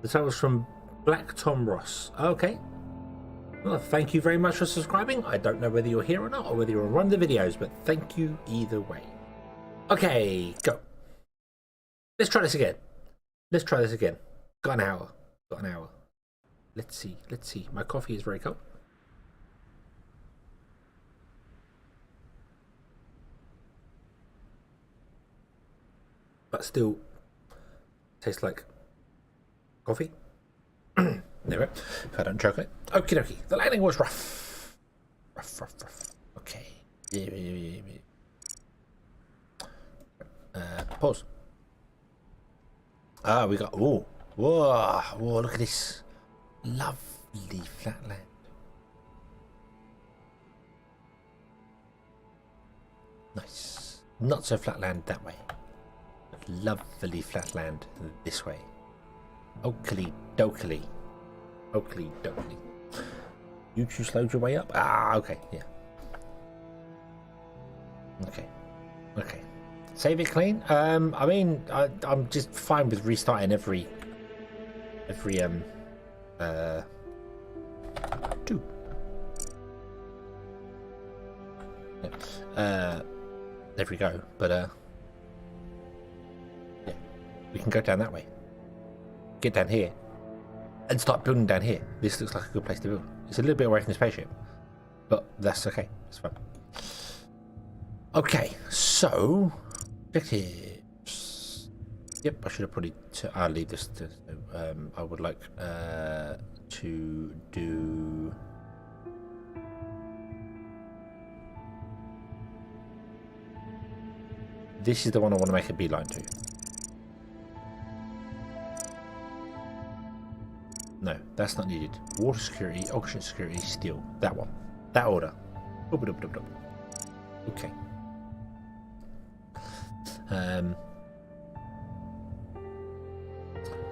The title's from Black Tom Ross. Okay. Well, thank you very much for subscribing. I don't know whether you're here or not, or whether you're on one of the videos, but thank you either way. Okay, go. Let's try this again. Let's try this again. Got an hour. Got an hour. Let's see. Let's see. My coffee is very cold. But still tastes like coffee. There we go. If I don't choke it. Okie dokie. The landing was rough. Rough. Okay. Pause. Ah, we got. Oh, whoa, look at this. Lovely flat land. Nice. Not so flat land that way. But lovely flat land this way. Oakley dokely. You two slowed your way up? Ah, okay, yeah. Okay. Save it clean? I mean, I'm just fine with restarting every two. There we go. But yeah, we can go down that way. Get down here and start building down here. This looks like a good place to build. It's a little bit away from the spaceship, but that's okay. It's fine. Okay, so objectives. Yep, I should have probably. I'll leave this to. I would like to do. This is the one I want to make a beeline to. No, that's not needed. Water security, oxygen security, steel. That one. That order. Okay.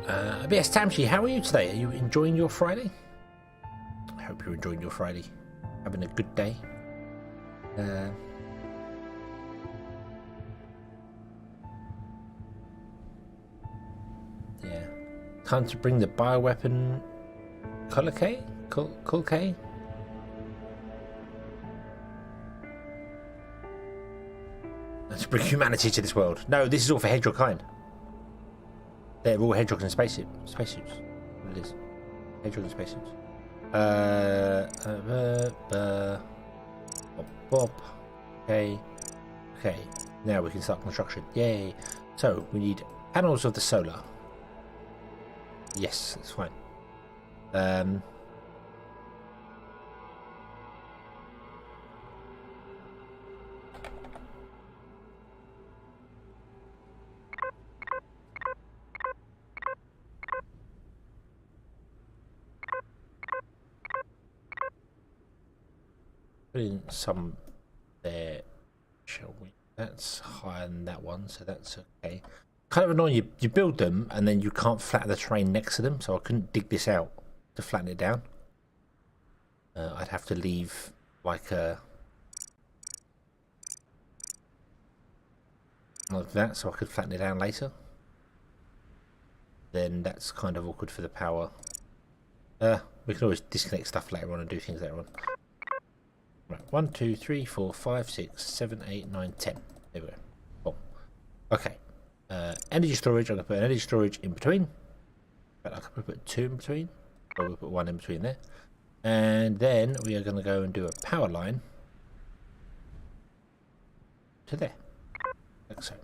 But yes, Tamshi, how are you today? Are you enjoying your Friday? I hope you're enjoying your Friday. Having a good day. Yeah. Time to bring the bioweapon Kulke? To bring humanity to this world. No, this is all for hedgehog kind. They're all hedgehogs and spacesuits. What it is. Hedgehogs and spacesuits. Bob. Okay. Now we can start construction. Yay. So we need panels of the solar. Yes, that's fine. Put in some there, shall we? That's higher than that one, so that's okay. Kind of annoying, you build them and then you can't flatten the terrain next to them, so I couldn't dig this out to flatten it down. I'd have to leave like that so I could flatten it down later. Then that's kind of awkward for the power. We can always disconnect stuff later on and do things later on. Right, 1, 2, 3, 4, 5, 6, 7, 8, 9, 10. There we go. Boom. Okay. Energy storage, I'm going to put energy storage in between. But I could put 2 in between. Or we'll put 1 in between there. And then we are going to go and do a power line to there. Like so.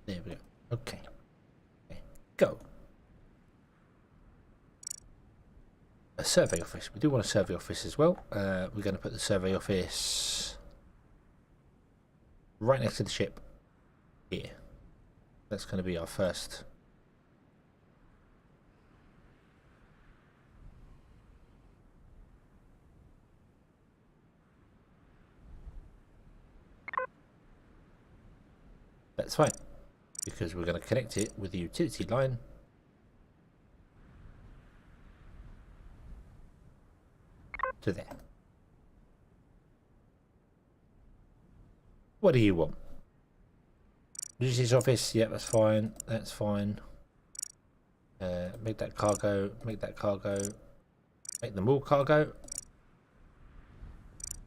There we go. Okay. Go. A survey office. We do want a survey office as well. We're going to put the survey office right next to the ship here. That's going to be our first. That's fine, because we're going to connect it with the utility line to there. What do you want? Logistics office, yeah, that's fine. That's fine. Make that cargo. Make that cargo. Make them all cargo.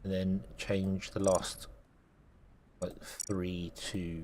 And then change the last like 3 to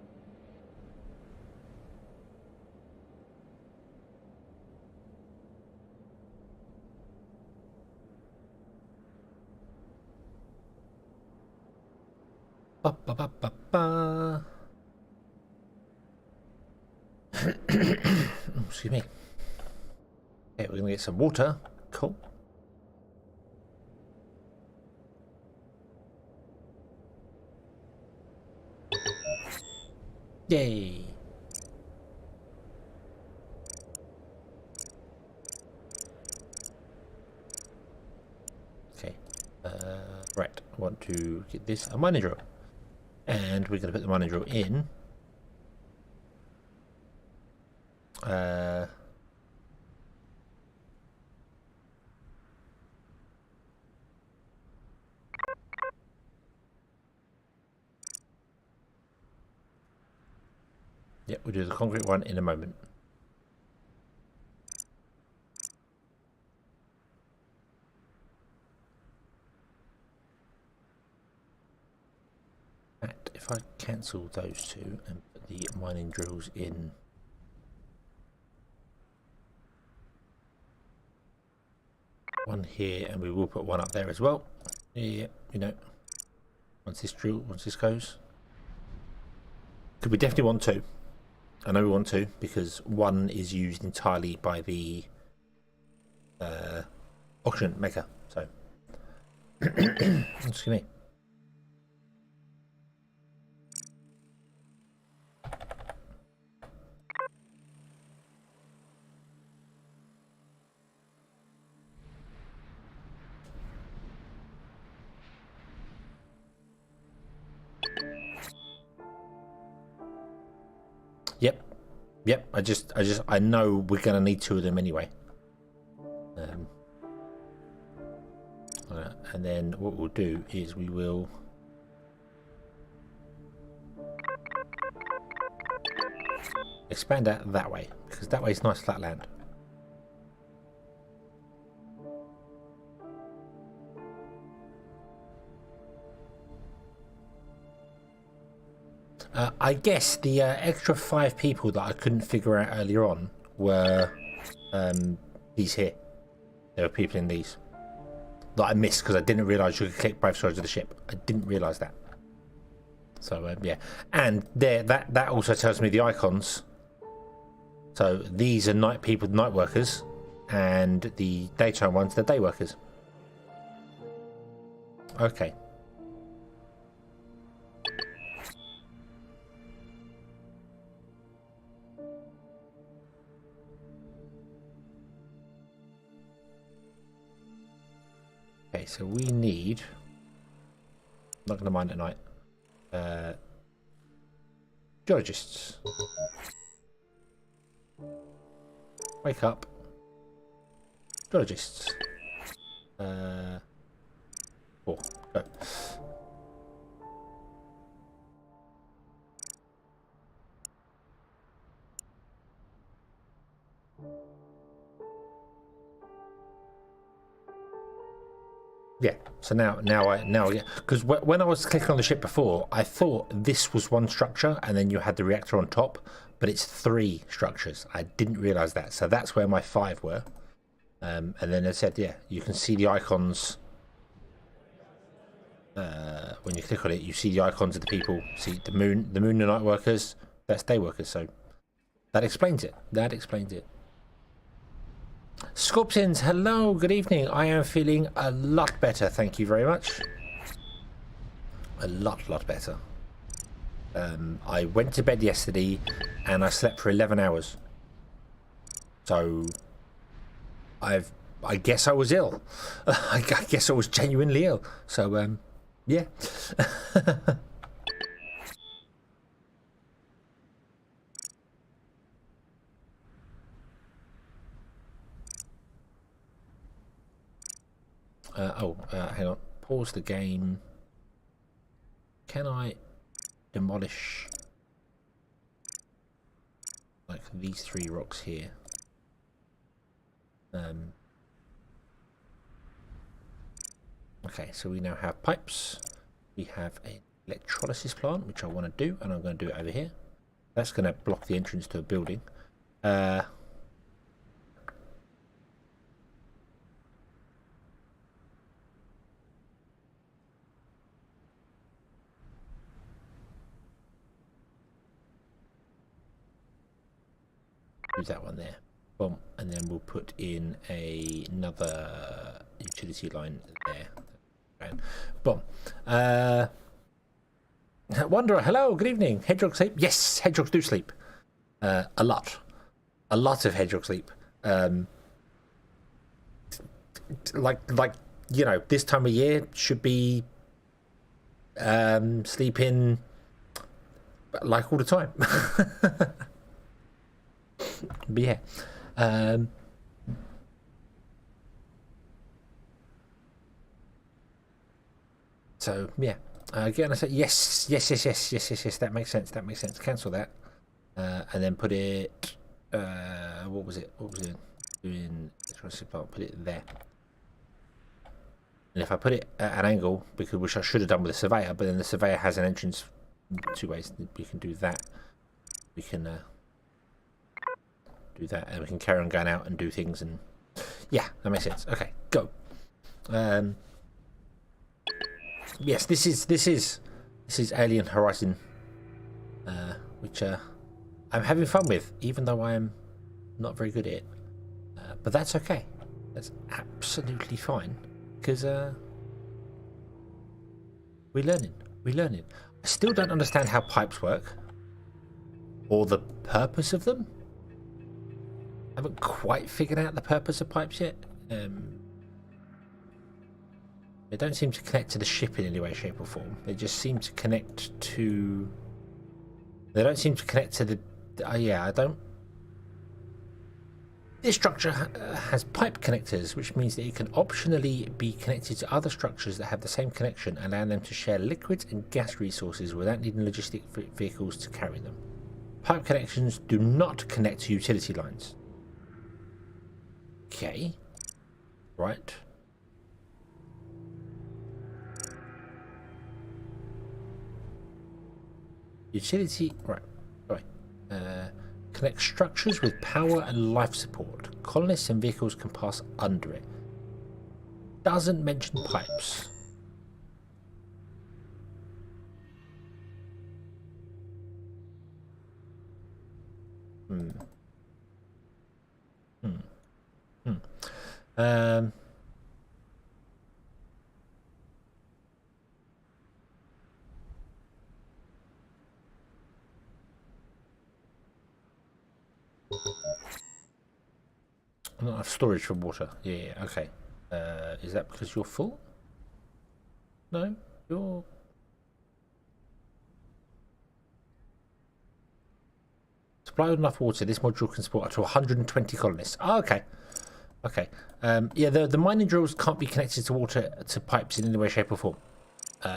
Ba, ba, ba, ba, ba. Excuse me. Okay, we're gonna get some water. Cool. Yay. Okay. Right. I want to get this a mining drill. And we're going to put the mining drill in. Yeah, we'll do the concrete one in a moment. And if I cancel those two and put the mining drills in. One here, and we will put one up there as well. Yeah, you know, once this goes. Because we definitely want two. I know we want two because one is used entirely by the auction maker. So, excuse me. Yep. I know we're gonna need two of them anyway. And then what we'll do is we will expand that way because that way is nice flat land. I guess the extra 5 people that I couldn't figure out earlier on were these here. There were people in these that I missed because I didn't realise you could click both sides of the ship. I didn't realise that. So yeah, and there that also tells me the icons. So these are night people, night workers, and the daytime ones, the day workers. Okay. Okay, so we need. I'm not going to mine at night. Geologists. Wake up. Geologists. 4. Go. Yeah. So now I because when I was clicking on the ship before, I thought this was one structure and then you had the reactor on top, but it's 3 structures. I didn't realize that. So that's where my 5 were. And then I said, yeah, you can see the icons. When you click on it, you see the icons of the people. See the moon and night workers. That's day workers. So that explains it. Scorpions, hello, good evening. I am feeling a lot better, thank you very much. A lot better. I went to bed yesterday and I slept for 11 hours. So I guess I was ill. I guess I was genuinely ill. So yeah. Hang on. Pause the game. Can I demolish like these 3 rocks here? Okay, so we now have pipes. We have an electrolysis plant, which I want to do, and I'm going to do it over here. That's going to block the entrance to a building. use that one there. Boom, and then we'll put in another utility line there. And boom. Wanderer, hello, good evening. Hedgehog sleep? Yes, hedgehogs do sleep. A lot of hedgehog sleep. Like you know, this time of year should be sleeping like all the time. But yeah, so yeah, again I said yes. That makes sense. Cancel that, and then put it. What was it doing? Put it there. And if I put it at an angle, which I should have done with the surveyor, but then the surveyor has an entrance 2 ways. We can do that. We can do that, and we can carry on going out and do things. And yeah, that makes sense. Okay, go. Yes, this is Alien Horizon, which I'm having fun with, even though I am not very good at it. But that's okay. That's absolutely fine. Because we're learning. I still don't understand how pipes work or the purpose of them. I haven't quite figured out the purpose of pipes yet. They don't seem to connect to the ship in any way, shape or form. They just seem to connect to... They don't seem to connect to the... yeah, I don't... This structure has pipe connectors, which means that it can optionally be connected to other structures that have the same connection, allowing them to share liquids and gas resources without needing logistic vehicles to carry them. Pipe connections do not connect to utility lines. Okay. Right. Utility... Right. Sorry. Connect structures with power and life support. Colonists and vehicles can pass under it. Doesn't mention pipes. Not enough storage for water. Yeah, okay. Is that because you're full? No, you're... Supply with enough water. This module can support up to 120 colonists. Oh, okay. Okay. Yeah, the mining drills can't be connected to water to pipes in any way, shape, or form.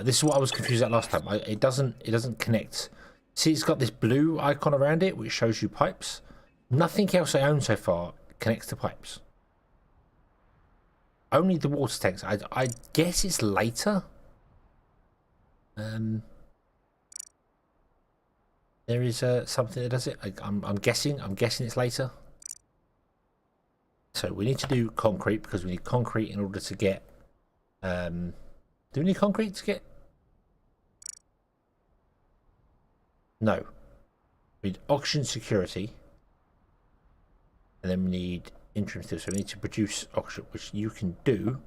This is what I was confused at last time. It doesn't connect. See, it's got this blue icon around it, which shows you pipes. Nothing else I own so far connects to pipes. Only the water tanks. I guess it's later. There is something that does it. I'm guessing it's later. So we need to do concrete because we need concrete in order to get. Do we need concrete to get? No. We need oxygen security. And then we need interim steel. So we need to produce oxygen, which you can do.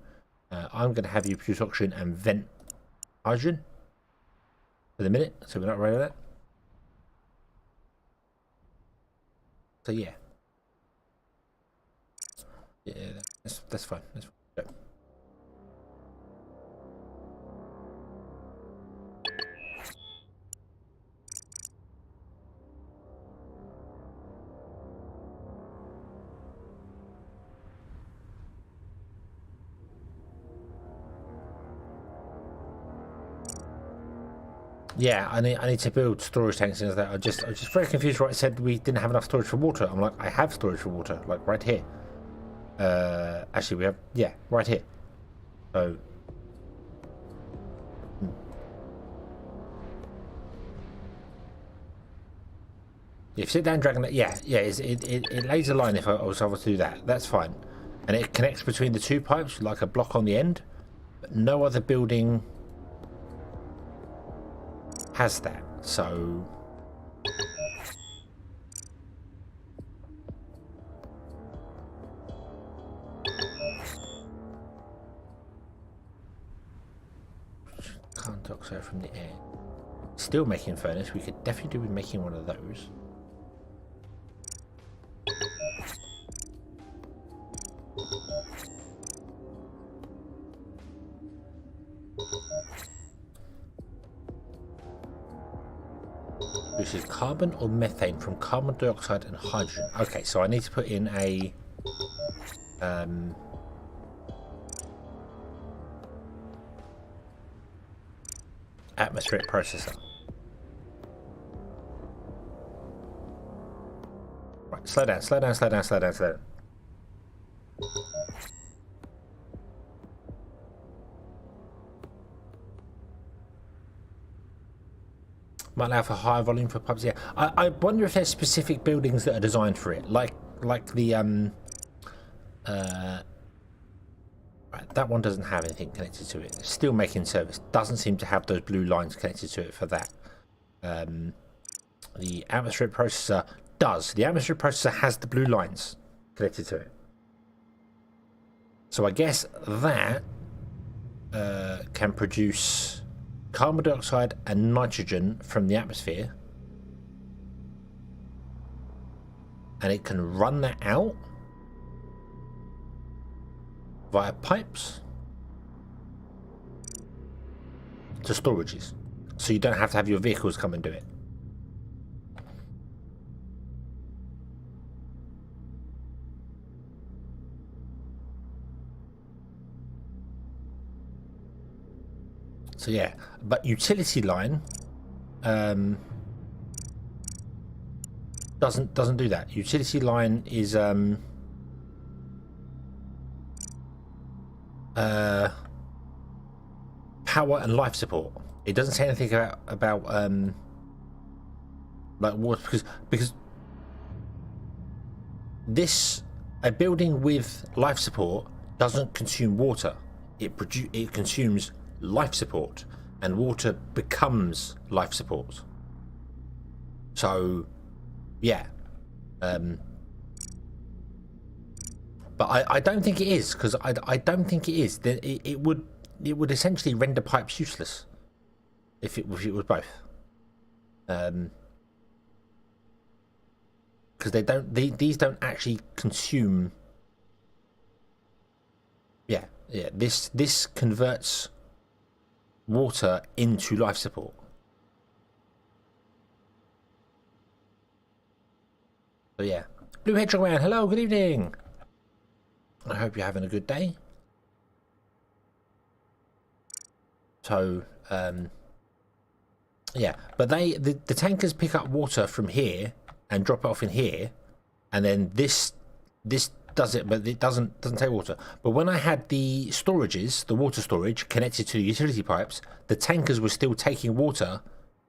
I'm going to have you produce oxygen and vent hydrogen for the minute. So we're not worried about that. So yeah. Yeah, that's fine. That's fine. Go. Yeah, I need to build storage tanks and that. I was just very confused. Right, it said we didn't have enough storage for water. I'm like, I have storage for water, like right here. Actually, we have, yeah, right here. So, if you sit down, dragging that, yeah, it lays a line. If I was able to do that, that's fine, and it connects between the two pipes like a block on the end. But no other building has that, so dioxide from the air. Steel making furnace. We could definitely do with making one of those. Which is carbon or methane from carbon dioxide and hydrogen. Okay, so I need to put in a atmospheric processor. Right, slow down, slow down, slow down, slow down, slow down. Might allow for higher volume for pipes. Yeah, I wonder if there's specific buildings that are designed for it, like the right, that one doesn't have anything connected to it. Steel making service doesn't seem to have those blue lines connected to it for that. The atmospheric processor does. The atmospheric processor has the blue lines connected to it. So I guess that can produce carbon dioxide and nitrogen from the atmosphere, and it can run that out via pipes to storages, so you don't have to have your vehicles come and do it. So yeah, but utility line doesn't do that. Utility line is power and life support. It doesn't say anything about like water, because this, a building with life support doesn't consume water. It consumes life support, and water becomes life support. So yeah, but I don't think it is, because I don't think it is. It would essentially render pipes useless if it was both, because these don't actually consume. Yeah, this converts water into life support. So yeah, Blue Hedgehog Man, hello, good evening. I hope you're having a good day. So yeah, but the tankers pick up water from here and drop it off in here, and then this does it, but it doesn't take water. But when I had the storages, the water storage connected to the utility pipes, the tankers were still taking water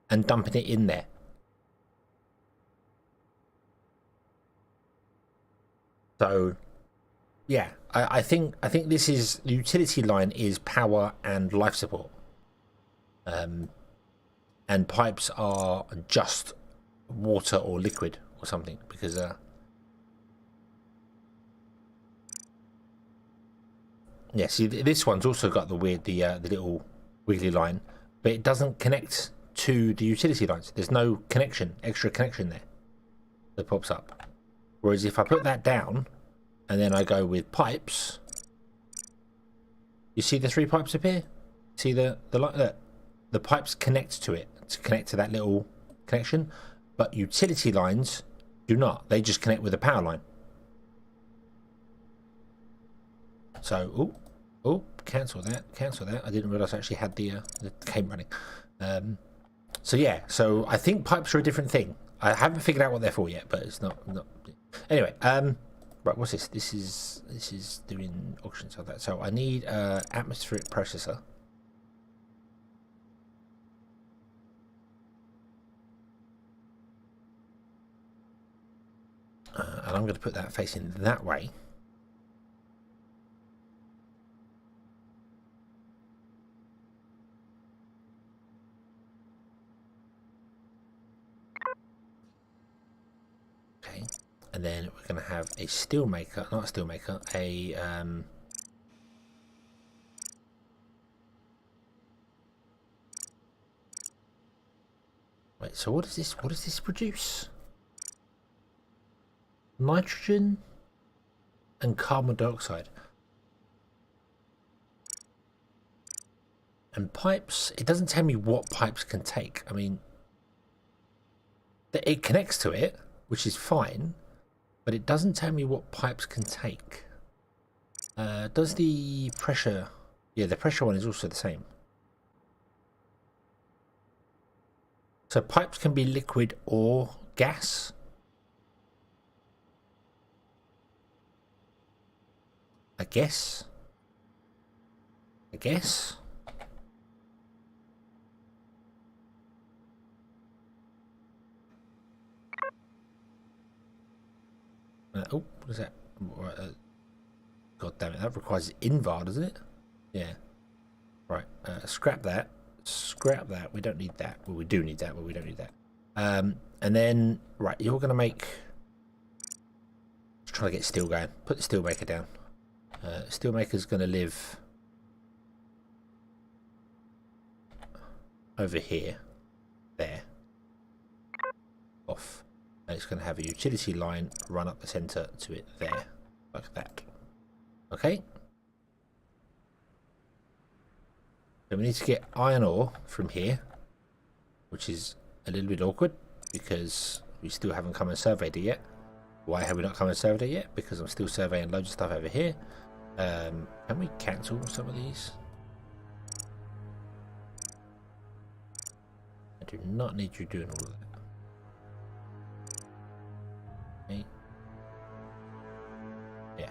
and dumping it in there. So yeah, I think this is, the utility line is power and life support, and pipes are just water or liquid or something, because yeah, see, this one's also got the weird, the little wiggly line, but it doesn't connect to the utility lines. There's no connection, extra connection there that pops up. Whereas if I put that down and then I go with pipes, you see the 3 pipes appear? See the pipes connect to it, to connect to that little connection, but utility lines do not. They just connect with the power line. So, cancel that. I didn't realize I actually had the game running. So yeah, so I think pipes are a different thing. I haven't figured out what they're for yet, but it's not. Anyway, right, what's this? This is doing auctions of that. So I need atmospheric processor. And I'm going to put that facing that way. Okay, and then we're going to have a steel maker, not a steel maker, a Wait, so what does this produce? Nitrogen and carbon dioxide. And pipes, it doesn't tell me what pipes can take. I mean, it connects to it, which is fine, but it doesn't tell me what pipes can take. Does the pressure... Yeah, the pressure one is also the same. So pipes can be liquid or gas. I guess. Oh, what is that? God damn it, that requires invar, doesn't it? Yeah. Right, scrap that. Scrap that. We don't need that. Well, we do need that, but we don't need that. And then, right, you're going to make... Let's try to get steel going. Put the steel maker down. Steel maker's going to live over here. There. Off. And it's going to have a utility line run up the center to it there. Like that. Okay? So we need to get iron ore from here, which is a little bit awkward because we still haven't come and surveyed it yet. Why have we not come and surveyed it yet? Because I'm still surveying loads of stuff over here. Can we cancel some of these? I do not need you doing all of that. Okay. Yeah.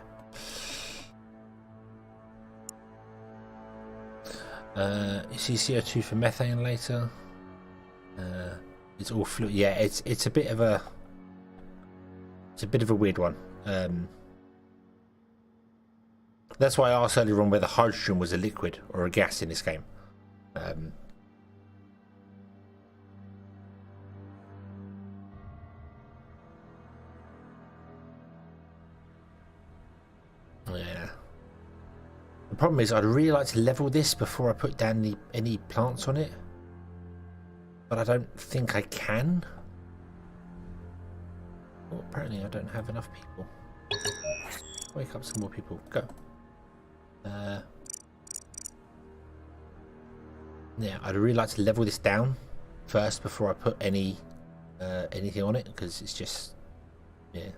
You see CO2 for methane later. It's all fluid. Yeah, it's a bit of a weird one. That's why I asked earlier on whether hydrogen was a liquid or a gas in this game. Yeah. The problem is I'd really like to level this before I put down any plants on it. But I don't think I can. Well, apparently I don't have enough people. Wake up some more people. Go. Yeah, I'd really like to level this down first before I put anything on it, because it's just... Yeah.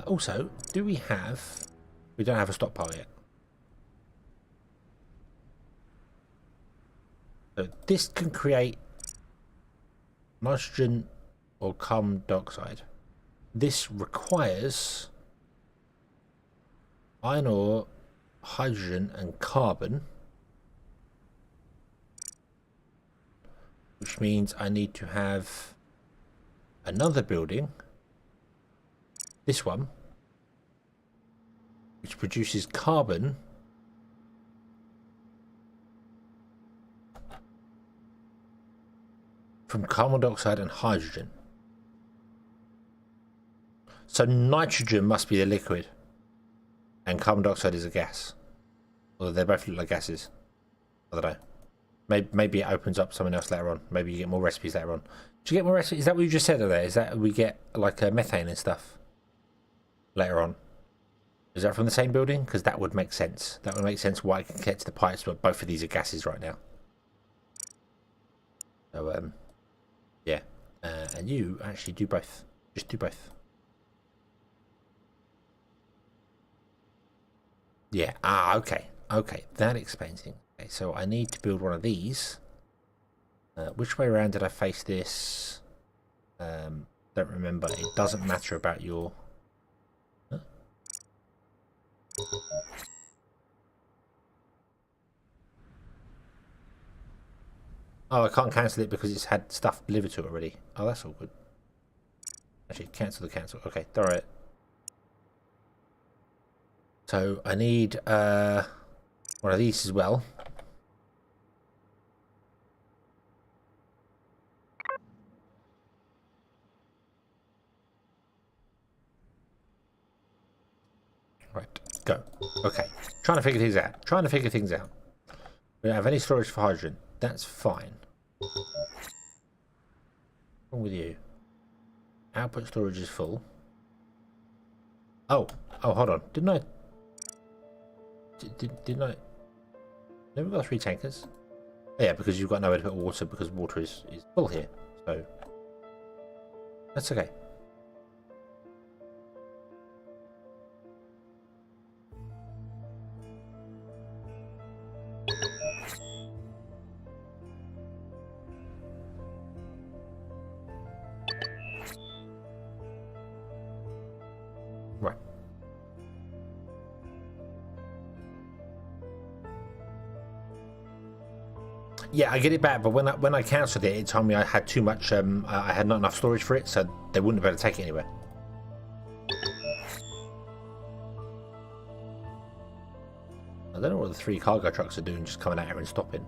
Also, do we have... We don't have a stockpile yet. So this can create nitrogen or carbon dioxide. This requires iron ore, hydrogen and carbon, which means I need to have another building, this one, which produces carbon from carbon dioxide and hydrogen. So nitrogen must be the liquid and carbon dioxide is a gas. Although they both look like gases. I don't know. Maybe it opens up something else later on. Maybe you get more recipes later on. Do you get more recipes? Is that what you just said there? Is that we get like methane and stuff later on? Is that from the same building? Because that would make sense. That would make sense why I can get to the pipes, but both of these are gases right now. So, yeah. And you actually do both. Just do both. Yeah, okay. Okay, that explains things. Okay, so I need to build one of these. Which way around did I face this? Don't remember. It doesn't matter about your... Huh? Oh, I can't cancel it because it's had stuff delivered to it already. Oh, that's all good. Actually, cancel the cancel. Okay, alright. So I need one of these as well. Right, go. Okay, trying to figure things out. We don't have any storage for hydrogen. That's fine. What's wrong with you? Output storage is full. Oh, hold on. Didn't I? Didn't I? Never got 3 tankers. Oh, yeah, because you've got nowhere to put water because water is full here. So that's okay. Right. Yeah, I get it back, but when I cancelled it, it told me I had too much. I had not enough storage for it, so they wouldn't be able to take it anywhere. I don't know what the 3 cargo trucks are doing, just coming out here and stopping.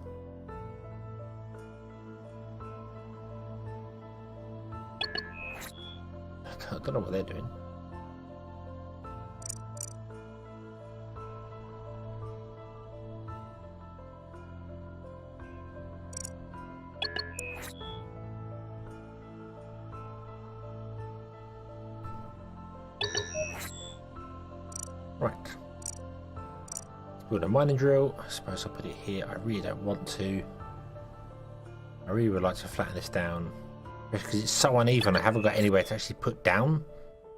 I don't know what they're doing. Right. Build a mining drill. I suppose I'll put it here. I really don't want to. I really would like to flatten this down because it's so uneven. I haven't got anywhere to actually put down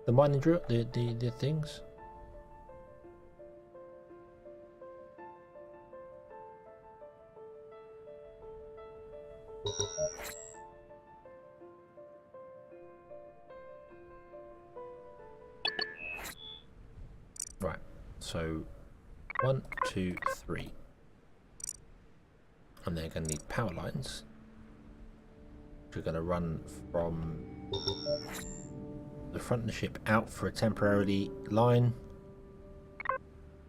the mining drill, the things. Right. So 1, 2, 3. And they're going to need power lines. We're going to run from the front of the ship out for a temporary line.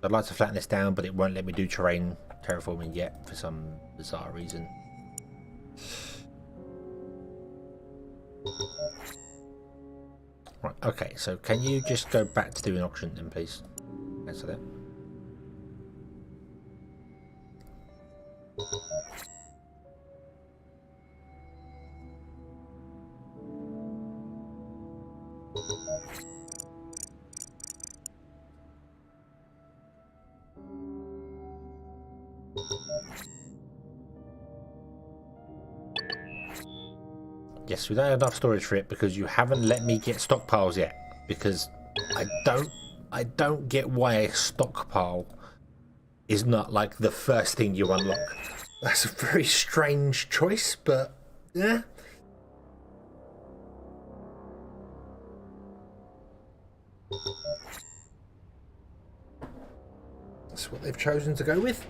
I'd like to flatten this down, but it won't let me do terrain terraforming yet for some bizarre reason. Right, okay, so can you just go back to doing auction then, please? Cancel that. Yes, we don't have enough storage for it because you haven't let me get stockpiles yet. Because I don't get why a stockpile is not like the first thing you unlock. That's a very strange choice, but yeah. That's what they've chosen to go with.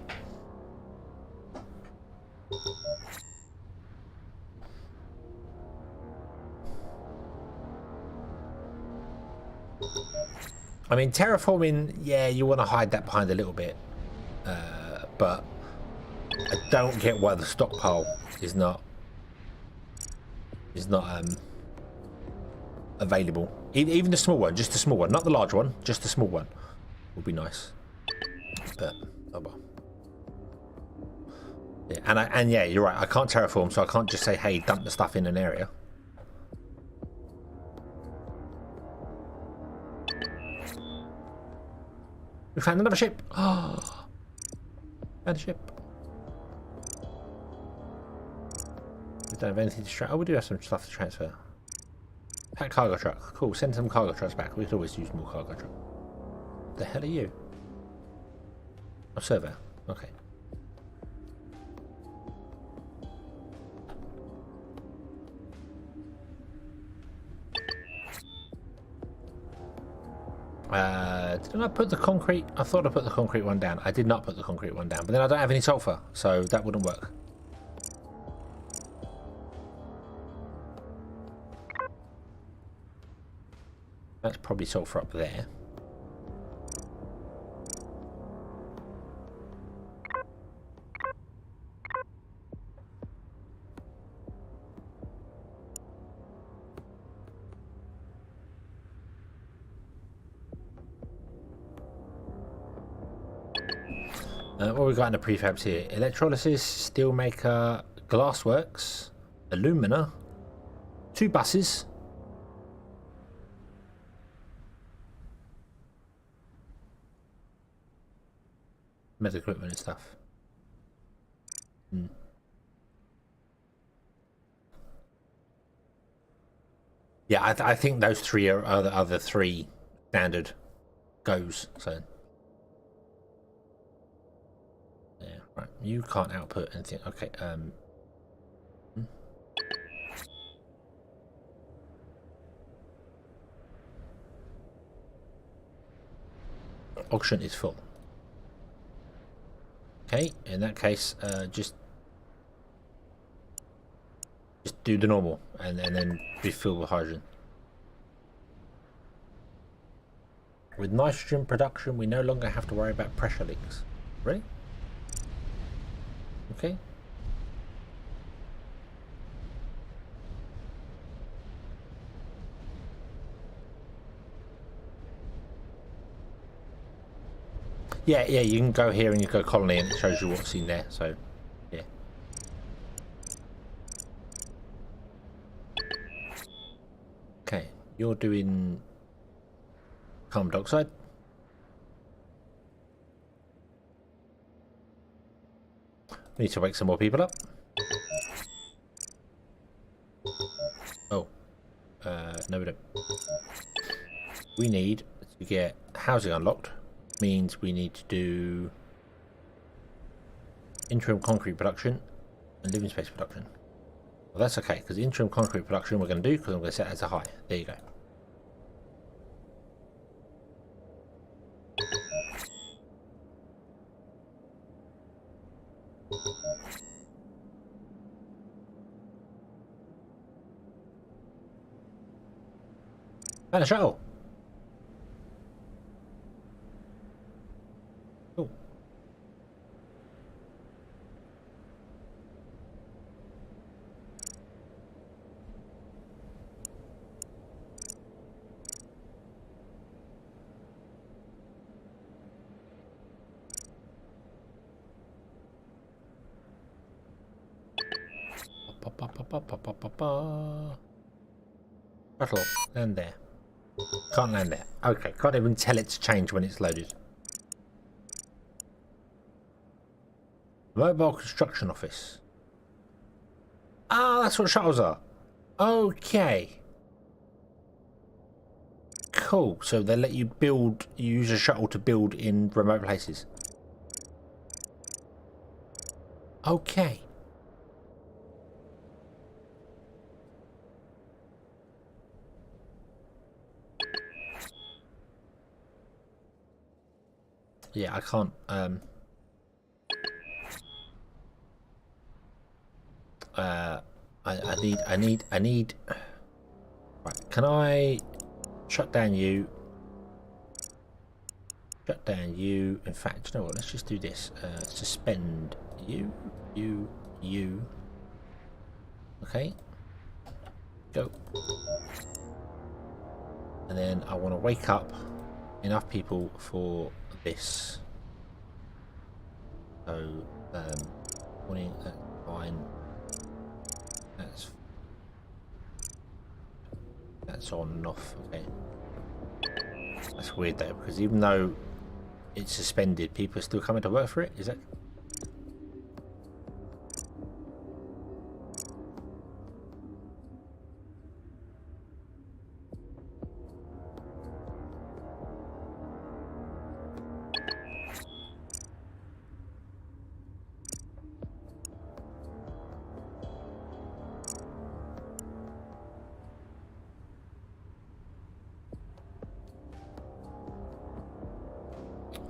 I mean, terraforming, yeah, you want to hide that behind a little bit, but I don't get why the stockpile is not available. Even the small one, just the small one, not the large one, just the small one would be nice. But oh well. Yeah, and yeah, you're right. I can't terraform, so I can't just say, hey, dump the stuff in an area. We found another ship. Oh, found a ship. We don't have anything to transfer. Oh, we do have some stuff to transfer. That cargo truck. Cool. Send some cargo trucks back. We could always use more cargo truck. What the hell are you? A server. Okay. Didn't I put the concrete? I thought I put the concrete one down. I did not put the concrete one down, but then I don't have any sulfur, so that wouldn't work. That's probably sulfur up there. What we got in the prefabs here? Electrolysis, steelmaker, glassworks, alumina, 2 buses. Medical equipment and stuff. Yeah, I think those 3 are the 3 standard goes. So yeah, right. You can't output anything. Okay. Auction is full. Okay, in that case, just do the normal and then refill with hydrogen. With nitrogen production, we no longer have to worry about pressure leaks. Ready? Okay. Yeah, you can go here and you go colony and it shows you what's in there, so yeah. Okay, you're doing carbon dioxide. We need to wake some more people up. Oh, no we don't. We need to get housing unlocked. Means we need to do interim concrete production and living space production. Well, that's okay, because interim concrete production we're going to do because I'm going to set it as a high. There you go. And a shuttle. Cool. Shuttle, land there. Can't land there. Okay, can't even tell it to change when it's loaded. Mobile construction office. Ah, that's what shuttles are. Okay. Cool. So they let you build, you use a shuttle to build in remote places. Okay. Yeah, I can't. I need. Right, can I shut down you? Shut down you. In fact, you know what? Let's just do this. Suspend you. Okay. Go. And then I want to wake up enough people for this. So, morning, that's fine. That's on and off. Okay. That's weird though, because even though it's suspended, people are still coming to work for it. Is that?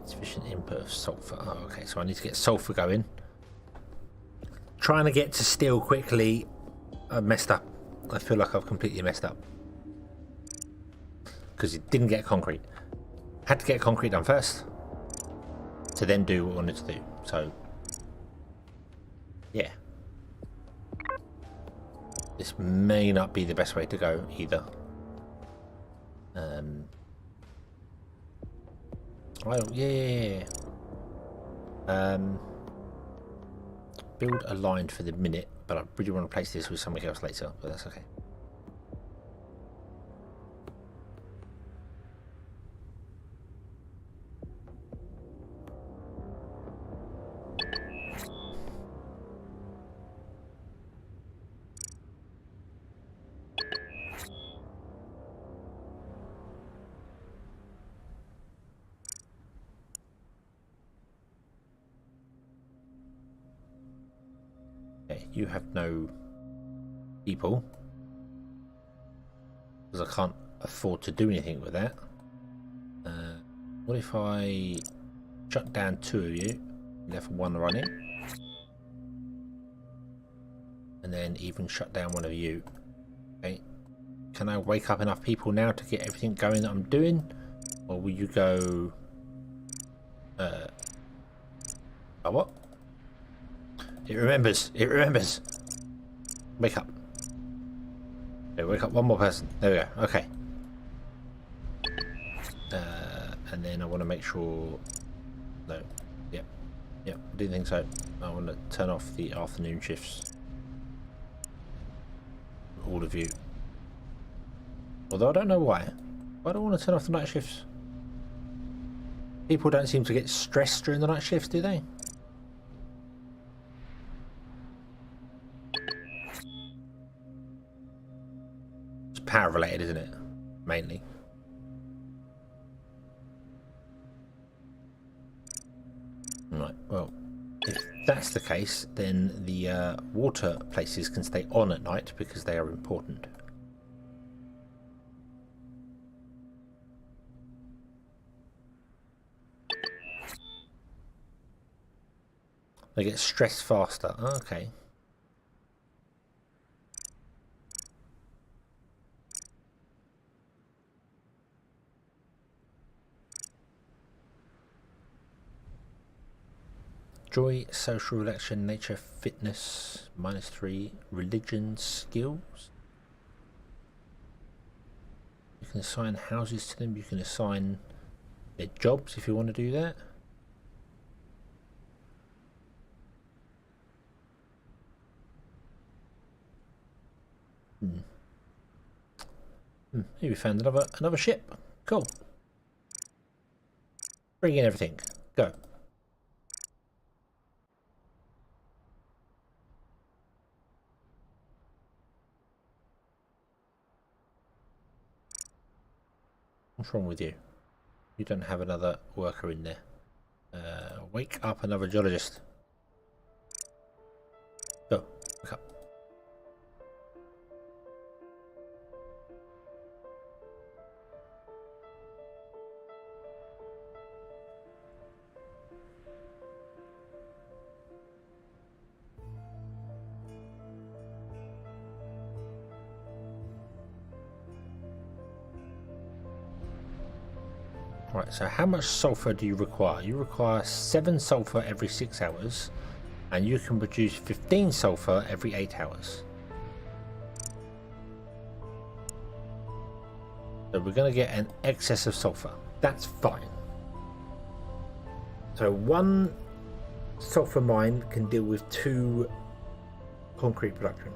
Sufficient input of sulfur. Oh, okay, so I need to get sulfur going. Trying to get to steel quickly. I messed up. I feel like I've completely messed up. Because it didn't get concrete. Had to get concrete done first. To then do what I wanted to do. So, yeah. This may not be the best way to go either. Oh, yeah. Build a line for the minute, but I really want to replace this with something else later, but that's okay. Okay, you have no people. Because I can't afford to do anything with that. What if I shut down 2 of you, left 1 running, and then even shut down 1 of you? Okay. Can I wake up enough people now to get everything going that I'm doing? Or will you go... Oh, what? It remembers. It remembers. Wake up. Okay, wake up 1 more person. There we go. Okay. And then I want to make sure... No. Yep. Yep. I didn't think so. I want to turn off the afternoon shifts. All of you. Although I don't know why. Why do I want to turn off the night shifts? People don't seem to get stressed during the night shifts, do they? It's power related, isn't it? Mainly. Right, well, if that's the case, then the water places can stay on at night because they are important. They get stressed faster. Oh, okay. Joy, social, relaxation, nature, fitness, -3, religion, skills. You can assign houses to them. You can assign their jobs if you want to do that. Here we found another ship. Cool. Bring in everything. Go. What's wrong with you? You don't have another worker in there. Wake up another geologist. Go. Wake up. Right, so how much sulfur do you require? You require 7 sulfur every 6 hours, and you can produce 15 sulfur every 8 hours. So we're going to get an excess of sulfur. That's fine. So 1 sulfur mine can deal with 2 concrete production.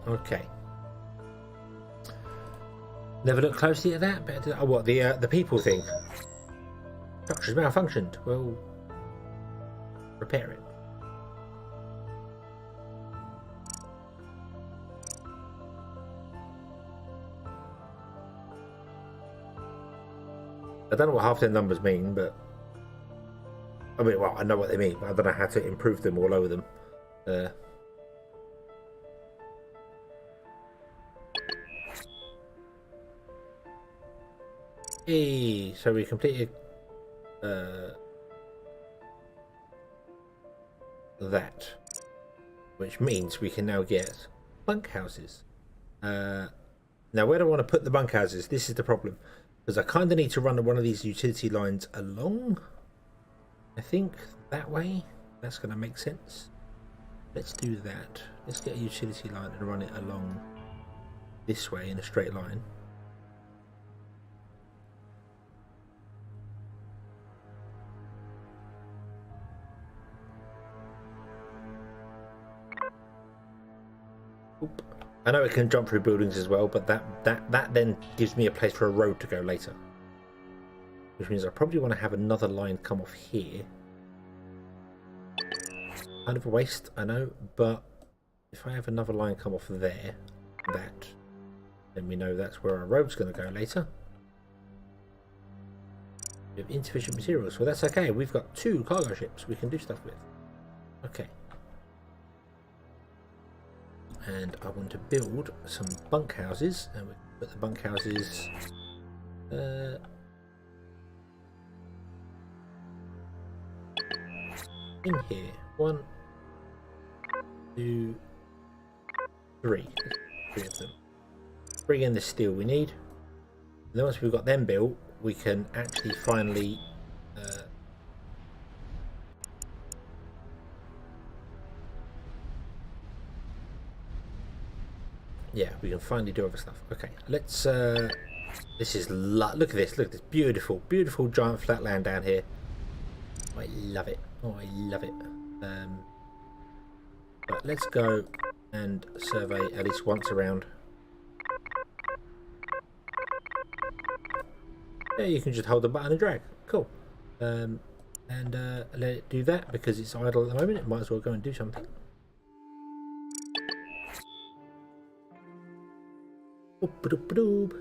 Okay. Never looked closely at that. But oh, what the people thing? Structure's malfunctioned. Well, repair it. I don't know what half their numbers mean, but I mean, well, I know what they mean, but I don't know how to improve them or lower them. Hey, so we completed that, which means we can now get bunkhouses. Now, where do I want to put the bunkhouses? This is the problem, because I kind of need to run one of these utility lines along. I think that way. That's going to make sense. Let's do that. Let's get a utility line and run it along this way in a straight line. Oop. I know it can jump through buildings as well, but that then gives me a place for a road to go later. Which means I probably want to have another line come off here. Kind of a waste, I know, but if I have another line come off there, that, Then we know that's where our road's going to go later. We have insufficient materials. Well, that's okay. We've got 2 cargo ships we can do stuff with. Okay. And I want to build some bunkhouses, and we put the bunkhouses in here. 1, 2, 3. 3 of them. Bring in the steel we need. And then once we've got them built, we can actually finally yeah, we can finally do other stuff. Okay, let's this is look at this, beautiful giant flat land down here. I love it. Oh, I love it. But let's go and survey at least once around. Yeah, you can just hold the button and drag. Cool. And let it do that because it's idle at the moment. It might as well go and do something. Oop-a-doop-a-doop.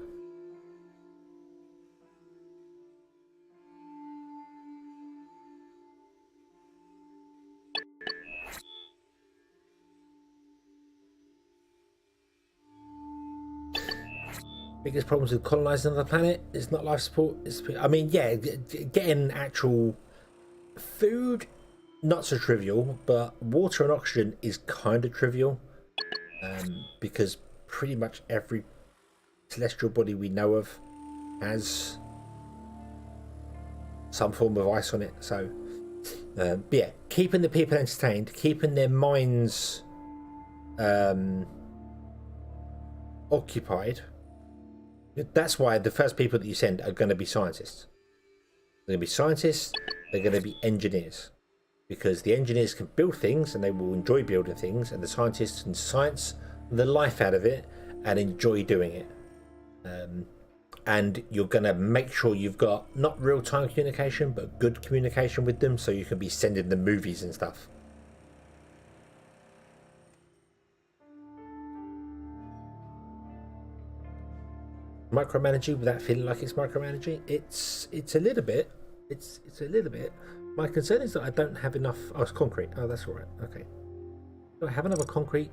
Biggest problems with colonizing another planet is not life support. I mean, yeah, getting actual food, not so trivial, but water and oxygen is kind of trivial, because pretty much every celestial body we know of has some form of ice on it. So, yeah, keeping the people entertained, keeping their minds occupied. That's why the first people that you send are going to be scientists. They're going to be scientists, they're going to be engineers. Because the engineers can build things and they will enjoy building things, and the scientists can science the life out of it and enjoy doing it. And you're going to make sure you've got not real-time communication, but good communication with them, so you can be sending them movies and stuff. Micromanaging without feeling like it's micromanaging, it's a little bit. It's a little bit. My concern is that I don't have enough. Oh, it's concrete. Oh, that's all right. Okay. Do I have another concrete?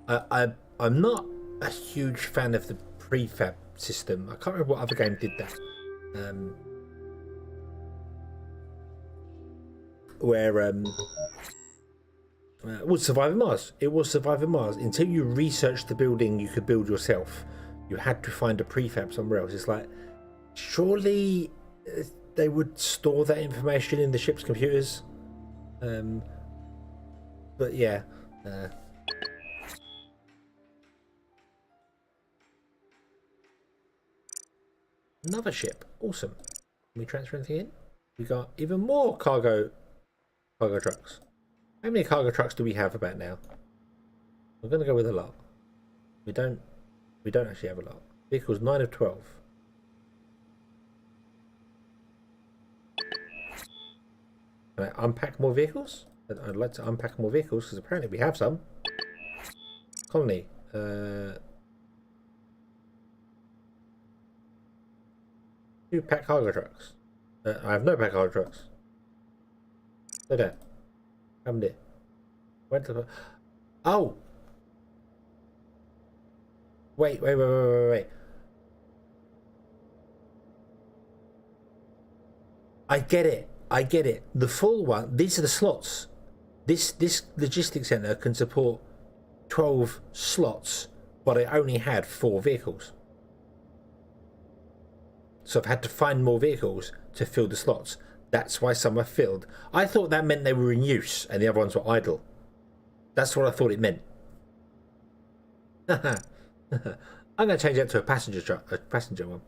I'm not a huge fan of the prefab system. I can't remember what other game did that. Where it was Surviving Mars. It was Surviving Mars. Until you researched the building you could build yourself, you had to find a prefab somewhere else. It's like, surely they would store that information in the ship's computers. But yeah. Another ship. Awesome. Can we transfer anything in? We got even more cargo trucks. How many cargo trucks do we have about now? We're going to go with a lot. We don't actually have a lot. Vehicles 9 of 12. Can I unpack more vehicles? I'd like to unpack more vehicles because apparently we have some. Colony. 2 pack cargo trucks. I have no pack cargo trucks. Look at that. Come there. Went to the... Oh! Wait. I get it. The full one, these are the slots. This logistics center can support 12 slots, but it only had 4 vehicles. So I've had to find more vehicles to fill the slots. That's why some are filled. I thought that meant they were in use and the other ones were idle. That's what I thought it meant. I'm going to change that to a passenger one.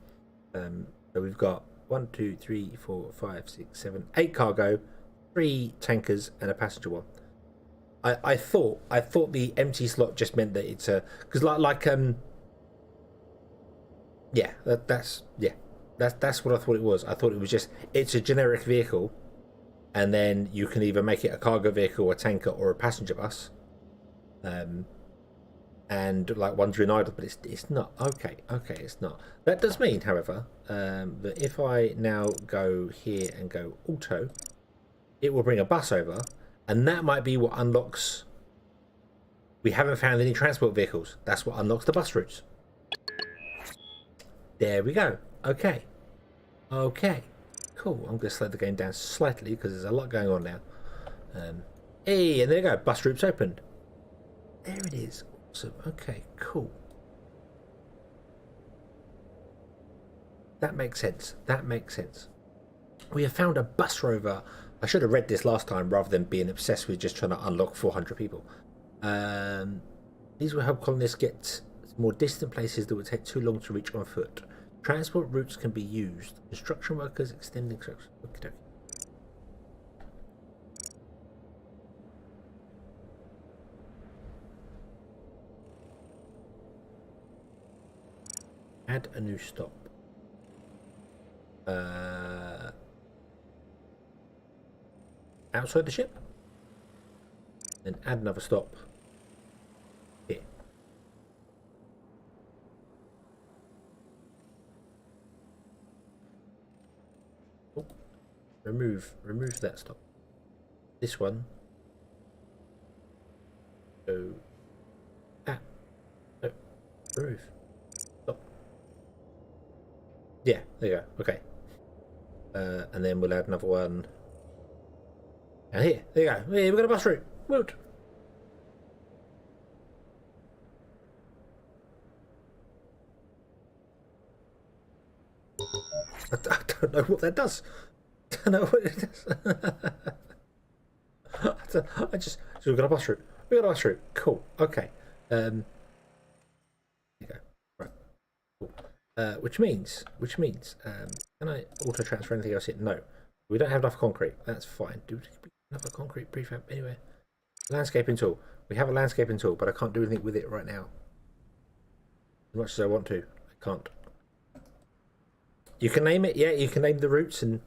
So we've got 1, 2, 3, 4, 5, 6, 7, 8 cargo, 3 tankers, and a passenger one. I thought the empty slot just meant that it's a, because that's what I thought it was. I thought it was just, it's a generic vehicle and then you can either make it a cargo vehicle, a tanker, or a passenger bus. And like one's in idle, but it's not. Okay, it's not. That does mean, however, that if I now go here and go auto, it will bring a bus over, and that might be what unlocks. We haven't found any transport vehicles. That's what unlocks the bus routes. There we go. Okay, cool. I'm going to slow the game down slightly because there's a lot going on now. Hey, and there you go. Bus routes opened. There it is. Awesome. Okay, cool. That makes sense. We have found a bus rover. I should have read this last time rather than being obsessed with just trying to unlock 400 people. These will help colonists get to more distant places that would take too long to reach on foot. Transport routes can be used. Construction workers extending construction. Okay. Add a new stop. Outside the ship. Then add another stop here. Oh, remove that stop. This one. Go. No, remove. Stop. Yeah, there you go. Okay. And then we'll add another one. And here, there you go. Hey, we've got a bus route. Woot. I don't know what that does. I don't know what it does. So we've got a bus route. We've got a bus route. Cool. Okay. There you go. Right. Cool. Which means, can I auto transfer anything else here? No. We don't have enough concrete. That's fine. Do we have another concrete prefab anywhere? Landscaping tool. We have a landscaping tool, but I can't do anything with it right now. As much as I want to, I can't. You can name it, yeah. You can name the routes and.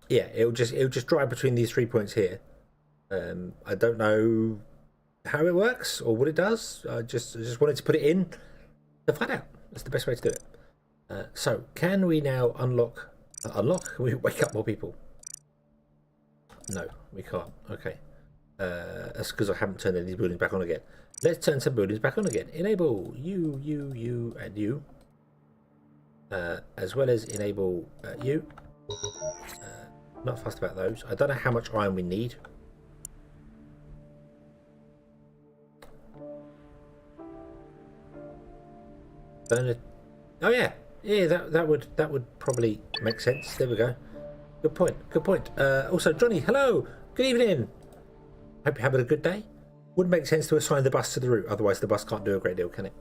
Yeah, it'll just drive between these 3 points here. I don't know how it works or what it does. I just wanted to put it in to find out. That's the best way to do it. So, can we now unlock? Can we wake up more people? No, we can't. Okay. That's because I haven't turned any of these buildings back on again. Let's turn some buildings back on again. Enable you, and you. As well as enable you. Not fussed about those. I don't know how much iron we need. Oh yeah, that would probably make sense. There we go. Good point. Also, Johnny, hello. Good evening. Hope you're having a good day. Would make sense to assign the bus to the route. Otherwise, the bus can't do a great deal, can it?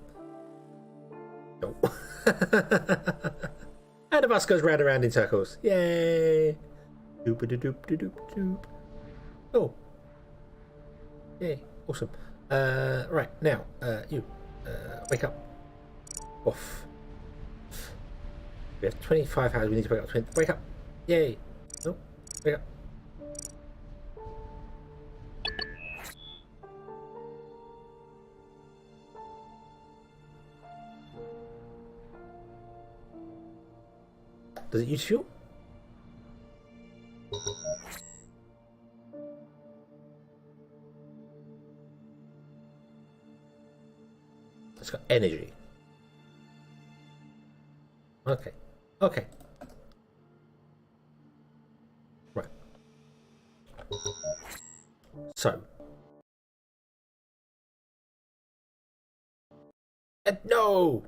No. And the bus goes round and round in circles. Yay! Doop doop doop doop doop. Oh. Yay! Awesome. Right now, you wake up. Off. We have 25 hours. We need to wake up. Wake up! Yay! No, wake up. Does it use fuel? It's got energy. Okay. Right. So. No!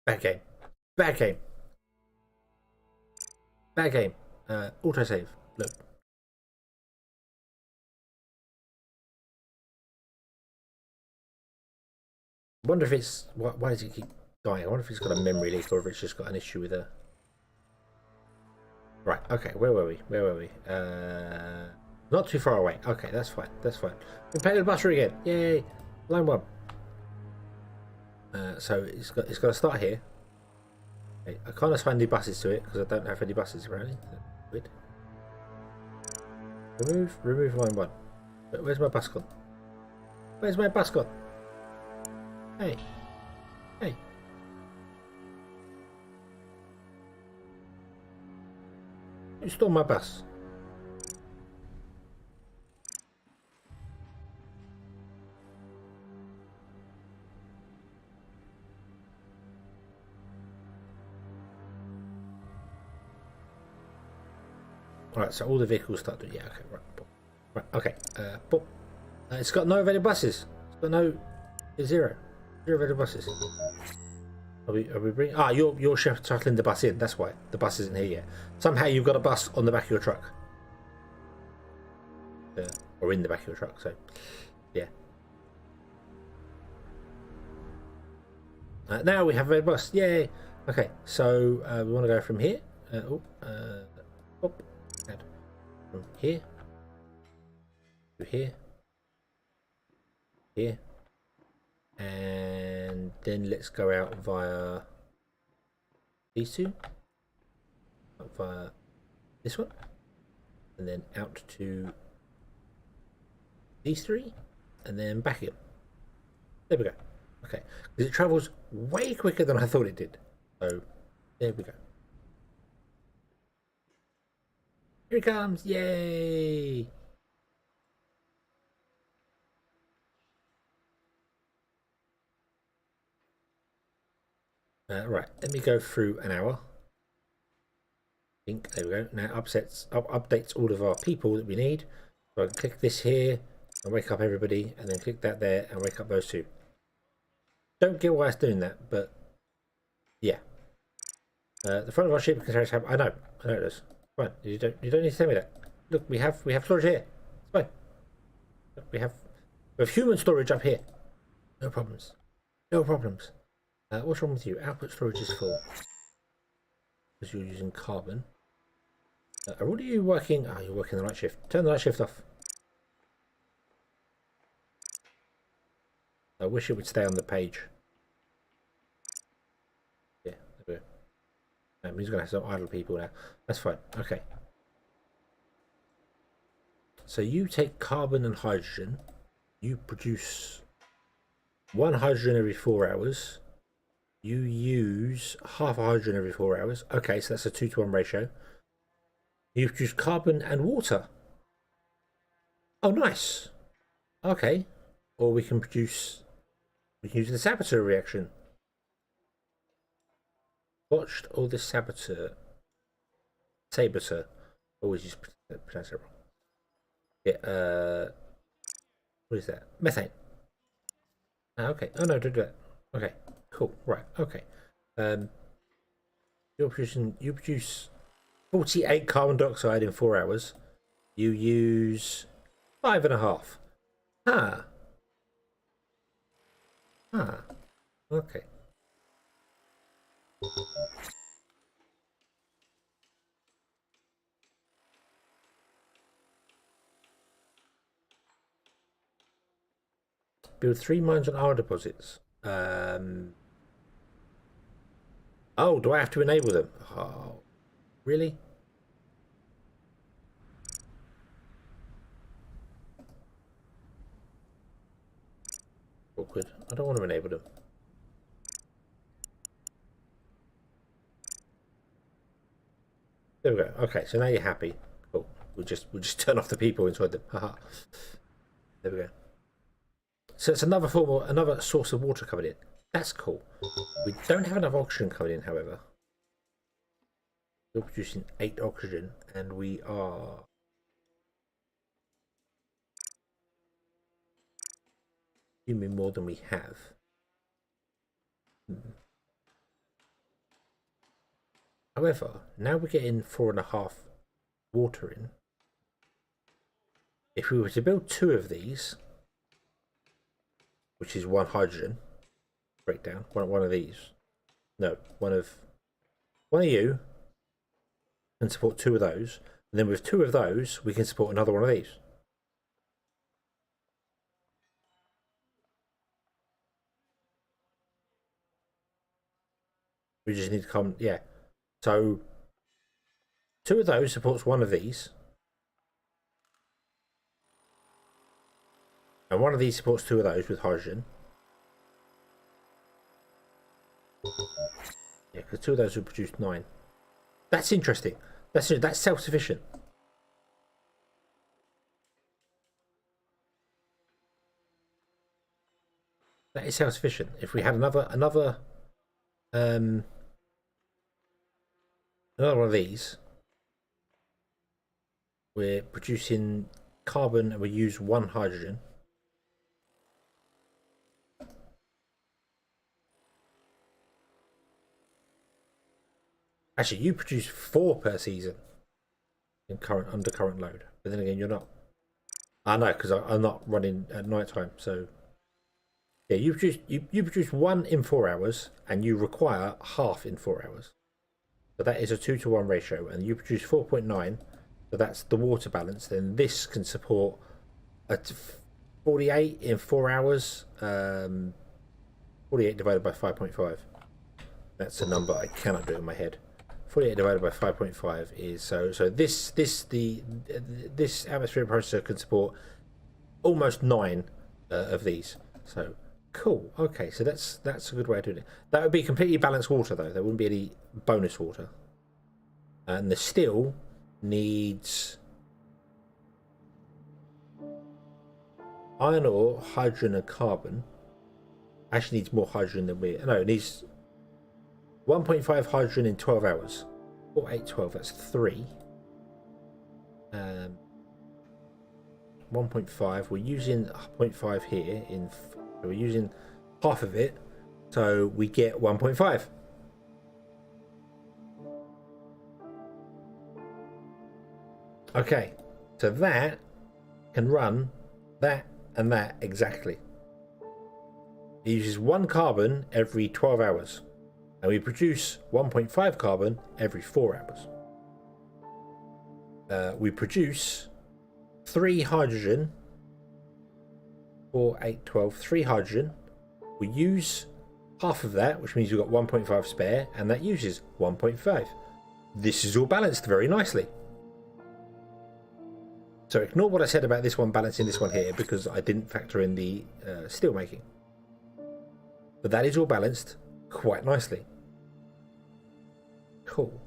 Bad game. Autosave. Look. I wonder if it's... Why does it keep dying? I wonder if it's got a memory leak or if it's just got an issue with a... Right, okay, where were we? Not too far away. Okay, that's fine. We paid the bus route again. Yay! Line 1. So it's got to start here. Okay, I can't assign any buses to it because I don't have any buses apparently. Weird. Remove line 1. Where's my bus gone? Where's my bus gone? Hey. Hey. You stole my bus. Alright, so all the vehicles start doing. Yeah, okay, right. Right, okay. It's got no available buses. It's got no. Zero available buses. Are we bringing? Ah, you're shuttling the bus in. That's why the bus isn't here yet. Somehow you've got a bus on the back of your truck, or in the back of your truck. So, yeah. Now we have a bus. Yay! Okay, so we want to go from here. And from here to here, and then let's go out via these two, via this one, and then out to these three, and then back again. There we go. Okay, because it travels way quicker than I thought it did. So there we go. Here it comes! Yay! Right, let me go through an hour. There we go. Now updates all of our people that we need. So I can click this here and wake up everybody, and then click that there and wake up those two. Don't get why it's doing that, but yeah. The front of our ship contains. I know it does. Fine. You don't need to tell me that. Look, we have storage here. It's fine. We have human storage up here. No problems. No problems. What's wrong with you? Output storage is full because you're using carbon. What are you working? Oh, you're working the night shift. Turn the night shift off. I wish it would stay on the page. Yeah, there we go. He's going to have some idle people now. That's fine. Okay. So you take carbon and hydrogen. You produce 1 hydrogen every 4 hours. You use half a hydrogen every 4 hours. Okay, so that's a 2-to-1 ratio. You produce carbon and water. Oh, nice. Okay. Or we can use the saboteur reaction. Watched all the saboteur. Always just pronounce it wrong. Yeah, what is that? Methane. Okay. Oh no, don't do that. Okay, cool. Right, okay. You produce 48 carbon dioxide in 4 hours. You use 5.5. Okay. Build 3 mines on our deposits. Oh, do I have to enable them? Oh, really? Awkward. I don't want to enable them. There we go. Okay, so now you're happy. Cool. We'll just turn off the people inside them. Haha. There we go. So it's another source of water coming in. That's cool. We don't have enough oxygen coming in, however. We're producing 8 oxygen, and we are consuming more than we have. However, now we're getting 4.5 water in. If we were to build 2 of these, which is 1 hydrogen breakdown, one of these. No, one of you can support 2 of those, and then with 2 of those, we can support another one of these. We just need to come, yeah. So 2 of those supports 1 of these. And 1 of these supports 2 of those with hydrogen. Yeah, because 2 of those would produce 9. That's interesting. That's self-sufficient. That is self-sufficient. If we had another one of these, we're producing carbon and we use 1 hydrogen. Actually, you produce 4 per season in under current load, but then again, you're not. I know, because I'm not running at night time. So yeah, you produce 1 in 4 hours, and you require half in 4 hours. So that is a 2-to-1 ratio, and you produce 4.9. So that's the water balance. Then this can support a 48 in 4 hours. 48 divided by 5.5. That's a number I cannot do in my head. 48 divided by 5.5 is so this atmospheric processor can support almost 9 of these. So cool. Okay, so that's a good way of doing it. That would be completely balanced water though. There wouldn't be any bonus water. And the still needs iron ore, hydrogen, and carbon. Actually needs more hydrogen than it needs 1.5 hydrogen in 12 hours. 4, 8, 12, that's 3. 1.5, we're using 0.5 here. We're using half of it, so we get 1.5. Okay, so that can run that and that exactly. It uses 1 carbon every 12 hours. And we produce 1.5 carbon every 4 hours. We produce 3 hydrogen. 4, 8, 12, 3 hydrogen. We use half of that, which means we've got 1.5 spare, and that uses 1.5. This is all balanced very nicely. So ignore what I said about this one balancing this one here, because I didn't factor in the steel making. But that is all balanced quite nicely. Cool.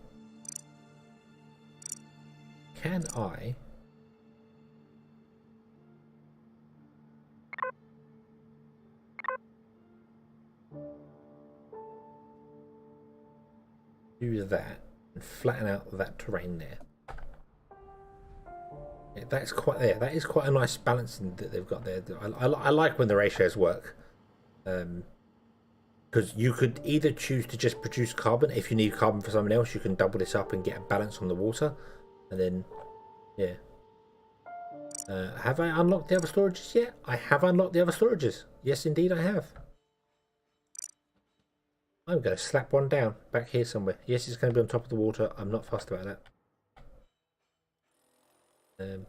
Can I do that and flatten out that terrain there? Yeah, that's quite there. That is quite a nice balancing that they've got there. I like when the ratios work. Because you could either choose to just produce carbon. If you need carbon for someone else, you can double this up and get a balance on the water. And then, yeah. Have I unlocked the other storages yet? I have unlocked the other storages. Yes, indeed, I have. I'm going to slap one down back here somewhere. Yes, it's going to be on top of the water. I'm not fussed about that.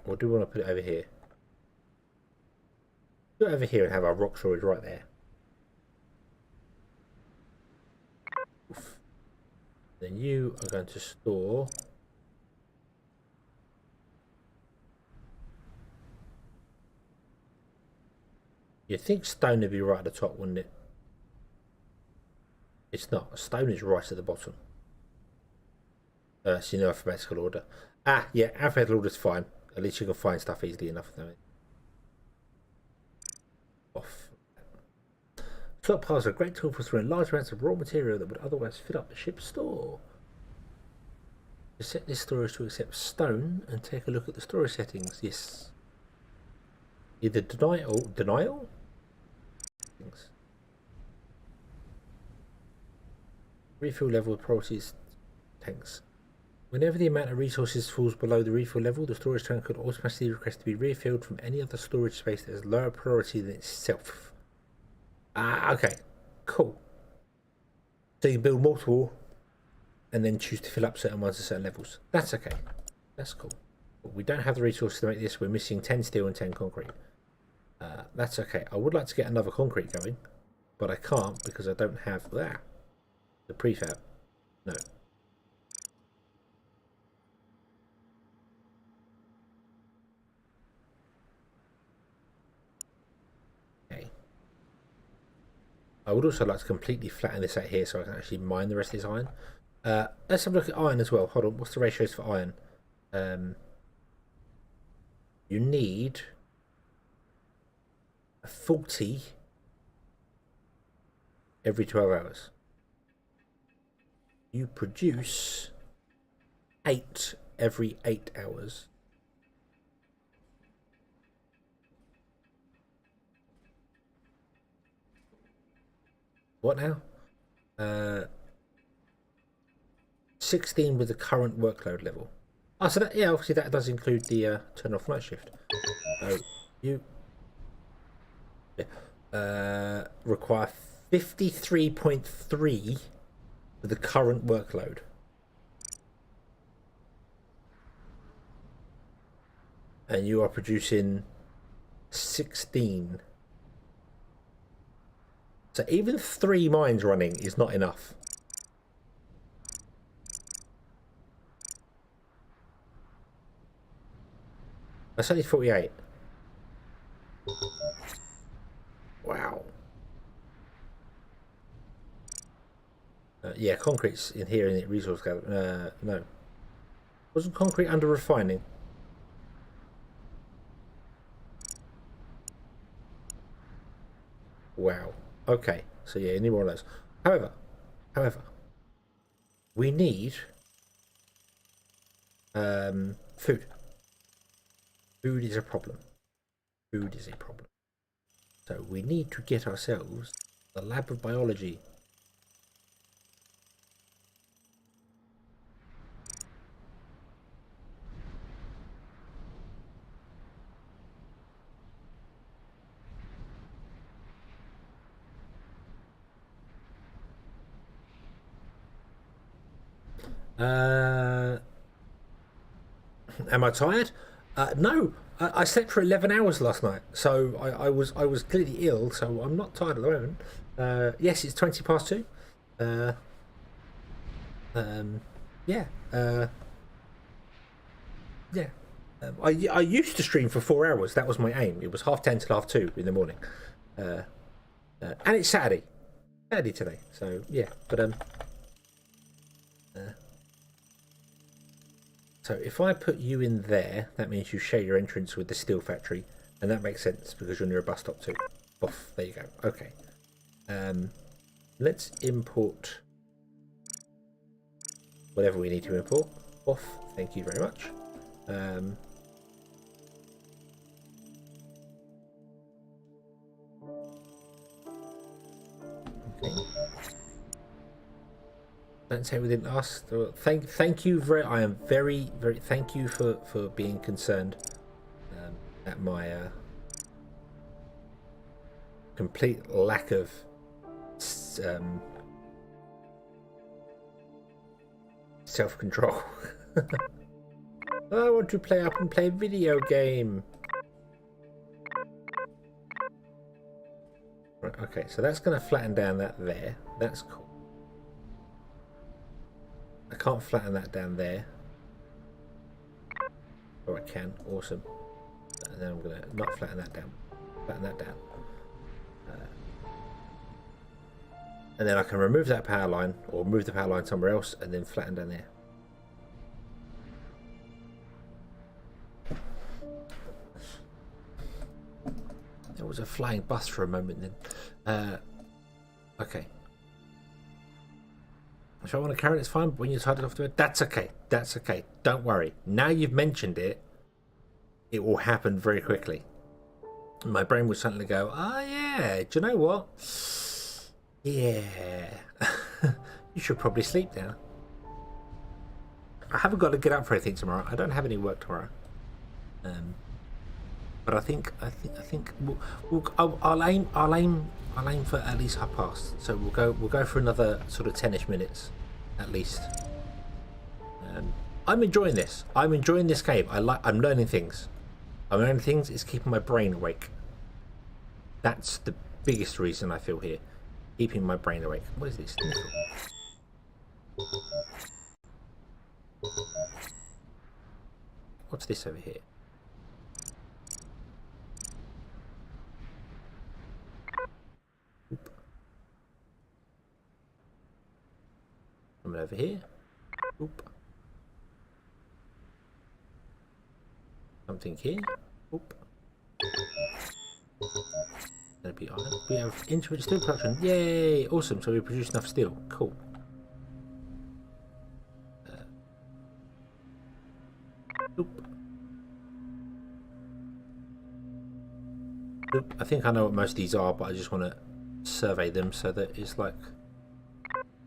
Or do we want to put it over here? Put it over here and have our rock storage right there. Oof. Then you are going to store you'd think stone would be right at the top, wouldn't it? It's not. Stone is right at the bottom. It's in alphabetical order. Ah, yeah, alphabetical order is fine. At least you can find stuff easily enough. Off. Stockpiles are a great tool for storing large amounts of raw material that would otherwise fill up the ship's store. To set this storage to accept stone and take a look at the storage settings. Yes. Either denial? Things. Refill level priorities tanks. Whenever the amount of resources falls below the refill level, the storage tank could automatically request to be refilled from any other storage space that has lower priority than itself. Ah, okay. Cool. So you can build multiple and then choose to fill up certain ones at certain levels. That's okay. That's cool. But we don't have the resources to make this. We're missing 10 steel and 10 concrete. That's okay. I would like to get another concrete going, but I can't because I don't have that. The prefab. No. Okay. I would also like to completely flatten this out here so I can actually mine the rest of this iron. Let's have a look at iron as well. Hold on. What's the ratios for iron? You need 40 every 12 hours. You produce 8 every 8 hours. What now? 16 with the current workload level. Oh, so that, yeah, obviously that does include the turn off night shift. So you require 53.3 for the current workload. And you are producing 16. So even 3 mines running is not enough. That's only 48. Wow. Yeah, concrete's in here in the resource gather. No. Wasn't concrete under refining? Wow. Okay. So yeah, you need more of those. However, we need food. Food is a problem. Food is a problem. So we need to get ourselves the lab of biology. Am I tired? No, I slept for 11 hours last night, so I was clearly ill, so I'm not tired at the moment. Yes, it's 20 past 2. Yeah. Yeah. I used to stream for 4 hours. That was my aim. It was 10:30 till 2:30 in the morning. And it's Saturday today. So yeah, but so if I put you in there, that means you share your entrance with the steel factory, and that makes sense because you're near a bus stop too. Off. There you go. Okay. Let's import whatever we need to import. Off. Thank you very much. Okay. Don't say we didn't ask. Thank you I am very thank you for being concerned at my complete lack of self-control. I want to play up and play a video game. Right, okay, so that's going to flatten down that there. That's cool. I can't flatten that down there. Or I can. Awesome. And then I'm going to not flatten that down. Flatten that down. And then I can remove that power line, or move the power line somewhere else, and then flatten down there. There was a flying bus for a moment then. Okay. If I want to carry it, it's fine, but when you're tired off to it, that's okay. That's okay. Don't worry. Now you've mentioned it, it will happen very quickly. My brain will suddenly go, oh yeah, do you know what? Yeah. You should probably sleep now. I haven't got to get up for anything tomorrow. I don't have any work tomorrow. But I think I'll aim for at least 30:30. So we'll go for another sort of 10ish minutes at least. I'm enjoying this. I'm enjoying this game. I'm learning things. I'm learning things. It's keeping my brain awake. That's the biggest reason I feel here. Keeping my brain awake. What is this? What's this over here? Oop. Coming over here. Oop. Something here. Oop. That'll be iron. We have intermittent steel production. Yay! Awesome. So we produce enough steel. Cool. Oop. Oop. I think I know what most of these are, but I just want to survey them so that it's like,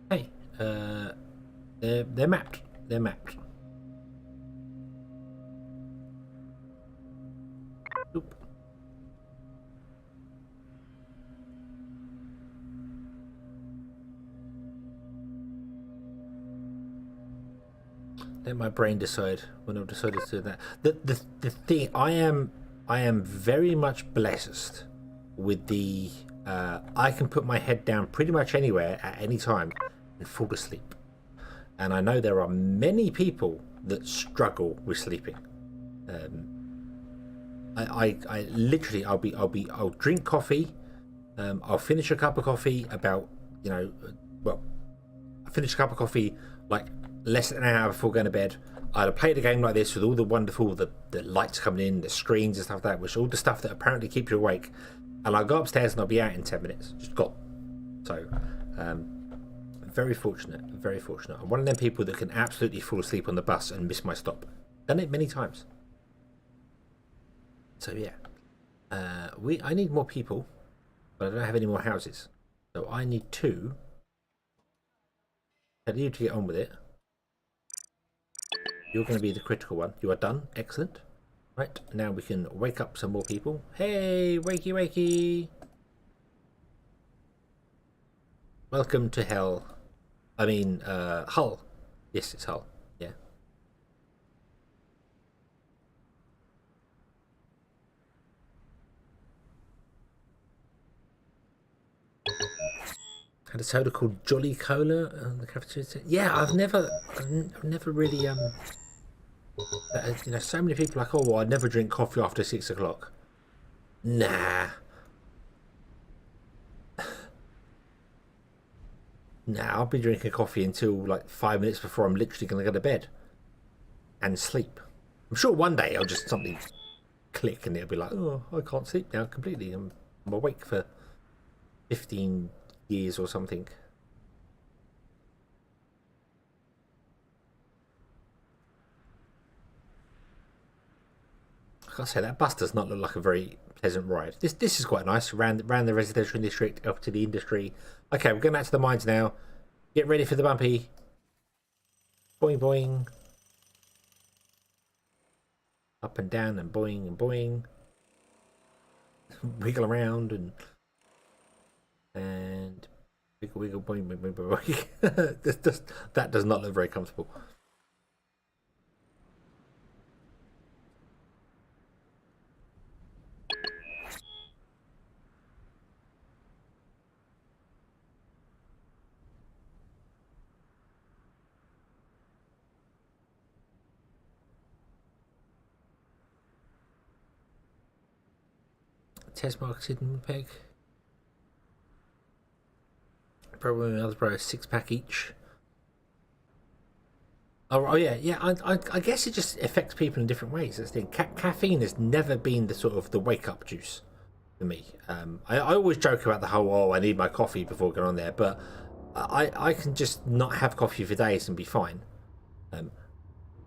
hey, they're mapped. They're mapped. Oop. Let my brain decide when I've decided to do that. The thing I am very much blessed with the I can put my head down pretty much anywhere at any time and fall asleep. And I know there are many people that struggle with sleeping. I literally I'll drink coffee. I'll finish a cup of coffee about I finish a cup of coffee like less than an hour before going to bed. I'd play the game like this with all the wonderful the lights coming in, the screens and stuff like that, which all the stuff that apparently keeps you awake. And I'll go upstairs and I'll be out in 10 minutes. Just gone. So very fortunate, very fortunate. I'm one of them people that can absolutely fall asleep on the bus and miss my stop. Done it many times. So yeah. I need more people, but I don't have any more houses. So I need to tell you to get on with it. You're going to be the critical one. You are done. Excellent. Right, now we can wake up some more people. Hey, wakey wakey. Welcome to hell. I mean, Hull. Yes, it's Hull. Yeah. Had a soda called Jolly Cola in the cafeteria. Yeah, I've never really so many people are like, oh, well, I never drink coffee after 6 o'clock. Nah. Nah, I'll be drinking coffee until like 5 minutes before I'm literally going to go to bed and sleep. I'm sure one day I'll just something click and it'll be like, oh, I can't sleep now completely. I'm awake for 15 years or something. I gotta say, that bus does not look like a very pleasant ride. This is quite nice. Round the residential district, up to the industry. Okay, we're going back to the mines now. Get ready for the bumpy. Boing boing. Up and down and boing and boing. Wiggle around and wiggle wiggle boing boing boing boing. That does not look very comfortable. Test marketed in Peg. Probably another probably a 6-pack each. Oh yeah. I guess it just affects people in different ways. That's the thing. Caffeine has never been the sort of the wake up juice for me. I always joke about the whole I need my coffee before going on there, but I can just not have coffee for days and be fine.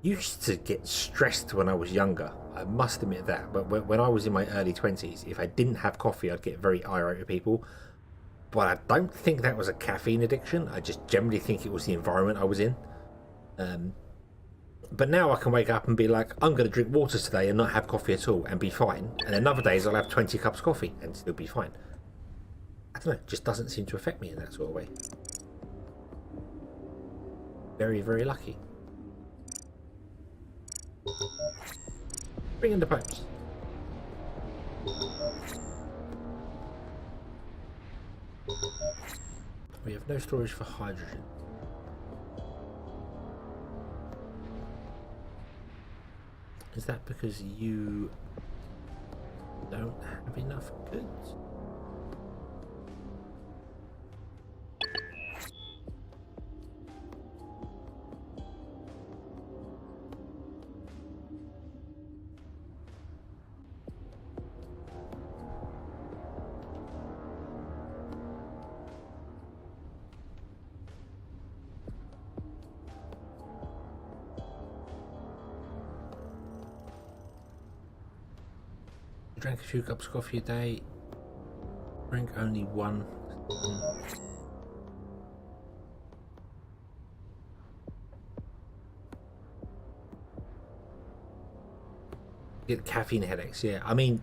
Used to get stressed when I was younger. I must admit that. But when I was in my early 20s, if I didn't have coffee, I'd get very irate with people. But I don't think that was a caffeine addiction. I just generally think it was the environment I was in. But now I can wake up and be like, I'm going to drink water today and not have coffee at all and be fine. And then other days I'll have 20 cups of coffee and still be fine. I don't know, it just doesn't seem to affect me in that sort of way. Very, very lucky. Bring in the pipes. We have no storage for hydrogen. Is that because you don't have enough goods? You drank a few cups of coffee a day. Drink only one. Get caffeine headaches. Yeah, I mean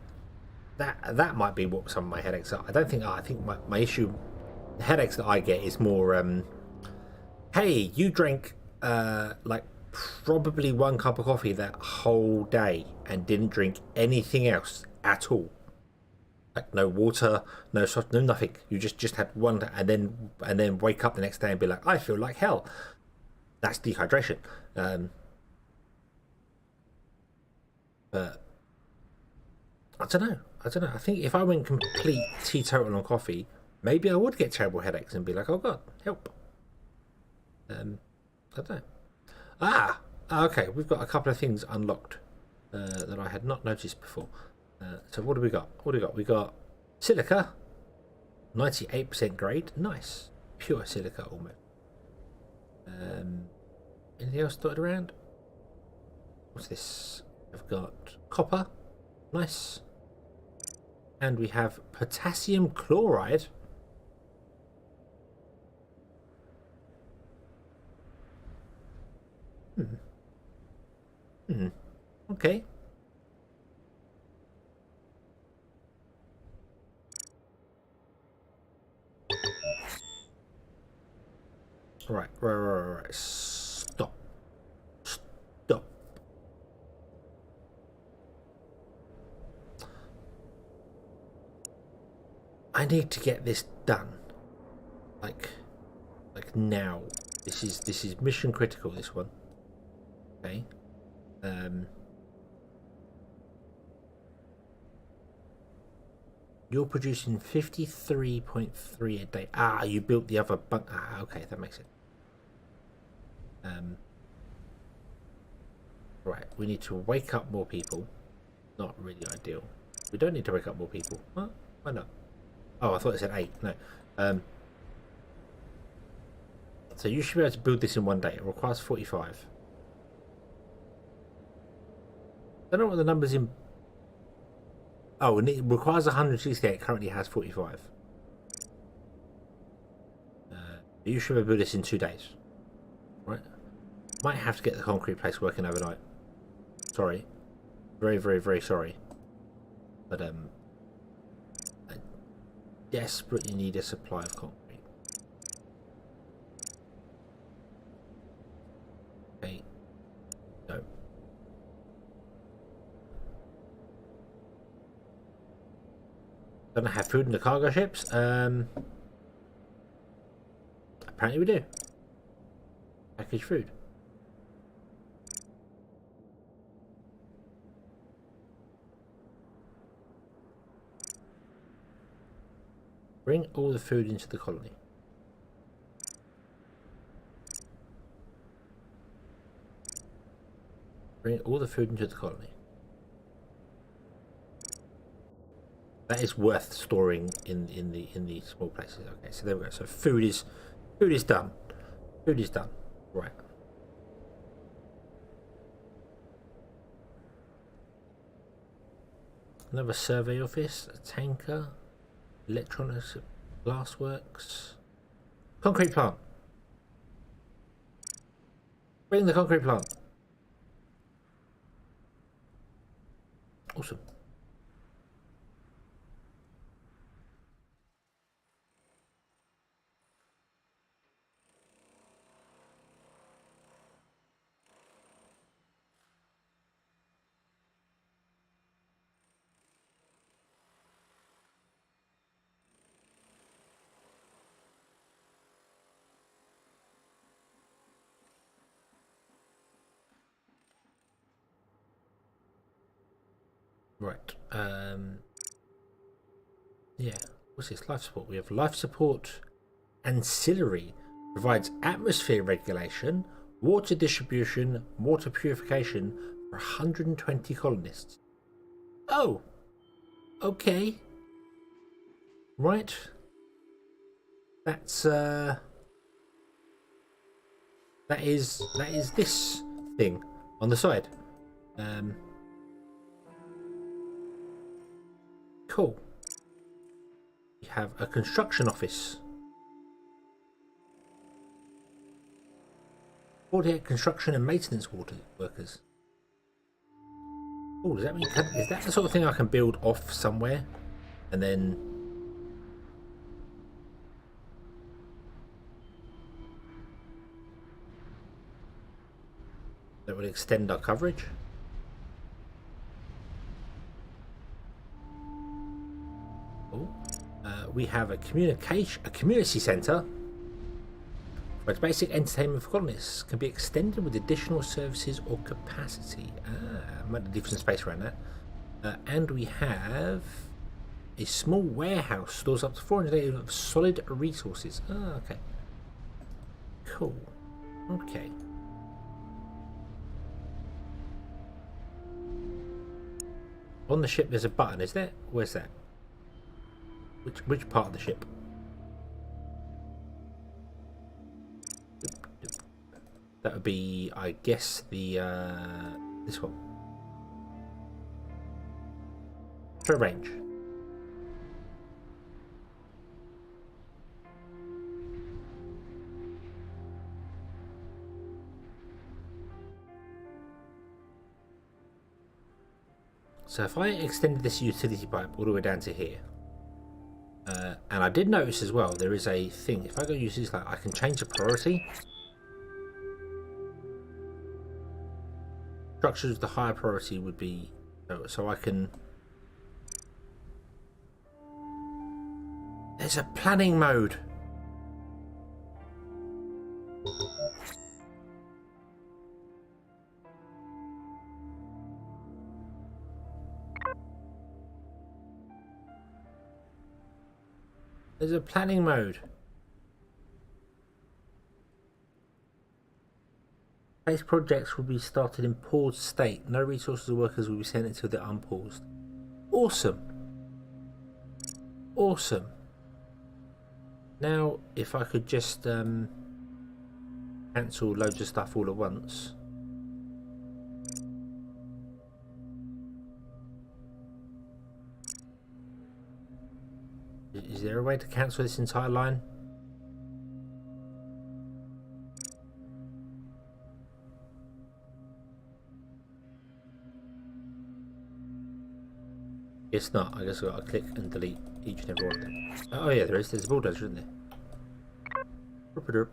that might be what some of my headaches are. I don't think. I think my issue, the headaches that I get is more. Hey, you drank like probably one cup of coffee that whole day and didn't drink anything else at all. Like no water, no soft, no nothing. You just had one, and then wake up the next day and be like, I feel like hell. That's dehydration. But I don't know. I don't know. I think if I went complete teetotal on coffee, maybe I would get terrible headaches and be like, oh god, help. I don't know. Okay. We've got a couple of things unlocked that I had not noticed before. So what do we got? What do we got? We got silica, 98% grade. Nice, pure silica almost. Anything else dotted around? What's this? I've got copper. Nice. And we have potassium chloride. Okay. Right. Stop. I need to get this done. Like now. This is mission critical, this one. Okay. You're producing 53.3 a day. You built the other bunk. Okay, that makes it. Right, we need to wake up more people. Not really ideal. We don't need to wake up more people. Huh? Why not? Oh, I thought it said 8. No. So you should be able to build this in one day. It requires 45. I don't know what the numbers in. Oh, and it requires 168. It currently has 45. You should be able to build this in 2 days. Right? Might have to get the concrete place working overnight. Sorry. Very sorry. But I desperately need a supply of concrete. Okay. No. Don't I have food in the cargo ships? Apparently we do. Packaged food. Bring all the food into the colony. Bring all the food into the colony. That is worth storing in the small places. Okay, so there we go. So food is done. Food is done. Right. Another survey office, a tanker, electronics, glassworks, concrete plant. Bring the concrete plant. Awesome. Right. Yeah. What's this? Life support. We have life support ancillary. Provides atmosphere regulation, water distribution, water purification for 120 colonists. Oh. Okay. Right. That's that is this thing on the side. Cool. We have a construction office. 48 construction and maintenance workers. Oh, does that mean is that the sort of thing I can build off somewhere, and then that would extend our coverage? Oh, we have a community centre. But basic entertainment for colonists can be extended with additional services or capacity. Might leave some space around that. And we have a small warehouse stores up to 400 of solid resources. Okay. Cool. Okay. On the ship there's a button, is there? Where's that? Which part of the ship? That would be, I guess, the this one. Show range. So if I extended this utility pipe all the way down to here, and I did notice as well, there is a thing. If I go use this, like I can change the priority. Structures with the higher priority would be, so I can. There's a planning mode. There's a planning mode. Base projects will be started in paused state. No resources or workers will be sent until they're unpaused. Awesome. Awesome. Now, if I could just cancel loads of stuff all at once. Is there a way to cancel this entire line? It's not. I guess I've got to click and delete each and every one of them. Oh yeah, there is. There's a bulldozer, isn't there? Burp-a-derp.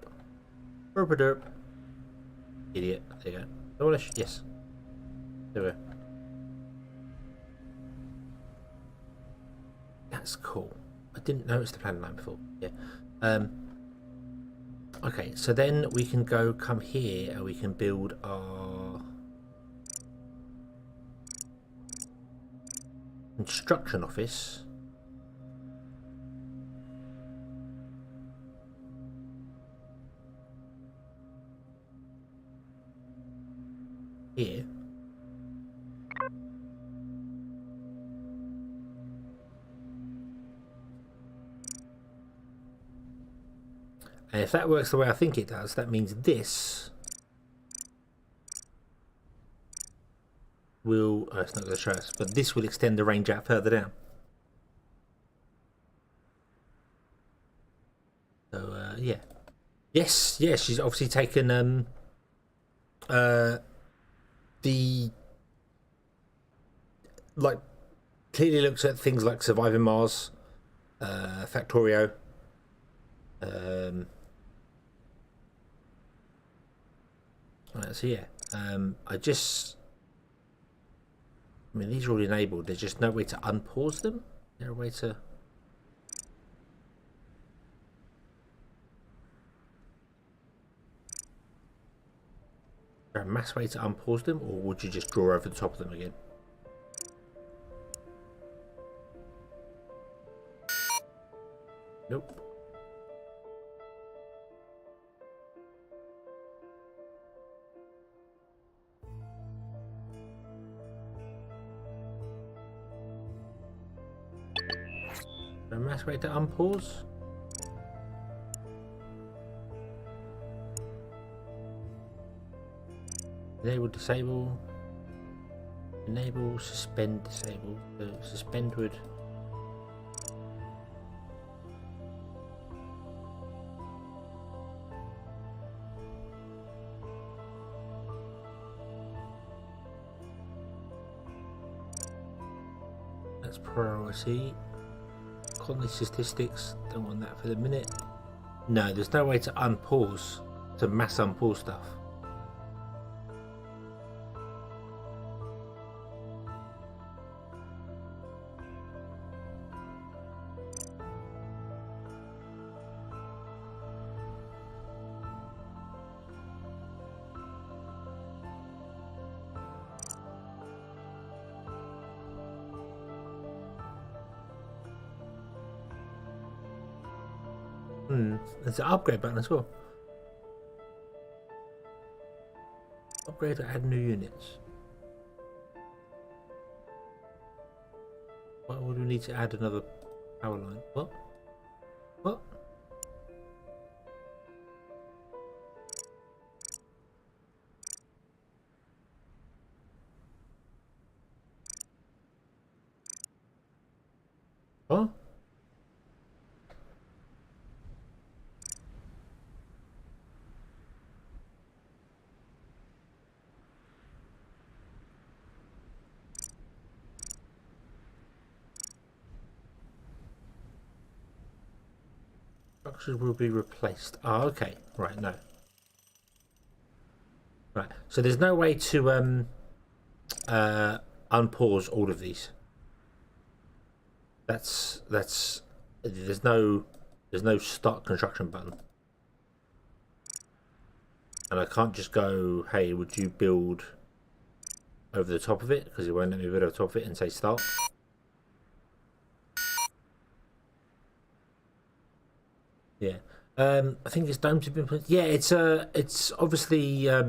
Burp-a-derp. Idiot. There you go. Demolish. Yes. There we go. That's cool. I didn't notice the planning line before. Yeah. Okay, so then we can come here and we can build our construction office. Here. And if that works the way I think it does, that means this will, oh, it's not going to show us, but this will extend the range out further down. So, yeah. Yes, yes, she's obviously taken the, like, clearly looks at things like Surviving Mars, Factorio, right, so yeah, I mean, these are all enabled. There's just no way to unpause them. Is there a way to? Is there a mass way to unpause them, or would you just draw over the top of them again? Nope. A mass rate to unpause. Enable, disable. Enable, suspend, disable. So suspend would. That's priority. Colony statistics. Don't want that for the minute. No, there's no way to unpause, to mass unpause stuff. There's an upgrade button as well. Upgrade to add new units. Why would we need to add another power line? What? What? What? Structures will be replaced. Oh, okay. Right, no. Right. So there's no way to unpause all of these. That's there's no start construction button. And I can't just go, hey, would you build over the top of it? Because it won't let me build over the top of it and say start. Yeah. I think it's domes have been put. Yeah, it's obviously yeah,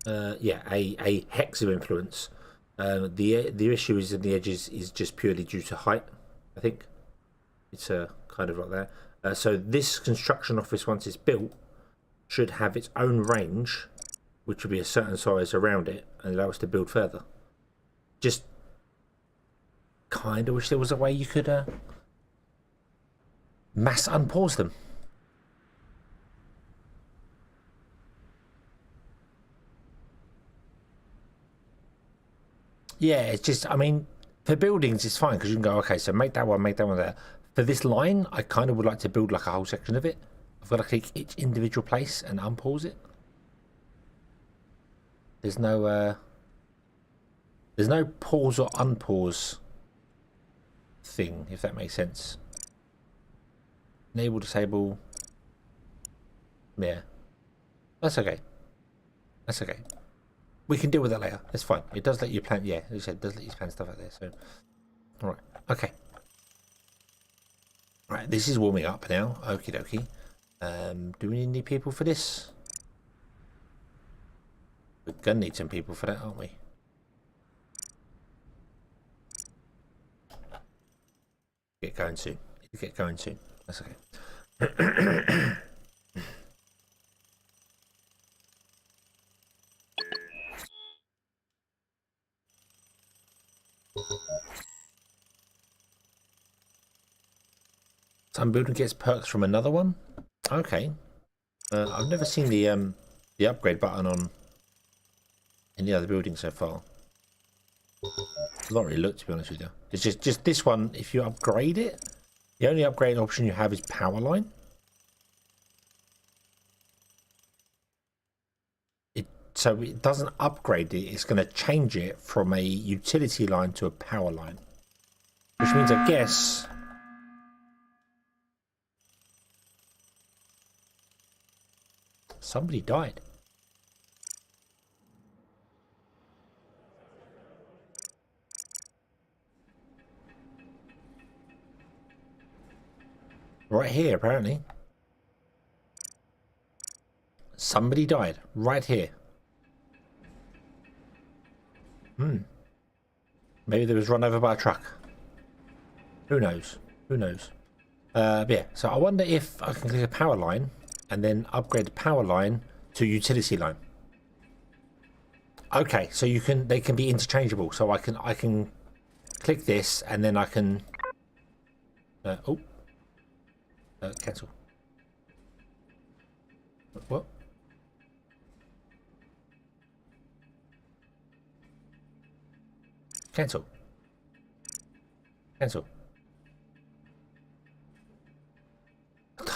a hex of influence. The issue is in the edges is just purely due to height. I think it's kind of like that. So this construction office, once it's built, should have its own range, which will be a certain size around it, and allow us to build further. Just kind of wish there was a way you could mass unpause them. Yeah, it's just, I mean, for buildings, it's fine because you can go, okay, so make that one there. For this line, I kind of would like to build like a whole section of it. I've got to click each individual place and unpause it. There's no pause or unpause thing, if that makes sense. Enable, disable. Yeah, that's okay. That's okay. We can deal with that later. It's fine. It does let you plan. Yeah, as you said, it does let you plan stuff out there. So, all right, okay. Right, this is warming up now. Okie dokie. Do we need any people for this? We're gonna need some people for that, aren't we? Get going soon. Get going soon. That's okay. Some building gets perks from another one. Okay. I've never seen the upgrade button on any other building so far. I've not really looked, to be honest with you. It's just this one. If you upgrade it, the only upgrade option you have is power line. So it doesn't upgrade it. It's going to change it from a utility line to a power line, which means, I guess, somebody died. Right here, apparently. Somebody died. Right here. Maybe they was run over by a truck. Who knows? Who knows? Yeah, so I wonder if I can click a power line and then upgrade the power line to utility line. Okay, so they can be interchangeable. So I can click this and then I can cancel. What? Cancel. Cancel.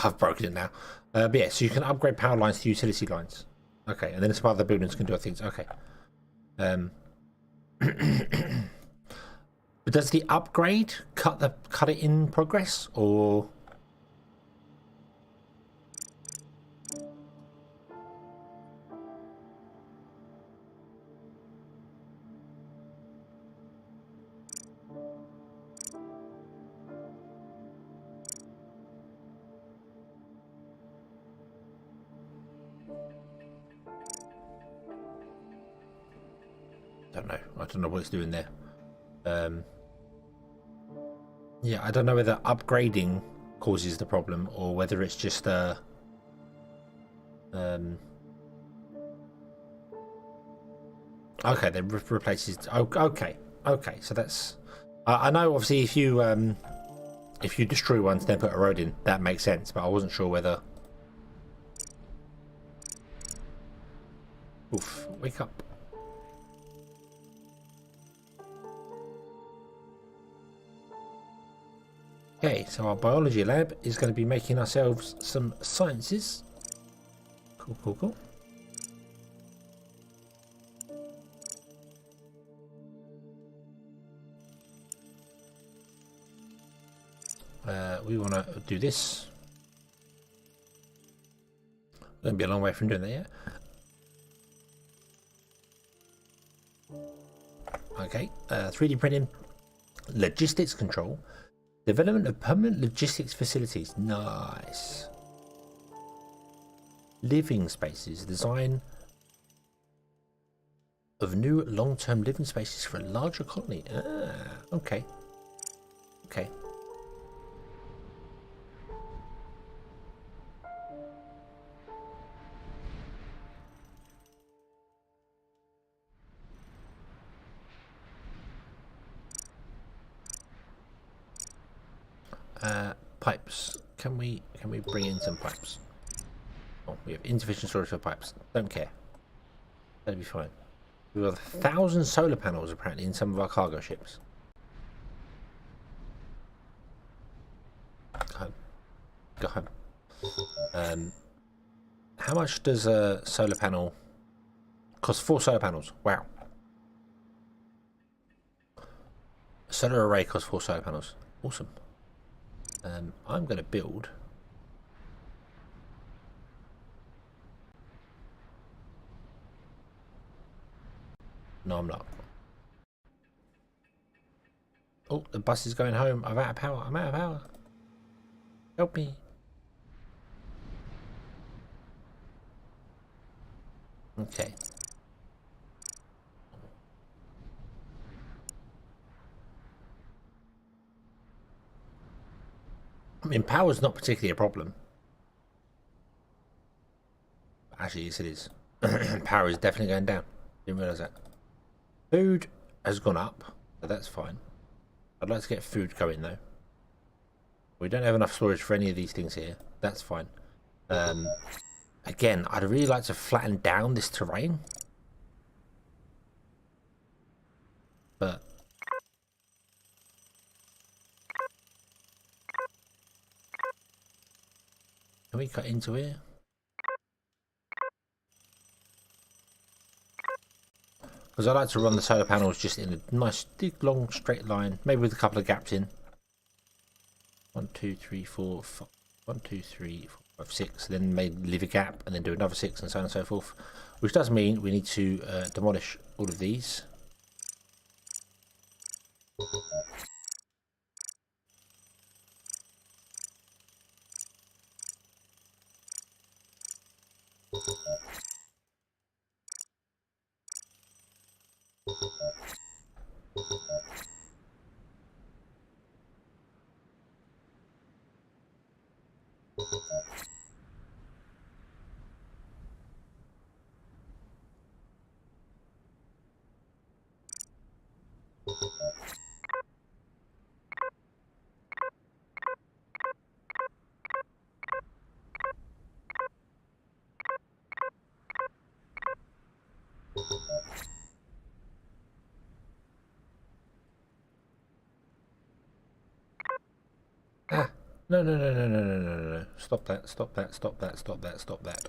I've broken it now. But yeah, so you can upgrade power lines to utility lines. Okay, and then some other buildings can do other things. Okay. But does the upgrade cut it in progress, or? I don't know what it's doing there. Yeah, I don't know whether upgrading causes the problem or whether it's just okay, they replaces. Okay, so that's. I know obviously if you destroy ones then put a road in, that makes sense, but I wasn't sure whether. Oof! Wake up. Okay, so our biology lab is going to be making ourselves some sciences. Cool. We want to do this. Going to be a long way from doing that yet. Okay, 3D printing, logistics control. Development of permanent logistics facilities. Nice. Living spaces. Design of new long-term living spaces for a larger colony. Okay. Okay. Pipes. Can we bring in some pipes? Oh, we have insufficient storage for pipes. Don't care. That'll be fine. We've got 1,000 solar panels apparently in some of our cargo ships. Go home. How much does a solar panel cost? 4 solar panels. Wow. A solar array costs 4 solar panels. Awesome. I'm going to build. No, I'm not. Oh, the bus is going home. I'm out of power. I'm out of power. Help me. Okay. I mean, power's not particularly a problem. Actually, yes it is. Power is definitely going down. Didn't realise that. Food has gone up, but that's fine. I'd like to get food going though. We don't have enough storage for any of these things here. That's fine. Again, I'd really like to flatten down this terrain. But can we cut into here? Because I like to run the solar panels just in a nice, big, long, straight line, maybe with a couple of gaps in. 1, 2, 3, 4, 5. 1, 2, 3, 4, 5, 6. Then maybe leave a gap and then do another 6 and so on and so forth. Which does mean we need to demolish all of these. Ah, no, no, no, no, no, no, no, no. Stop that, stop that, stop that, stop that, stop that.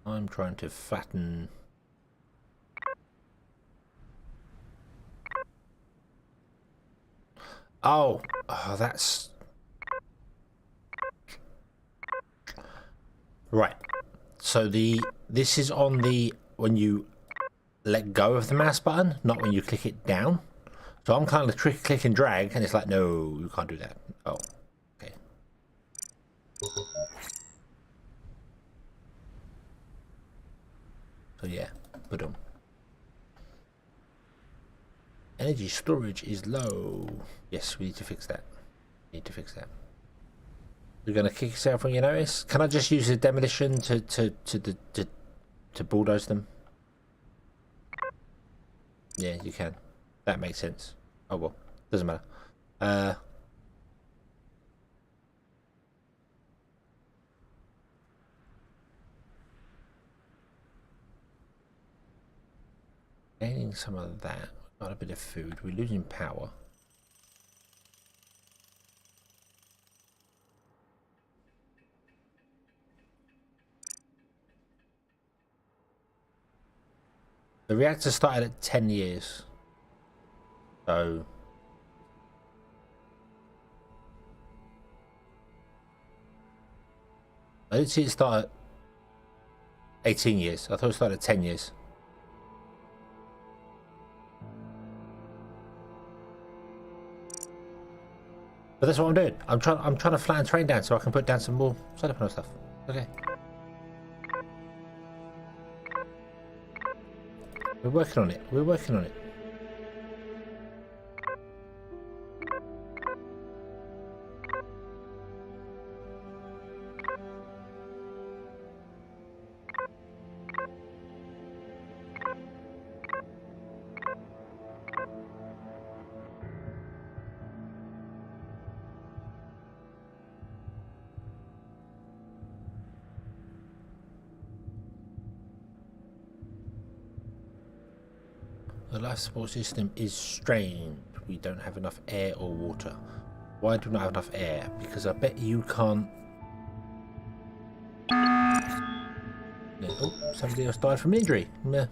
I'm trying to fatten. Oh, oh, that's... Right. So this is on the... when you let go of the mouse button, not when you click it down. So I'm kind of click and drag, and it's like, no, you can't do that. Oh, okay. So yeah, boom. Energy storage is low. Yes, we need to fix that. Need to fix that. You're gonna kick yourself when you notice. Can I just use the demolition to bulldoze them? Yeah, you can. That makes sense. Oh well, doesn't matter. Gaining some of that. Got a bit of food. We're losing power. The reactor started at 10 years. So... I didn't see it start at 18 years. I thought it started at 10 years. But that's what I'm doing. I'm trying to flatten terrain down so I can put down some more solar panel stuff. Okay. We're working on it. We're working on it. The life support system is strained. We don't have enough air or water. Why do we not have enough air? Because I bet you can't... Yeah. Oh, somebody else died from injury. Meh.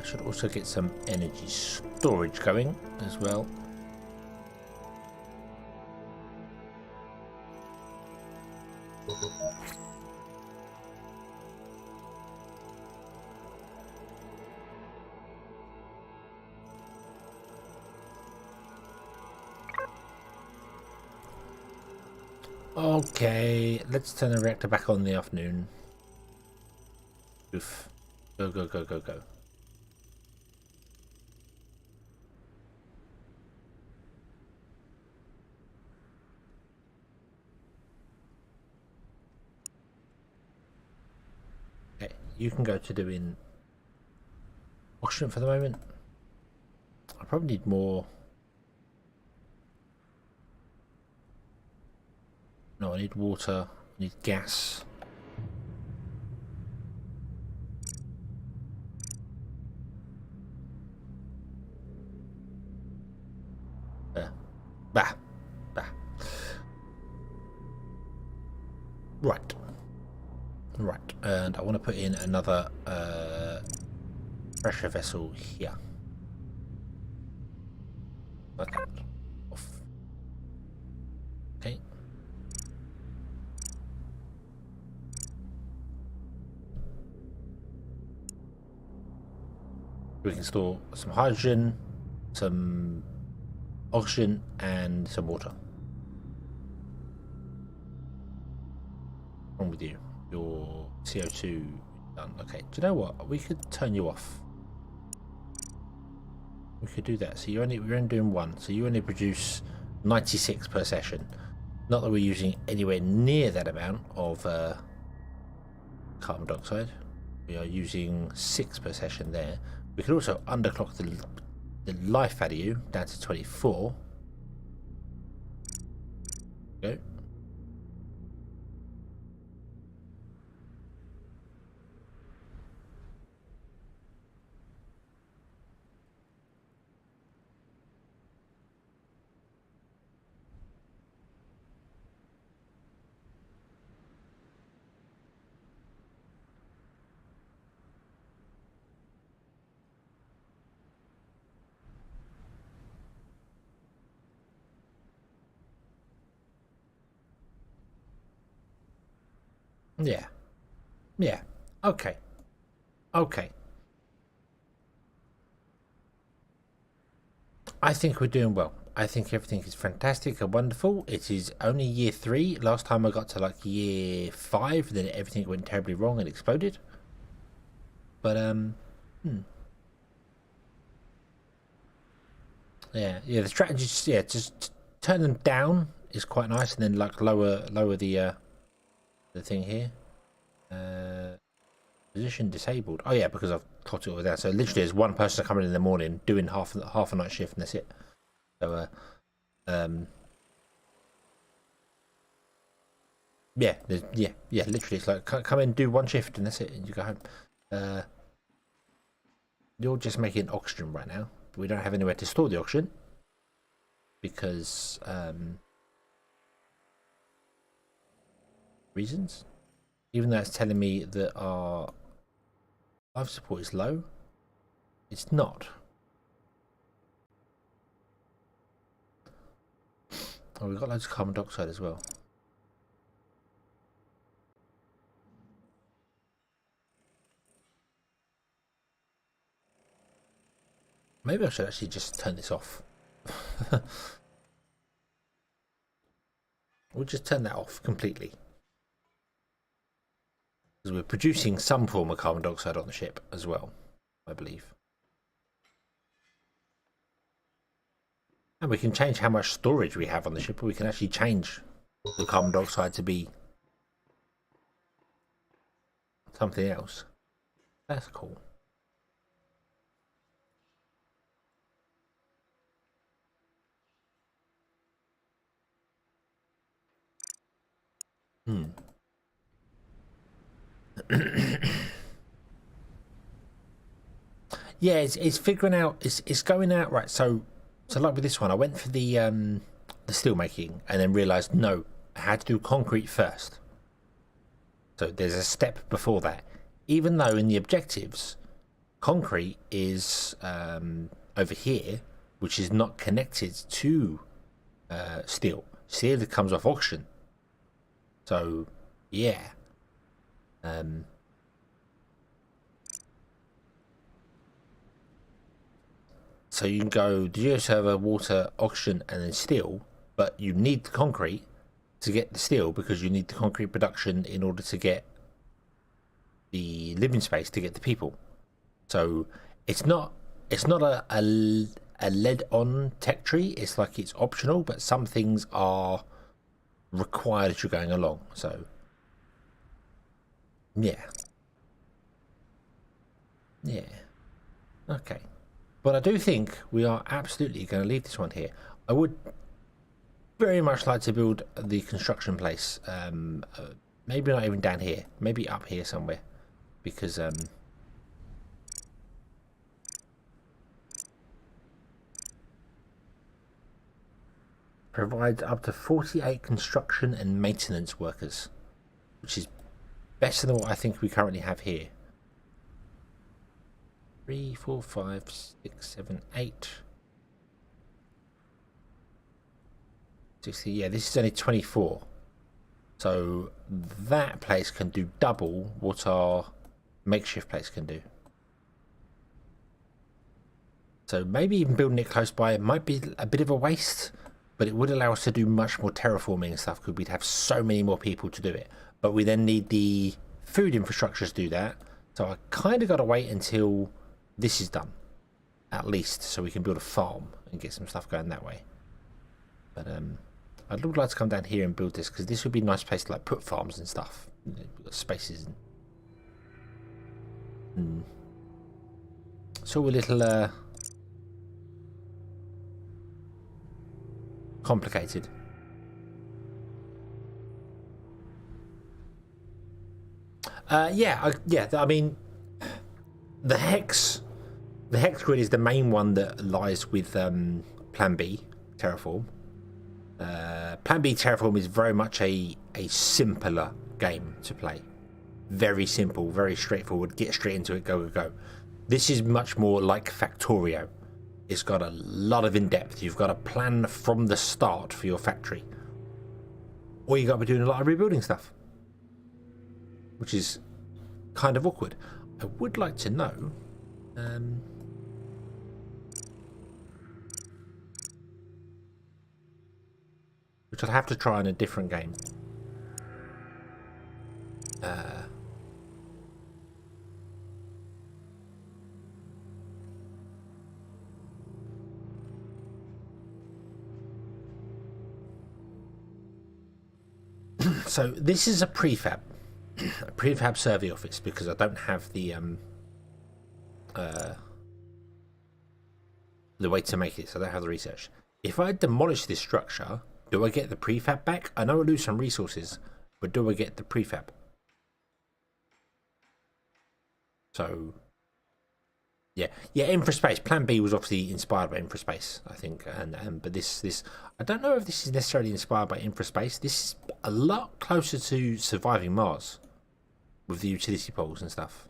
Should also get some energy storage going as well. Okay, let's turn the reactor back on in the afternoon. Oof. Go, go, go, go, go. Okay, you can go to doing oxygen for the moment. I probably need more. No, I need water, I need gas. Bah. Bah. Right. Right. And I want to put in another pressure vessel here. Like that. Off. Okay. We can store some hydrogen, some oxygen, and some water. What's wrong with you? Your CO2 done. Okay. Do you know what? We could turn you off. We could do that. So we're only doing one. So you only produce 96 per session. Not that we're using anywhere near that amount of carbon dioxide. We are using 6 per session there. We could also underclock the life value down to 24. Go. Yeah. Yeah. Okay. Okay. I think we're doing well. I think everything is fantastic and wonderful. It is only year 3. Last time I got to like year 5, then everything went terribly wrong and exploded. But yeah, the strategy just turn them down is quite nice, and then like lower the thing here. Position disabled. Oh yeah, because I've clocked it all down. So literally, there's one person coming in the morning doing half a night shift, and that's it. So yeah, literally, it's like come in, do one shift, and that's it, and you go home. You're just making oxygen right now. We don't have anywhere to store the oxygen because reasons. Even though it's telling me that our life support is low, it's not. Oh, we've got loads of carbon dioxide as well. Maybe I should actually just turn this off. We'll just turn that off completely. Because we're producing some form of carbon dioxide on the ship as well, I believe. And we can change how much storage we have on the ship, or we can actually change the carbon dioxide to be something else. That's cool. Yeah, it's figuring out. It's going out right. So like with this one, I went for the steel making, and then realised no, I had to do concrete first. So there's a step before that. Even though in the objectives, concrete is over here, which is not connected to steel. Steel comes off oxygen. So yeah. So you can go geoserver, water, oxygen, and then steel, but you need the concrete to get the steel because you need the concrete production in order to get the living space to get the people. So it's not a lead on tech tree. It's like it's optional, but some things are required as you're going along. So yeah. Okay. But I do think we are absolutely going to leave this one here. I would very much like to build the construction place. Maybe not even down here. Maybe up here somewhere. Because provides up to 48 construction and maintenance workers, which is better than what I think we currently have here. 3, 4, 5, 6, 7, 8. 60, yeah, this is only 24. So that place can do double what our makeshift place can do. So maybe even building it close by, it might be a bit of a waste, but it would allow us to do much more terraforming and stuff because we'd have so many more people to do it. But we then need the food infrastructures to do that. So I kind of got to wait until this is done, at least, so we can build a farm and get some stuff going that way. But I'd like to come down here and build this because this would be a nice place to like put farms and stuff. We've got spaces. And it's all a little complicated. Yeah. I mean, the hex grid is the main one that lies with Plan B Terraform. Plan B Terraform is very much a simpler game to play. Very simple, very straightforward. Get straight into it. Go, go, go. This is much more like Factorio. It's got a lot of in-depth. You've got a plan from the start for your factory. Or you've got to be doing a lot of rebuilding stuff, which is kind of awkward. I would like to know... which I'll have to try in a different game. So this is a prefab survey office because I don't have the way to make it, so I don't have the research. If I demolish this structure, do I get the prefab back? I know I lose some resources, but do I get the prefab? So, yeah, Infraspace. Plan B was obviously inspired by Infraspace, I think, but this I don't know if this is necessarily inspired by Infraspace. This is a lot closer to Surviving Mars with the utility poles and stuff,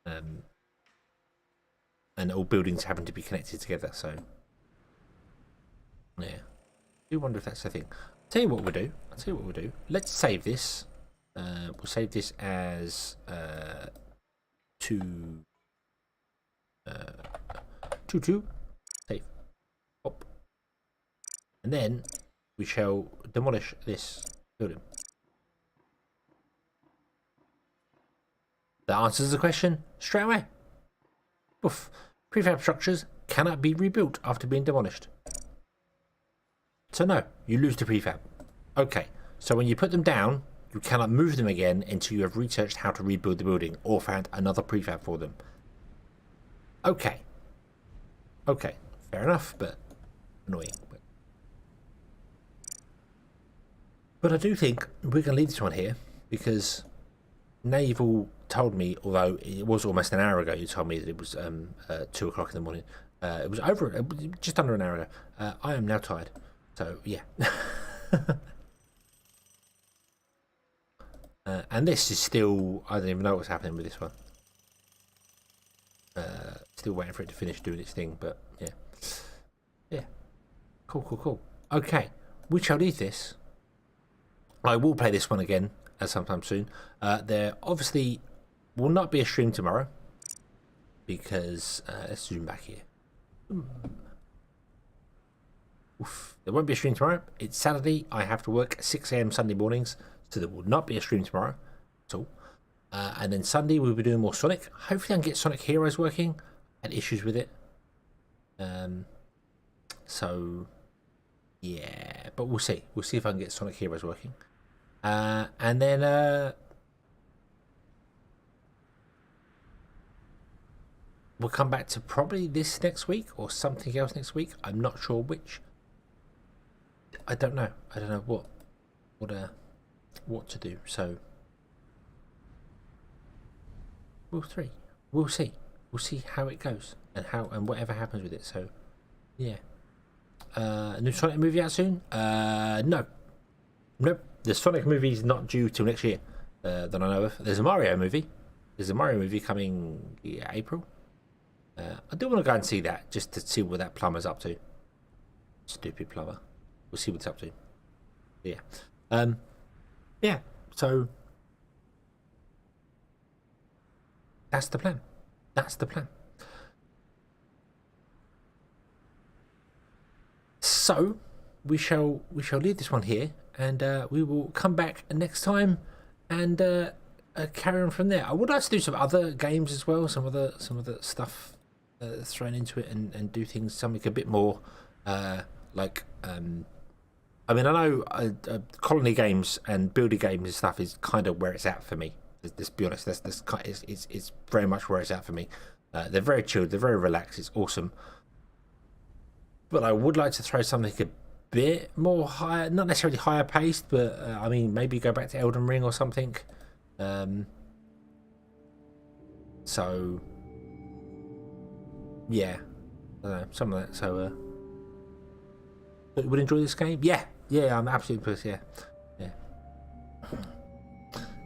and all buildings having to be connected together. So, yeah. I do wonder if that's the thing. I'll tell you what we'll do. Let's save this. We'll save this as 2 save. Hop. And then we shall demolish this building. That answers the question straight away. Oof. Prefab structures cannot be rebuilt after being demolished. So no, you lose the prefab. Okay, so when you put them down, you cannot move them again until you have researched how to rebuild the building or found another prefab for them. Okay, fair enough, but annoying. But I do think we're going to leave this one here because now you've all told me, although it was almost an hour ago, you told me that it was 2 o'clock in the morning. It was just under an hour ago. I am now tired. So, yeah. And this is still... I don't even know what's happening with this one. Still waiting for it to finish doing its thing, but yeah. Yeah. Cool. Okay. We shall leave this. I will play this one again sometime soon. There obviously will not be a stream tomorrow. Because... let's zoom back here. Oof. There won't be a stream tomorrow. It's Saturday. I have to work 6 a.m. Sunday mornings, so there will not be a stream tomorrow at all. And then Sunday we'll be doing more Sonic. Hopefully I can get Sonic Heroes working. I had issues with it. So yeah, but we'll see. We'll see if I can get Sonic Heroes working. And then we'll come back to probably this next week or something else next week. I'm not sure which. I don't know what to do. So we'll see how it goes and whatever happens with it. So yeah, A new Sonic movie out soon? No. Nope. The Sonic movie is not due till next year that I know of. There's a Mario movie. There's a Mario movie coming April. I do want to go and see that, just to see what that plumber's up to. Stupid plumber. We'll see what it's up to. Yeah. Yeah, so that's the plan. That's the plan. So we shall leave this one here, and we will come back next time and carry on from there. I would like to do some other games as well, some other stuff thrown into it, and do things something a bit more like. I mean, I know colony games and building games and stuff is kind of where it's at for me. Let's be honest, it's very much where it's at for me. They're very chilled, they're very relaxed, it's awesome. But I would like to throw something a bit more higher, not necessarily higher paced, but I mean, maybe go back to Elden Ring or something. So, yeah, I don't know, some of that. So, would enjoy this game? Yeah, I'm absolutely pissed. Yeah.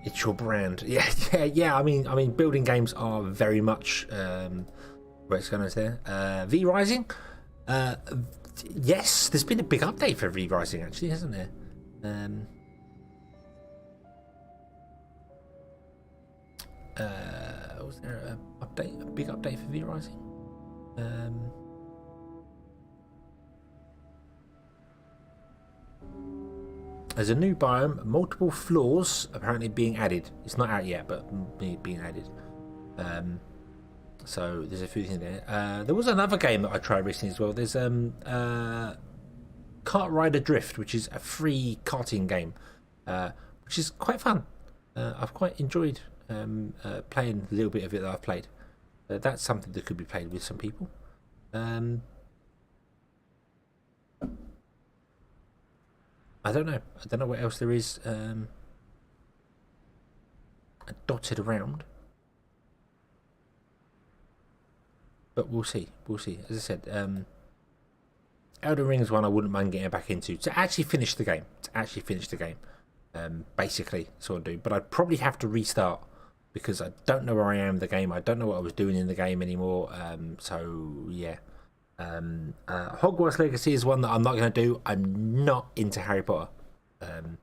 It's your brand. Yeah. I mean, building games are very much where it's going to there. V Rising. Yes, there's been a big update for V Rising actually, hasn't there? Was there a big update for V Rising? There's a new biome, multiple floors apparently being added. It's not out yet, but being added. So there's a few things there. There was another game that I tried recently as well. There's Kart Rider Drift, which is a free karting game, which is quite fun. I've quite enjoyed playing the little bit of it that I've played. That's something that could be played with some people. I don't know what else there is dotted around, but we'll see. As I said, Elden Ring is one I wouldn't mind getting back into to actually finish the game. Basically, sort of do. But I'd probably have to restart because I don't know where I am in the game. I don't know what I was doing in the game anymore. So yeah. Hogwarts Legacy is one that I'm not going to do. I'm not into Harry Potter. I'm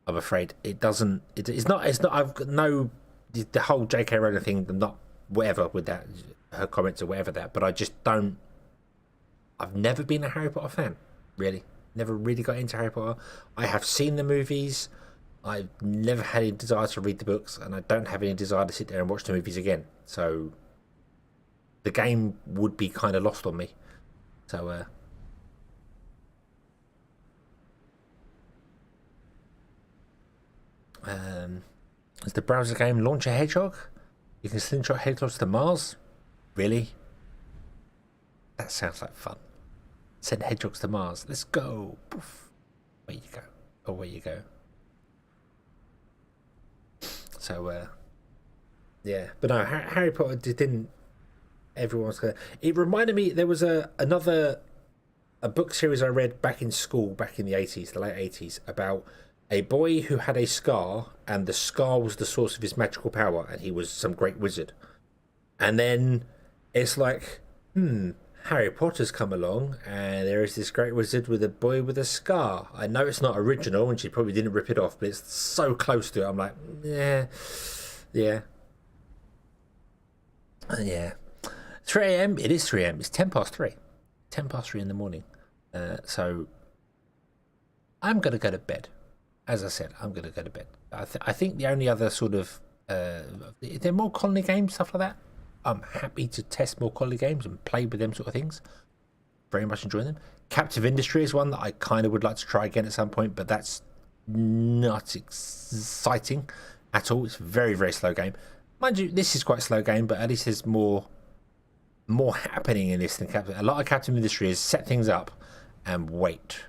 afraid it's not. I've got no the whole J.K. Rowling thing. I'm not whatever with that, her comments or whatever that. But I just don't. I've never been a Harry Potter fan. Really, never really got into Harry Potter. I have seen the movies. I've never had any desire to read the books, and I don't have any desire to sit there and watch the movies again. So the game would be kind of lost on me. So, is the browser game Launch a Hedgehog? You can slingshot hedgehogs to Mars? Really? That sounds like fun. Send hedgehogs to Mars. Let's go. Poof. Where you go. Oh, where you go. So, yeah. But no, Harry Potter didn't... Everyone's gonna. It reminded me there was a book series I read back in school, back in the late 80s, about a boy who had a scar, and the scar was the source of his magical power, and he was some great wizard. And then it's like, Harry Potter's come along, and there is this great wizard with a boy with a scar. I know it's not original, and she probably didn't rip it off, but it's so close to it. I'm like, yeah. 3 a.m. It is 3 a.m. It's 10 past 3. 10 past 3 in the morning. So I'm going to go to bed. As I said, I'm going to go to bed. I think the only other sort of... Is there more colony games, stuff like that? I'm happy to test more colony games and play with them sort of things. Very much enjoying them. Captive Industry is one that I kind of would like to try again at some point, but that's not exciting at all. It's a very, very slow game. Mind you, this is quite a slow game, but at least there's more happening in this than Captain. A lot of Captain Industry is set things up and wait.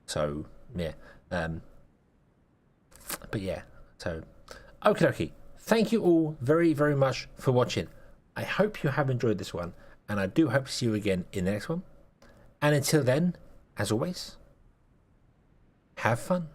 So yeah, but yeah. So okie dokie. Thank you all very, very much for watching. I hope you have enjoyed this one, and I do hope to see you again in the next one. And until then, as always, have fun.